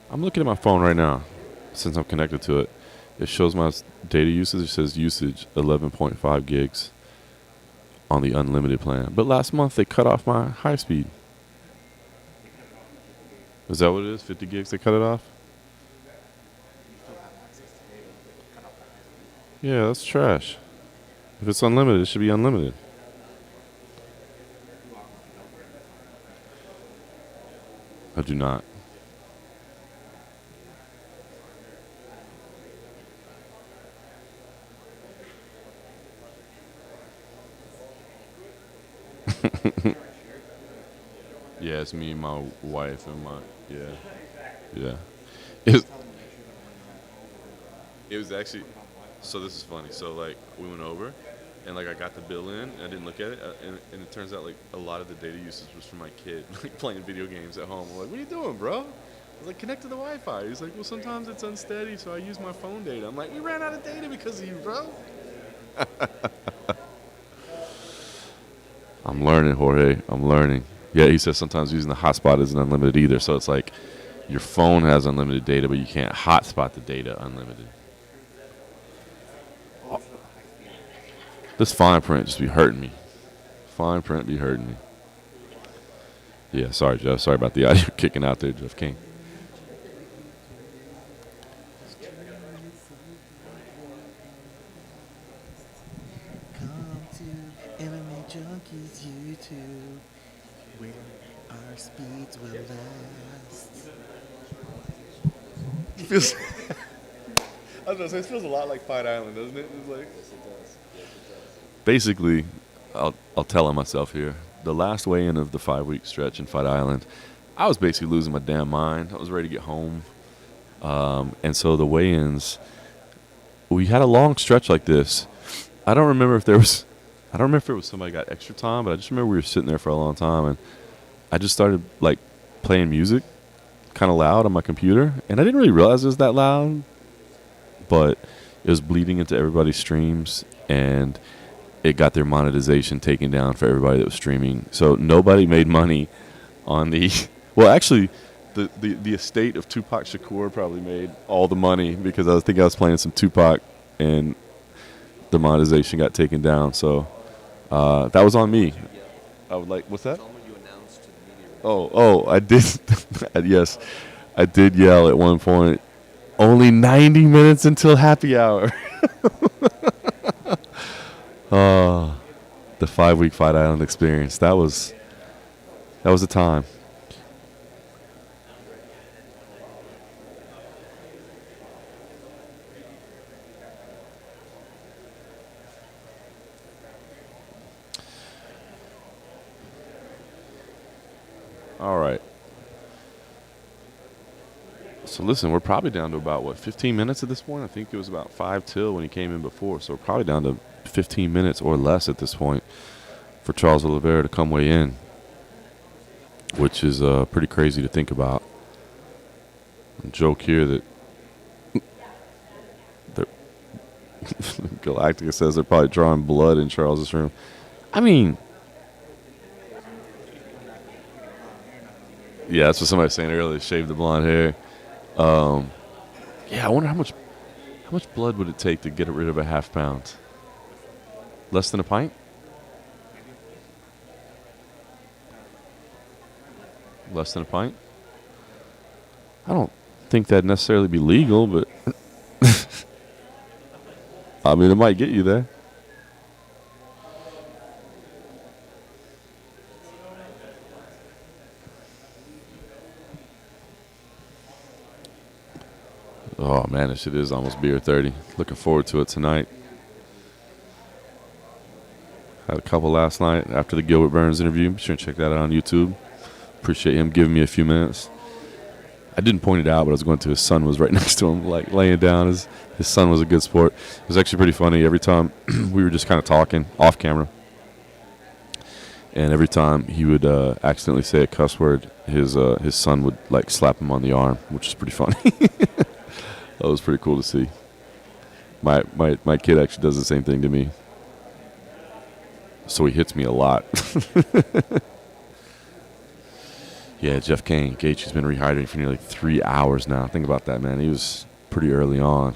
A: I'm looking at my phone right now, since I'm connected to it, It shows my data usage. It says usage 11.5 gigs on the unlimited plan. But last month they cut off my high speed. Is that what it is? 50 gigs they cut it off? Yeah, that's trash. If it's unlimited, it should be unlimited. I do not. Yeah, it's me and my wife and my yeah. It was actually, so this is funny. So like we went over, and like I got the bill in, and I didn't look at it, and it turns out like a lot of the data usage was for my kid, like playing video games at home. I'm like, what are you doing, bro? I was like, connect to the Wi-Fi. He's like, well, sometimes it's unsteady, so I use my phone data. I'm like, we ran out of data because of you, bro. I'm learning, Jorge. I'm learning. Yeah, he says sometimes using the hotspot isn't unlimited either. So it's like your phone has unlimited data, but you can't hotspot the data unlimited. Oh. This fine print just be hurting me. Fine print be hurting me. Yeah, sorry, Jeff. Sorry about the audio kicking out there, Jeff King.
F: Come to MMA Junkies YouTube, where our speeds will last.
A: Feels I was gonna say, it feels a lot like Fight Island, doesn't it? It's like, yes, it does. Basically, I'll tell on myself here. The last weigh-in of the 5-week stretch in Fight Island, I was basically losing my damn mind. I was ready to get home, and so the weigh-ins, we had a long stretch like this. I don't remember if it was somebody got extra time, but I just remember we were sitting there for a long time, and I just started like playing music kind of loud on my computer, and I didn't really realize it was that loud, but it was bleeding into everybody's streams, and it got their monetization taken down for everybody that was streaming. So nobody made money on the well, actually the estate of Tupac Shakur probably made all the money, because I think I was playing some Tupac and the monetization got taken down. So that was on me. I would like, what's that? Oh, I did. Yes, I did yell at one point, only 90 minutes until happy hour. Oh, the 5-week Fight Island experience. That was a time. All right. So listen, we're probably down to about, 15 minutes at this point? I think it was about 5 till when he came in before. So we're probably down to 15 minutes or less at this point for Charles Oliveira to come weigh in, which is pretty crazy to think about. A joke here that Galactica says they're probably drawing blood in Charles's room. I mean, yeah, that's what somebody was saying earlier. Shave the blonde hair. Yeah, I wonder how much blood would it take to get rid of a half pound? Less than a pint? Less than a pint? I don't think that'd necessarily be legal, but I mean, it might get you there. Oh, man, this shit is almost beer 30. Looking forward to it tonight. Had a couple last night after the Gilbert Burns interview. Be sure and check that out on YouTube. Appreciate him giving me a few minutes. I didn't point it out, but I was going to. His son was right next to him, like laying down. His son was a good sport. It was actually pretty funny. Every time we were just kind of talking off camera, and every time he would accidentally say a cuss word, his son would like slap him on the arm, which is pretty funny. That was pretty cool to see. My kid actually does the same thing to me. So he hits me a lot. Yeah, Jeff Kane. Gaethje's been rehydrating for nearly 3 hours now. Think about that, man. He was pretty early on.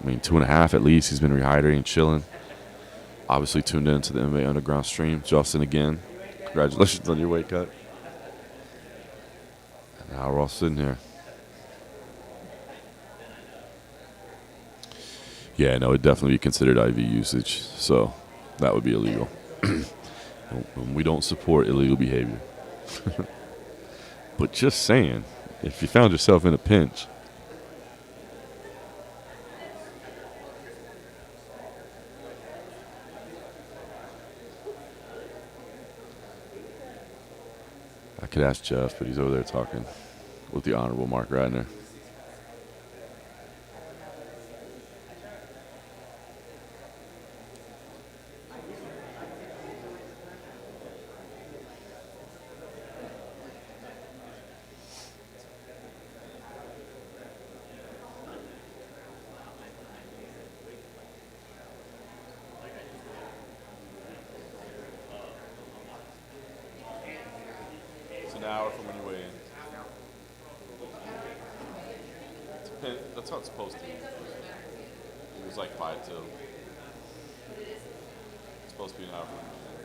A: I mean, 2.5 at least. He's been rehydrating, chilling. Obviously tuned into the MMA Underground stream. Justin, again, congratulations on your weight cut. And now we're all sitting here. Yeah, no, it'd definitely be considered IV usage, so that would be illegal. We don't support illegal behavior. But just saying, if you found yourself in a pinch, I could ask Jeff, but he's over there talking with the Honorable Mark Radner. It's an hour from when you weigh in. That's how it's supposed to be. It was like 5 till. It's supposed to be an hour from when you weigh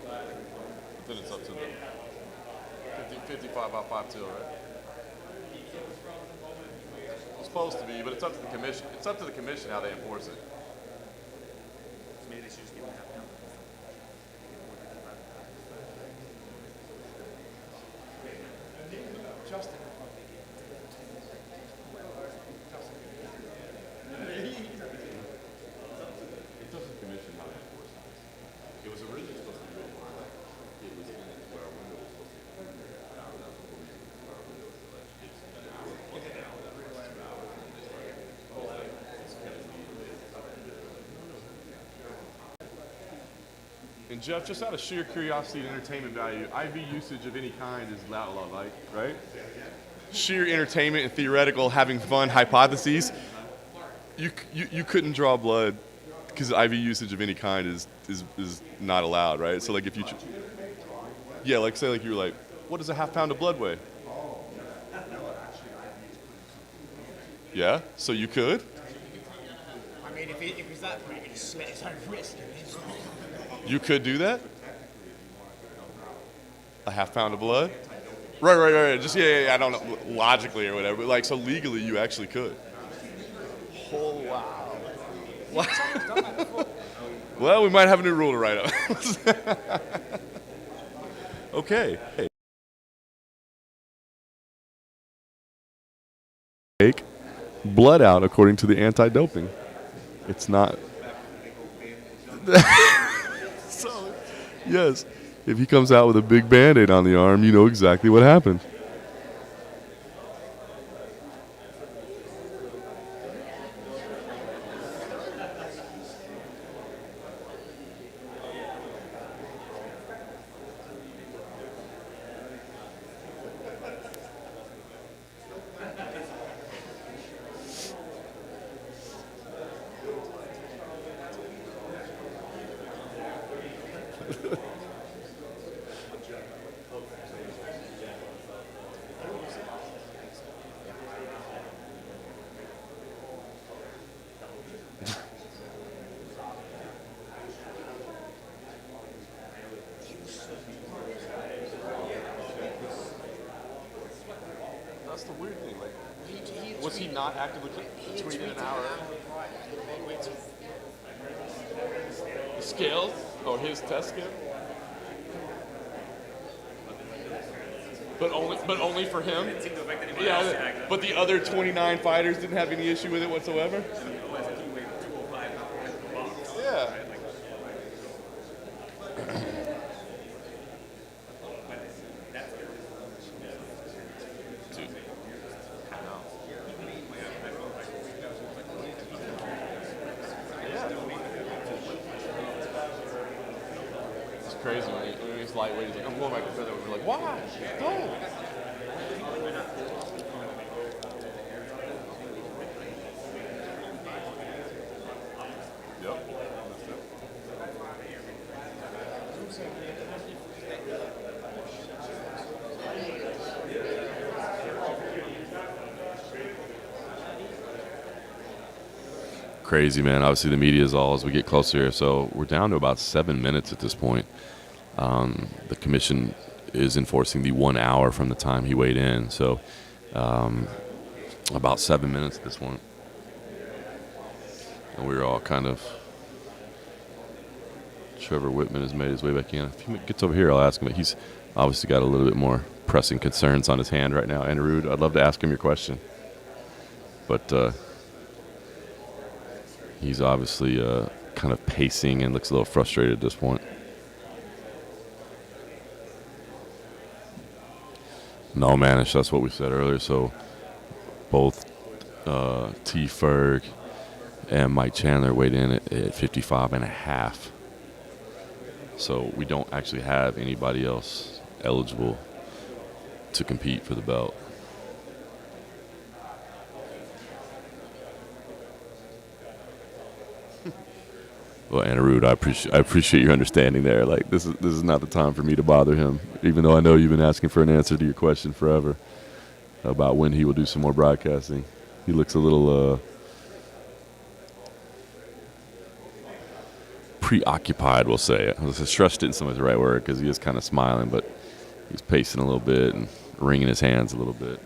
A: in. But then it's up to the 55 by 5 till, right? It's supposed to be, but it's up to the commission. It's up to the commission how they enforce it.
C: Maybe they should just give him a half pound.
D: Justin.
A: It doesn't commission how they enforce it. It was originally supposed to be real hard. It was in it where our window was supposed to be. Now that's what we use where our window is alleged. It's an hour plus an hour. That was 2 hours. And they started, it's going to be And Jeff, just out of sheer curiosity and entertainment value, IV usage of any kind is outlawed, like, right? Sheer entertainment and theoretical, having fun hypotheses. You couldn't draw blood because IV usage of any kind is not allowed, right? So like if you, yeah, like say like you were like, what does a half pound of blood weigh? Yeah, so you could.
D: I mean, if he's that point, he could just slit his own wrist.
A: You could do that? A half pound of blood? Right. Just, yeah, I don't know, logically or whatever, but like, so legally you actually could. Oh, wow. Well, we might have a new rule to write up. Okay. Take blood out according to the anti-doping. It's not. So, yes, if he comes out with a big Band-Aid on the arm, you know exactly what happened. That's the weird thing. Like, was he not actively tweeting an hour? The scales? Oh, his test scale? But only for him? Yeah, but the other 29 fighters didn't have any issue with it whatsoever? Yeah. It's crazy when he's lightweight. He's like, I'm going back to featherweight. We're like, why? Go. Yep. Crazy, man. Obviously, the media is all as we get closer here. So we're down to about 7 minutes at this point. The commission is enforcing the 1 hour from the time he weighed in. So about 7 minutes at this point. And we're all kind of... Trevor Whitman has made his way back in. If he gets over here, I'll ask him. But he's obviously got a little bit more pressing concerns on his hand right now. Anirudh, I'd love to ask him your question. But he's obviously kind of pacing and looks a little frustrated at this point. No, Manish, that's what we said earlier. So both T. Ferg and Mike Chandler weighed in at 55 and a half. So we don't actually have anybody else eligible to compete for the belt. Well, Anirudh, I appreciate your understanding there. Like this is not the time for me to bother him, even though I know you've been asking for an answer to your question forever about when he will do some more broadcasting. He looks a little preoccupied, we'll say. Stressed isn't some of the right word because he is kind of smiling, but he's pacing a little bit and wringing his hands a little bit.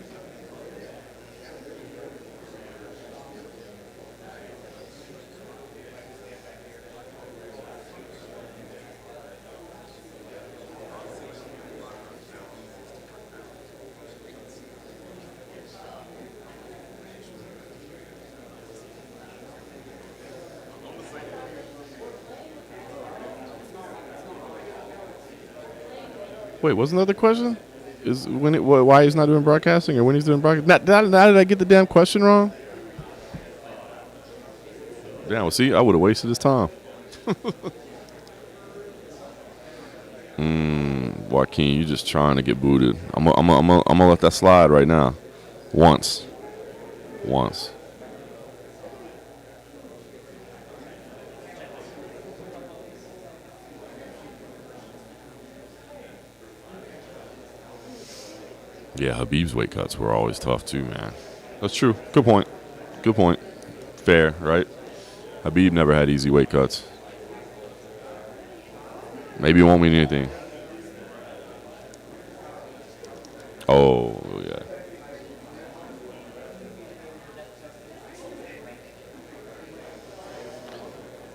A: Wait, wasn't that the question? Is why he's not doing broadcasting or when he's doing broadcasting? Now did I get the damn question wrong? Damn, well, see, I would have wasted his time. Joaquin, you just trying to get booted. I'm gonna let that slide right now. Once. Yeah, Habib's weight cuts were always tough too, man. That's true. Good point. Fair, right? Habib never had easy weight cuts. Maybe it won't mean anything. Oh, yeah.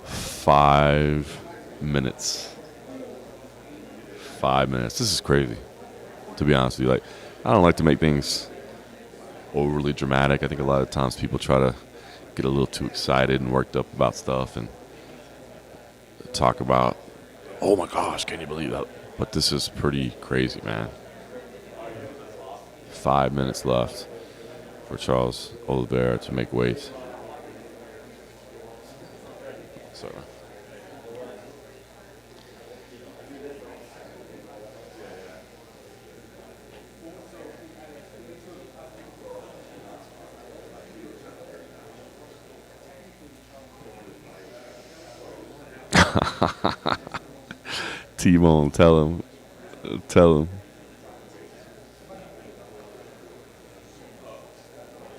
A: Five minutes. This is crazy, to be honest with you. Like, I don't like to make things overly dramatic. I think a lot of times people try to get a little too excited and worked up about stuff and talk about, oh my gosh, can you believe that? But this is pretty crazy, man. 5 minutes left for Charles Oliveira to make weight. Sorry. T-Bone, tell him.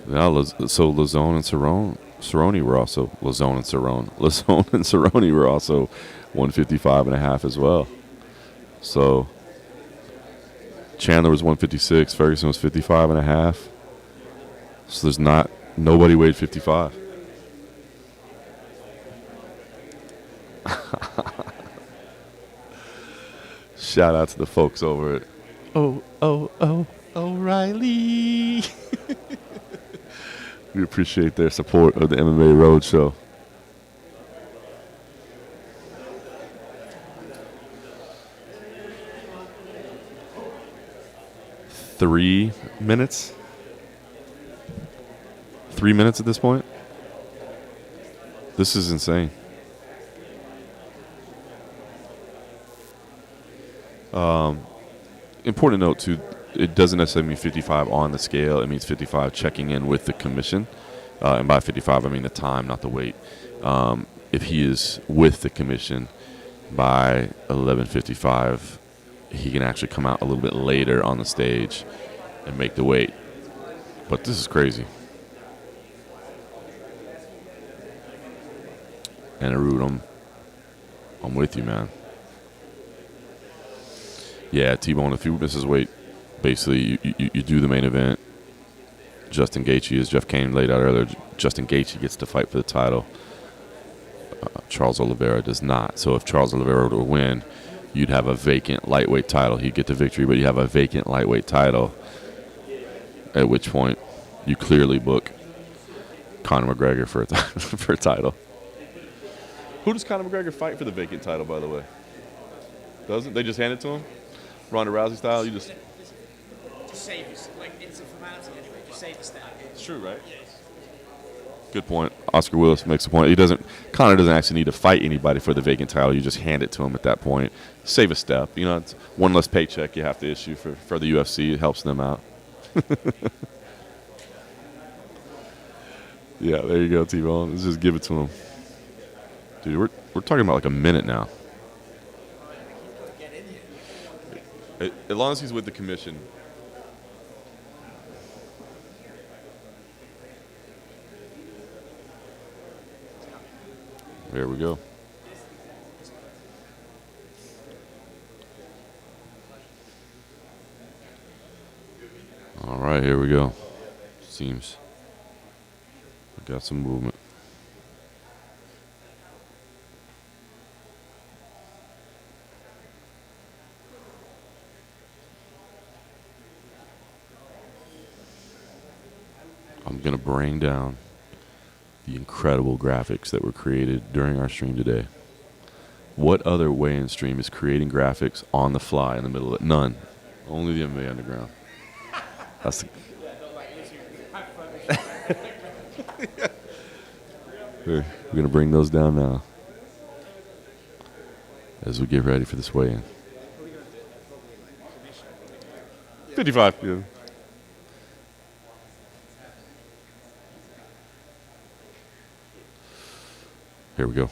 A: Yeah, so Lazone and Cerrone were also Lazone and Cerrone were also 155 and a half as well. So Chandler was 156, Ferguson was 55 and a half. So there's nobody weighed 55. Shout out to the folks over at O'Reilly. We appreciate their support of the MMA Roadshow. Three minutes at this point. This is insane. Important note too, it doesn't necessarily mean 55 on the scale. It means 55 checking in with the commission. And by 55, I mean the time, not the weight. If he is with the commission by 11:55, he can actually come out a little bit later on the stage and make the weight. But this is crazy. And Arud, I'm with you, man. Yeah, T-Bone, if he misses weight, basically you do the main event. Justin Gaethje, as Jeff Kane laid out earlier, Justin Gaethje gets to fight for the title. Charles Oliveira does not. So if Charles Oliveira were to win, you'd have a vacant lightweight title. He'd get the victory, but you have a vacant lightweight title, at which point you clearly book Conor McGregor for for a title. Who does Conor McGregor fight for the vacant title, by the way? Doesn't they just hand it to him? Ronda Rousey style? You just
D: save us. Like, it's a formality anyway. Just save us that.
A: It's true, right? Yes. Good point. Oscar Willis makes a point. Conor doesn't actually need to fight anybody for the vacant title. You just hand it to him at that point. Save a step. You know, it's one less paycheck you have to issue for the UFC. It helps them out. Yeah, there you go, T-Bone. Let's just give it to him. Dude, we're talking about like a minute now. As long as he's with the commission. There we go. All right, here we go. Seems we got some movement. I'm going to bring down the incredible graphics that were created during our stream today. What other weigh-in stream is creating graphics on the fly in the middle of it? None. Only the MMA Underground. That's the We're going to bring those down now as we get ready for this weigh-in. 55. Yeah. Here we go.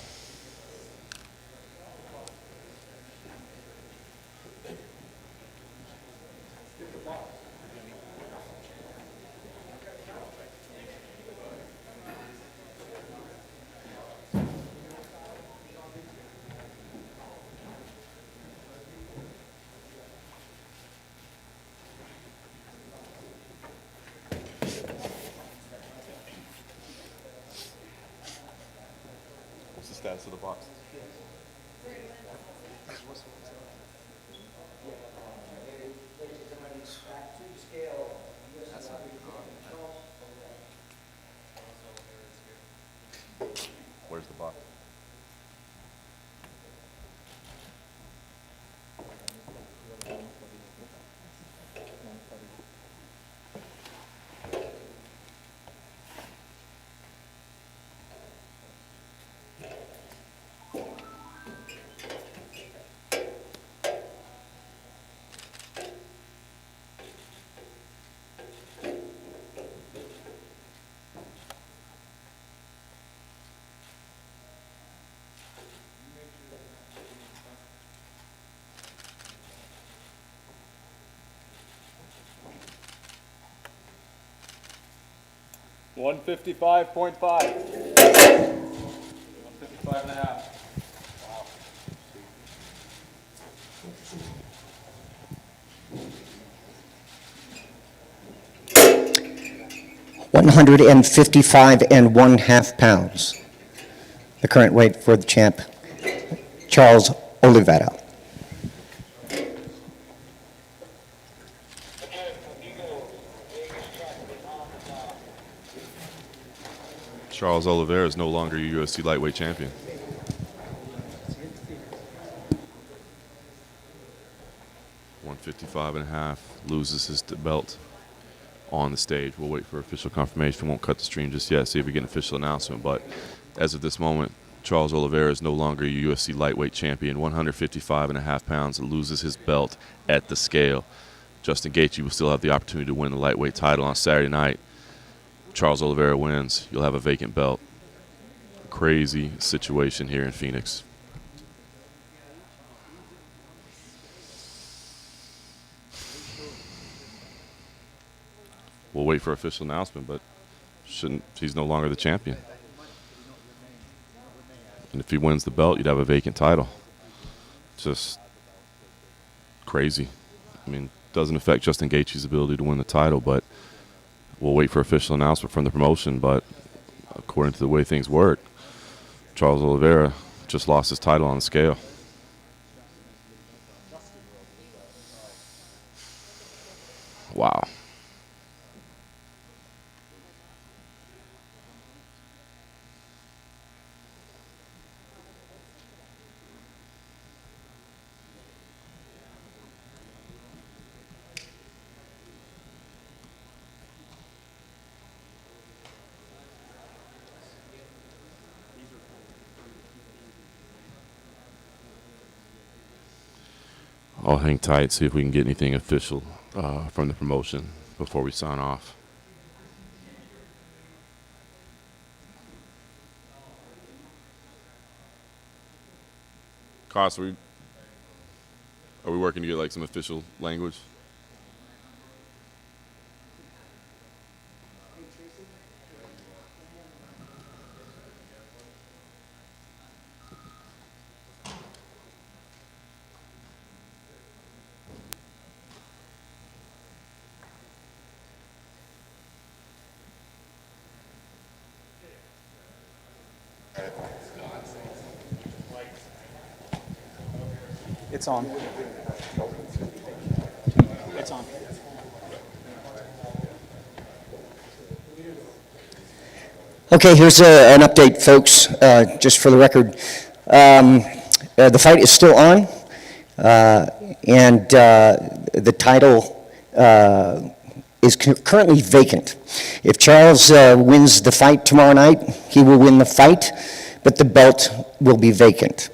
A: Status of the box. Where's the box?
C: One 55.5. 155 and a half.
E: 155.5 pounds. The current weight for the champ, Charles Oliveira.
A: Charles Oliveira is no longer your UFC lightweight champion. $155.5, loses his belt on the stage. We'll wait for official confirmation. Won't cut the stream just yet, see if we get an official announcement. But as of this moment, Charles Oliveira is no longer your UFC lightweight champion. 155.5 pounds, loses his belt at the scale. Justin Gaethje will still have the opportunity to win the lightweight title on Saturday night. Charles Oliveira wins, you'll have a vacant belt. Crazy situation here in Phoenix. We'll wait for official announcement, but he's no longer the champion. And if he wins the belt, you'd have a vacant title. Just crazy. I mean, doesn't affect Justin Gaethje's ability to win the title, but we'll wait for official announcement from the promotion. But according to the way things work, Charles Oliveira just lost his title on the scale. Wow. I'll hang tight, see if we can get anything official from the promotion before we sign off. Cost, are we working to get like some official language?
B: It's on. It's on.
E: Okay, here's an update, folks, just for the record. The fight is still on, and the title is currently vacant. If Charles wins the fight tomorrow night, he will win the fight, but the belt will be vacant.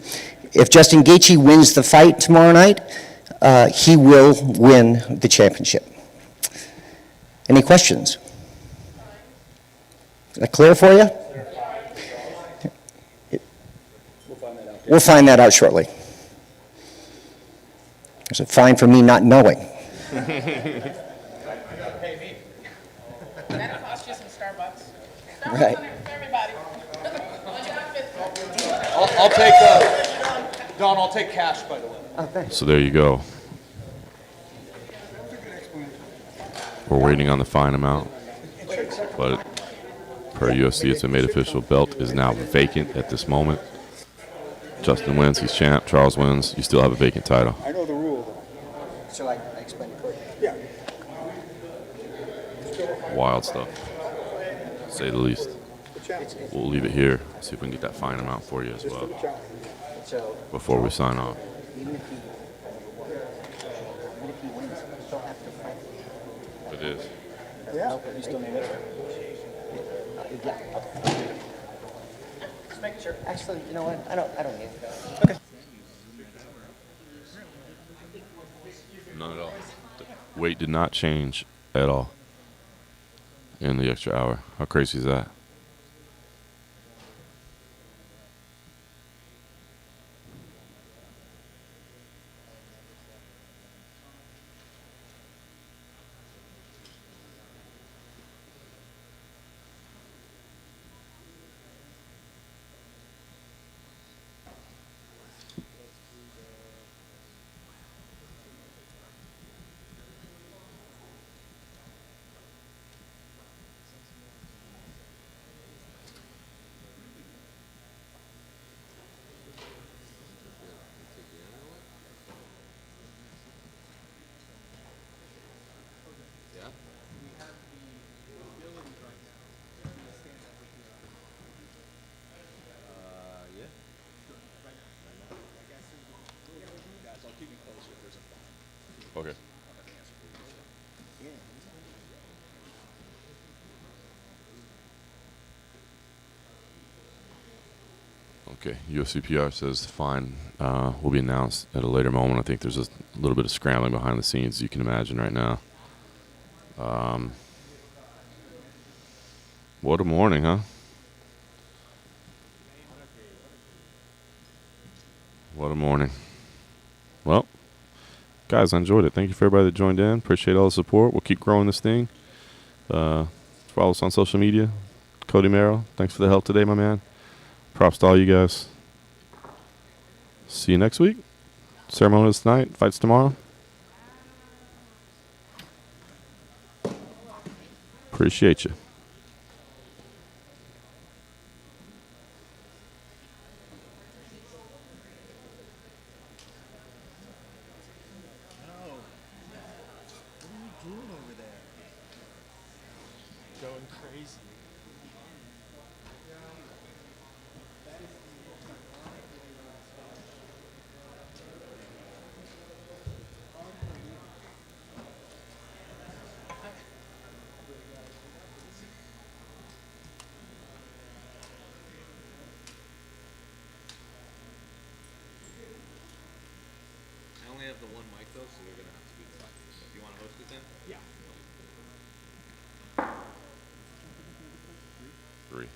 E: If Justin Gaethje wins the fight tomorrow night, he will win the championship. Any questions? Is that clear for you? We'll find that out shortly. There's a fine for me not knowing.
D: That'll cost you some Starbucks.
E: Right.
D: For everybody.
B: I'll take, Don, I'll take cash, by the way.
A: So there you go. We're waiting on the fine amount, but per UFC, it's been made official. Belt is now vacant at this moment. Justin wins, he's champ. Charles wins, you still have a vacant title.
B: I know the rule, though.
E: Shall I explain it quickly?
B: Yeah.
A: Wild stuff, to say the least. We'll leave it here, see if we can get that fine amount for you as well
E: So,
A: before we sign off.
E: even if he wins, he still have to fight.
A: It is.
B: Yeah. You still need it.
E: Yeah.
D: Just making sure.
E: Actually, you know what? I don't need it.
A: None at all. The weight did not change at all in the extra hour. How crazy is that? Okay. Okay, UFC PR says the fine will be announced at a later moment. I think there's a little bit of scrambling behind the scenes, as you can imagine right now. What a morning, huh? What a morning. Well, guys, I enjoyed it. Thank you for everybody that joined in. Appreciate all the support. We'll keep growing this thing. Follow us on social media. Cody Merrill, thanks for the help today, my man. Props to all you guys. See you next week. Ceremonies tonight. Fights tomorrow. Appreciate you.
D: Going crazy.
H: I only have the one mic though, so we're gonna have to do the podcast. If you want to host it then?
D: Yeah.
A: 3.